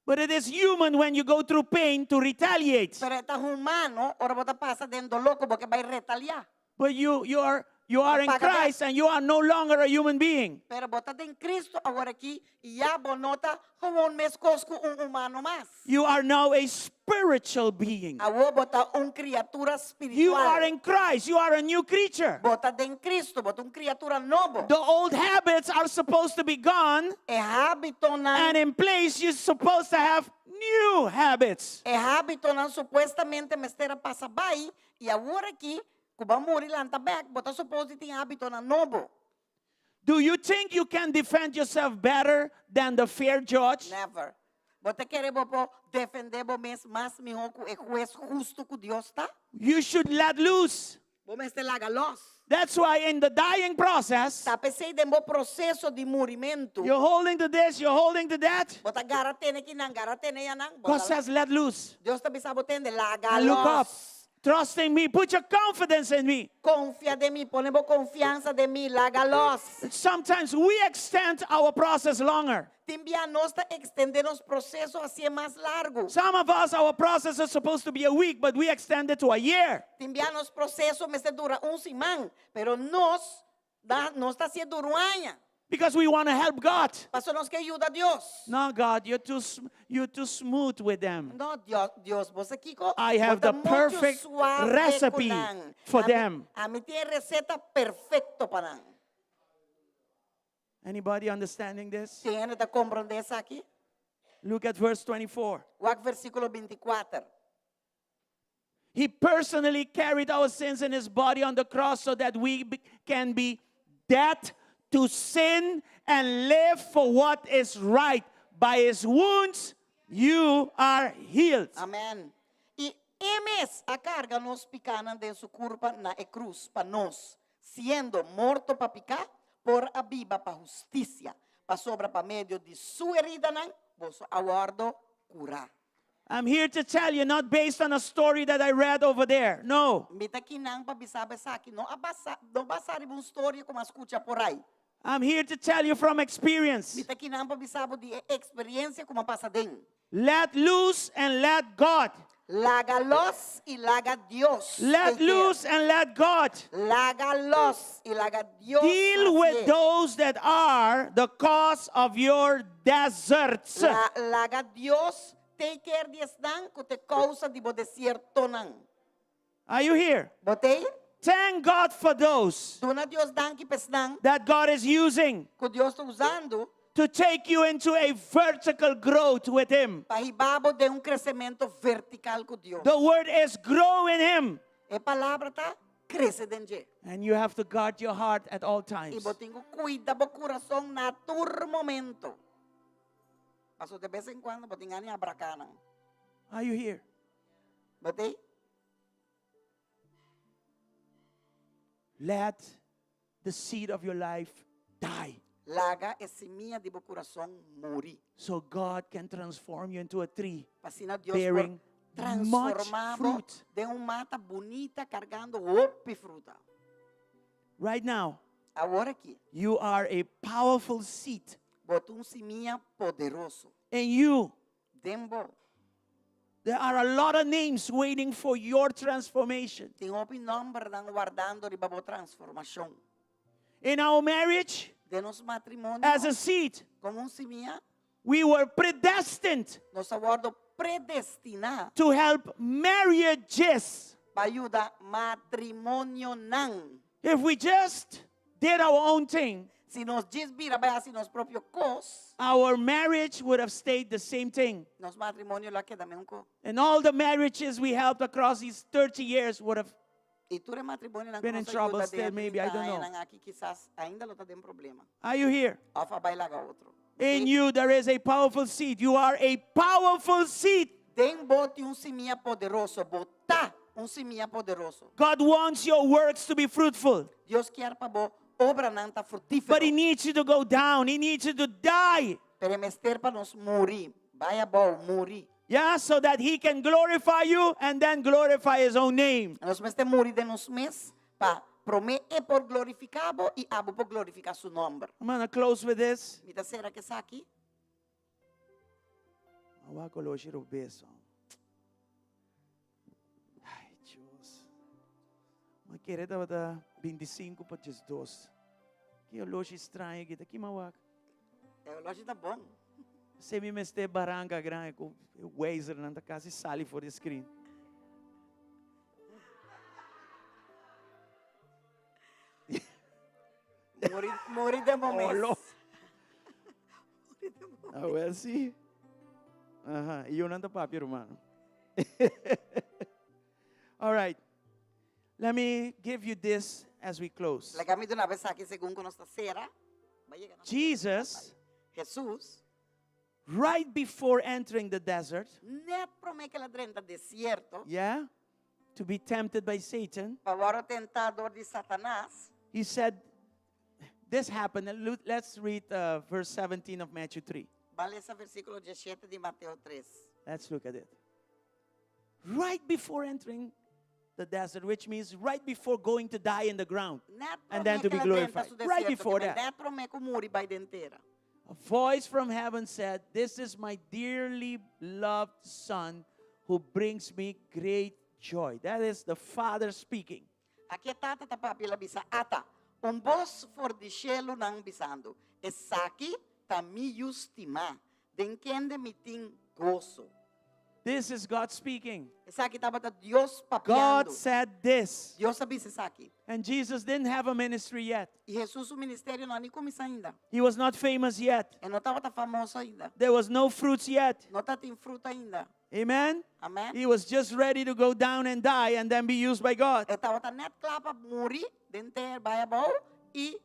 But it is human when you go through pain to retaliate. Pero é humano, ora você passa dentro louco porque vai retaliar. But you are in Christ and you are no longer a human being. Pero você tem Cristo agora aqui e já bonota como mes cosco humano mais. You are now a spiritual being. Agora bota criatura espiritual. You are in Christ. You are a new creature. Bota tem Cristo, bota criatura novo. The old habits are supposed to be gone, É hábito na and in place you're supposed to have new habits. é hábito na supostamente mestera passa bem e agora aqui kuba morir lá na back, bota supposto tem hábito na novo. Do you think you can defend yourself better than the fair judge? Never. Bota querer bopo defender bo mes mais melhor que o juiz justo que Deus tá? You should let loose. Bom este laga los. That's why in the dying process, Tapi sei dembo processo de morimento. you're holding to this, you're holding to that. Bota garatene kinang garatene yanang. God says, let loose. Deus está bisabotende laga And look up. los. Trust in me. Put your confidence in me. Confia de mim, ponemos confiança de mim, laga los. Sometimes we extend our process longer. Timbia nós está extendendo os processos assim mais largo. Some of us, our process is supposed to be a week, but we extend it to a year. Timbia nos processos me dura semana, pero nós está sendo duro um ano. Because we want to help God. Pastor, nós que ajuda a Deus. No, God, you're too smooth with them. No, Deus, você Kiko, I have você the muito perfect suave recipe com nang. for A them. A mim tem receita perfeita para nang. Anybody understanding this? Quem ainda está compreendendo isso aqui? Look at verse 24. O versículo 24. He personally carried our sins in his body on the cross so that we can be dead to sin and live for what is right. By his wounds, you are healed. Amém. E emes a carga nos picana de su curva na cruz para nós, sendo morto para picar, por a viva para justiça, para sobra para meio de sua herida nan, vos aguardo curar. I'm here to tell you, not based on a story that I read over there. No. Mita kinang pa bisabe sa akin, no basari uma história como escucha por aí. I'm here to tell you from experience. Mita kinang pa bisabo de experiência como passa den. Let loose and let God. Laga los y laga Dios. Let loose and let God Laga los y laga Dios. deal with those that are the cause of your deserts. Laga Dios take care de están que te causa de bo desierto nan. Are you here? Botei? Thank God for those Dona Dios dan que pesnan that God is using que Dios está usando to take you into a vertical growth with Him. para hibabo de crescimento vertical com Deus. The word is grow in Him. A palavra tá cresce dentro. And you have to guard your heart at all E times. botingo cuida bo coração na tur momento. Paso de vez em quando botingani abracana. Are you here? Botei? Let the seed of your life die Laga e seminha de bo coração muri. so God can transform you into a tree Pasina Deus bearing por much transformado fruit. de mata bonita cargando ope fruta. Right now. Agora aqui, You are a powerful seed. botou seminha poderoso. And you, Dembo, there are a lot of names waiting for your transformation. tem ope nombre dan guardando de babo transformação. In our marriage, De nos matrimônio, as a seed, como seminha, we were predestined nos aguardo predestinar to help marriages. para ajudar matrimônio nan. If we just did our own thing, Se nos desvira, vai assim nos próprios cos, our marriage would have stayed the same thing. nos matrimônio lá queda mesmo co. And all the marriages we helped across these 30 years would have. E tu é matrimônio nan Been in nos trouble ajuda still, de maybe, I don't know. nan aqui quizás ainda lo tá dando problema. Are you here? Afa vai laga outro. In you, there is a powerful seed. You are a powerful seed. Tem bote seminha poderoso, botar seminha poderoso. God wants your works to be fruitful, Deus quer para bo obra nan tá frutífero. but He needs you to go down. He needs you to die. Pero mester para nos morir. Vai a bo morir. Yeah, so that He can glorify you and then glorify His own name. Nos mester morir de nos mes para promete por glorificado e abo por glorificar su nombre. I'm going to close with this. Mita será que está aqui? Awa ko lo shiro beso. Ay, Diyos. Makirita ba ta 25 pa Diyos 2. Kaya lo si estranho kita. Kimawak. É o loja tá bom. Se me meste baranga grande com o Wazer nanta casa sali for the screen. Morir de momento. Ah, well, see? Aha, iyon ang papi, Romano. All right. Let me give you this as we close. Lagami do na vez aqui segundo nossa cera. Jesus, Jesus, right before entering the desert, net promete que la drenta desierto, yeah, to be tempted by Satan, pawaro tentador di Satanas, he said, this happened. And let's read verse 17 of Matthew 3. bale sa versikulo 17 di Mateo 3. Let's look at it. Right before entering the desert, which means right before going to die in the ground, and then to be glorified. Right before that, Dentro me kumuri by dentera. a voice from heaven said, "This is my dearly loved Son who brings me great joy." That is the Father speaking. Aqui tata tapapila bisa ata. Voz for di cielo nang bisando. Esaki tami justima. Denkende miting gozo. This is God speaking. Esaki tabata Dios God papiando. said this. Dios sabi Esaki. And Jesus didn't have a ministry yet. E Jesus o ministério não nem começa ainda. He was not famous yet. E não estava famoso ainda. There was no fruits yet. Não está tem fruta ainda. Amen? Amen. He was just ready to go down and die and then be used by God. E estava net klapa muri denter bayabao e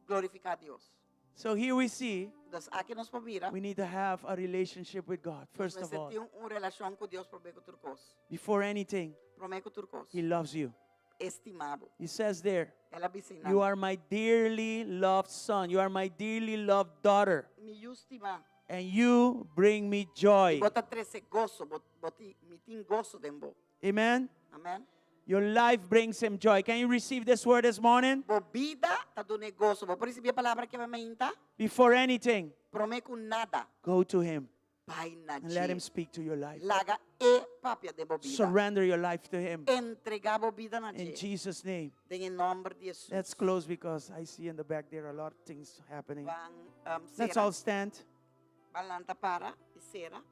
glorificar a Deus. So here we see Dus aqui nós pomira. we need to have a relationship with God, first of all. Tem relação com Deus promeco turcos. Before anything, Promeco turcos. He loves you. Estimado. He says there, Ela bicina. "You are my dearly loved son. You are my dearly loved daughter. Me justima. And you bring me joy." Bota 13 gozo, boti mitin gozo dembo. Amen? Amen. Your life brings Him joy. Can you receive this word this morning? Bo vida tá do negócio. Bo por isso a palavra que vai mainta. Before anything, Promeco nada. go to Him Pai na and let Him speak to your life. Laga e papia de bo vida. Surrender your life to Him. Entregar bo vida na In je. Jesus' name. Em nome de Jesus. Let's close because I see in the back there are a lot of things happening. Bang Let's sera. all stand. Balanta para e sera.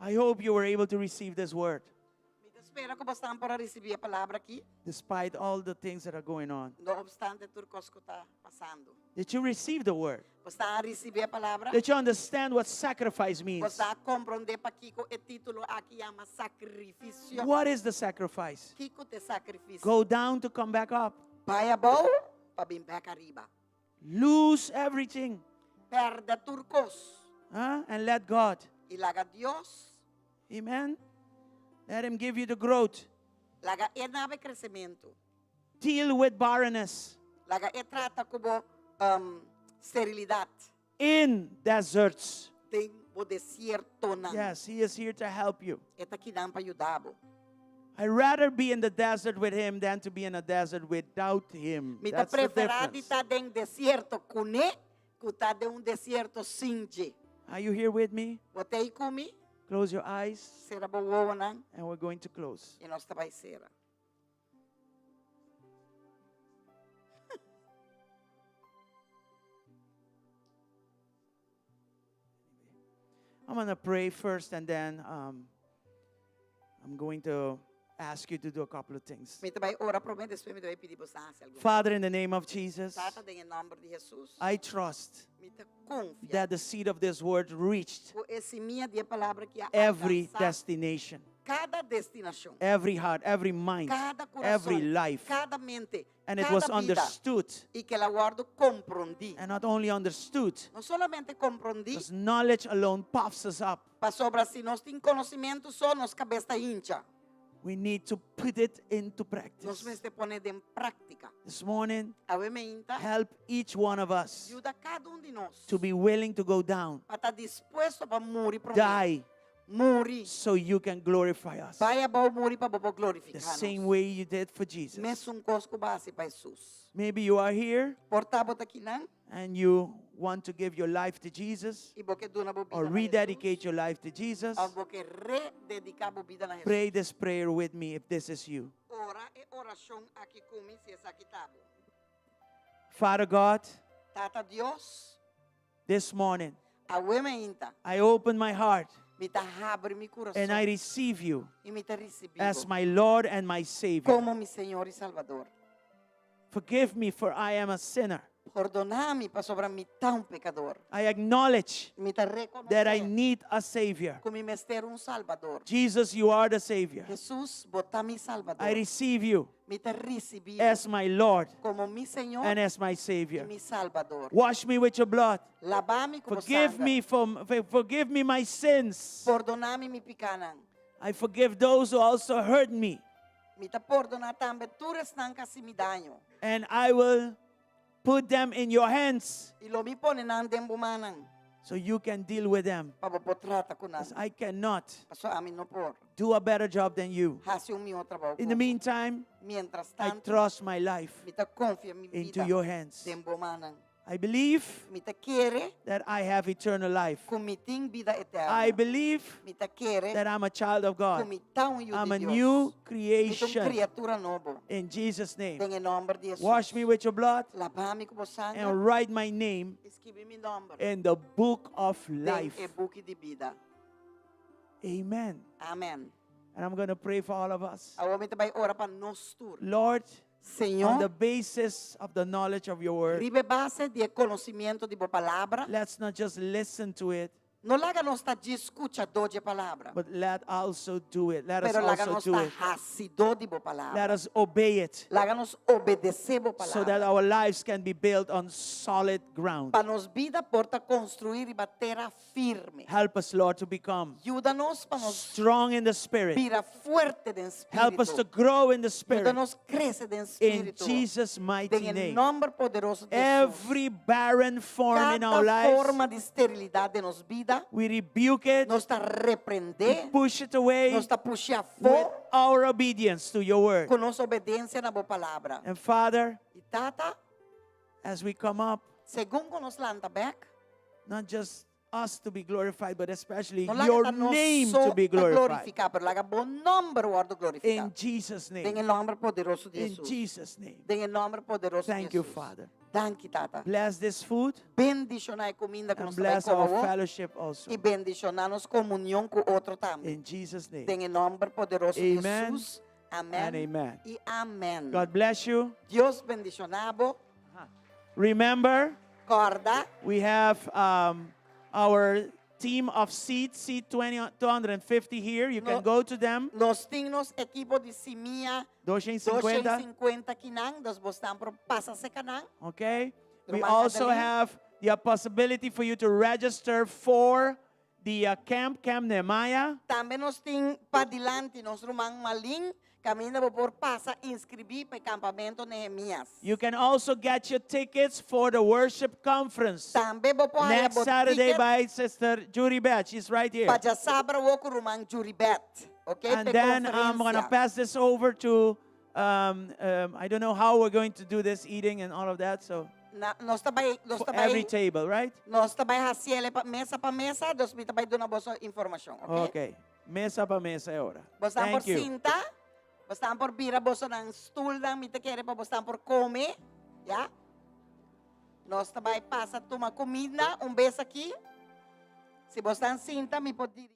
I hope you were able to receive this word Me espera que você para receber a palavra aqui. despite all the things that are going on. No obstante turcos que está passando. Did you receive the word? Você está a receber a palavra. Did you understand what sacrifice Você means? está a compreender para Kiko o título aqui chama sacrifício. What is the sacrifice? Kiko te sacrifício. Go down to come back up. Vai abaixo para vir back arriba. Lose everything, Perde turcos. and let God. E laga Deus. Amen. Let Him give you the growth. Laga e nave crescimento. Deal with barrenness Laga e trata como sterilidade. in deserts. Tem o deserto na. Yes, He is here to help you. Eta aqui não para ajudar. I'd rather be in the desert with Him than to be in a desert without Him. Me tá That's the preferado difference. estar em deserto com ele, que estar em deserto sem je. Are you here with me? Botei comigo, Close your eyes, será boa não? and we're going to close. E nós vai ser. I'm going to pray first, and then I'm going to ask you to do a couple of things. Me vai orar para mim, depois me vai pedir você algo. Father, in the name of Jesus, Tata, em nome de Jesus. I trust Me te confia. that the seed of this word reached Com esse minha de palavra que every alcançar destination, cada destinação, every heart, every mind, cada coração, every life. cada mente, And it cada was vida. understood. E que ela guardo compreendi. And not only understood, Não solamente compreendi, because knowledge alone puffs us up. para sobre si nós temos conhecimento só nos cabeça hincha. We need to put it into Nós practice. temos que poner em prática. This morning, A mementa help each one of us ajuda cada de nós to be willing to go down, para estar disposto para morrer para die, morrer. so you can glorify us. Vai a bom morrer para The glorificar. same way you did for Jesus. Mesmo cosco base para Jesus. Maybe you are here Portabo aqui não and you want to give your life to Jesus e porque dona bobida. or rededicate your life to Jesus. Ao porque rededicar bobida na Jesus. Pray this prayer with me if this is you. Ora e oração aqui comigo se essa kitabo. Father God, Tata Deus, this morning a mementa I open my heart me tá abre mi coração and I receive you e me tá recebido as my Lord and my Savior. como mi Senhor e Salvador. Forgive me, for I am a sinner. Perdona-me para sobre mi tão pecador. I acknowledge Me tá that I reconhecer need a Savior. como me ter Salvador. Jesus, you are the Savior. Jesus, bota mi Salvador. I receive you Me tá recebido as my Lord como mi Senhor and as my e Savior. mi Salvador. Wash me with your blood. Lava-me como Forgive sangue. me forgive me my sins. Perdona-me mi picanan. I forgive those who also hurt me. Mita perdona tambe turas nang kasimidanyo. And I will put them in your hands Ilomi po ni nang dembumanang. so you can deal with them. Papapotrata ko na. Because I cannot Paso amin no por. do a better job than you. Hasi yung miyo trabaho In ko. the meantime, Mientras I tanto, trust my life mita confia mi into vida. your hands. Dembumanang. I believe Mita quiere that I have eternal life. kumiting vida eterna. I believe Mita quiere that I'm a child of God. kumitaw yung I'm de a Dios. new Mitong creation. criatura novo. In Jesus' name. Tenga nombre de Jesus. Wash me with your blood Labami ko po sangre. and write my name Escribe mi nombre. in the book of Den life. e buki de vida. Amen. Amen. And I'm going to pray for all of us. Awa mi tabay ora pa nos tur. Lord, on the Señor, basis of the knowledge of your word, ribe base de conocimiento de bo palavra. let's not just listen to it, No laga nos ta de escucha do de palavra. but let also do it. Let us Pero laga also nos do ta it. hasido de bo Let palavra. us obey it Laga nos obedecer bo so that palavra. our lives can be built on solid ground. Pa nos vida porta construir e batera firme. Help us, Lord, to become Ayúdanos pa nos strong in the Spirit. vira fuerte de Help us to espírito. grow in the Spirit. Ayúdanos crece de In espírito. Jesus' mighty En el name. nombre poderoso de Every Jesús. barren form in our Cada lives, forma de esterilidad de nos vida, we rebuke it, nos está reprender, push it away nos está puxar with fora our obedience to your word. com nossa obediência na boa palavra. And Father, E tata, as we come up, segundo nos lanta back, not just us to be glorified, but especially não your laga nos name só to be glorified. glorificar, pero laga bom nome guardo glorificar. In Jesus' Tem name. em nome poderoso de In Jesus. Jesus' name. Tem em nome poderoso de Thank you, Jesus. Father. Danke, tata. Bless this food Bendicionar a comida que and nós vai bless our comer fellowship also. e bendicionar nos comunhão com outro também. In Jesus' name. Tem em nome poderoso de Amen Jesus. And Amém. amen. E amém. God bless you. Deus bendicionado. Remember, Corda. we have our team of seats, seat 250 here. You can No. go to them. Nós temos equipo de simia 250. 250 kinang, nós bostam por passa se kanang. Okay? We Rumang also Adalin. have the possibility for you to register for the Camp Nehemiah. Também nós tem pa dilante nós rumang maling caminho por passa inscrever para campamento Nehemias. You can also get your tickets for the worship conference Também vou pôr next Saturday by Sister Judy Beth. She's right here. para sabra o rumang juribet. Okay? And then I'm going to pass this over to, I don't know how we're going to do this eating and all of that. So Nós também for every table, right? nós também hasiele pa mesa, nós mi também dona boa informação, okay? Okay. Mesa pa mesa ahora. Bostam por Thank you. cinta, bostam por bira, boso ng stool lang, mita kere pa bostam por come, ya? Nós também passa tuma comida, vez aqui. Se bostam cinta, mi pode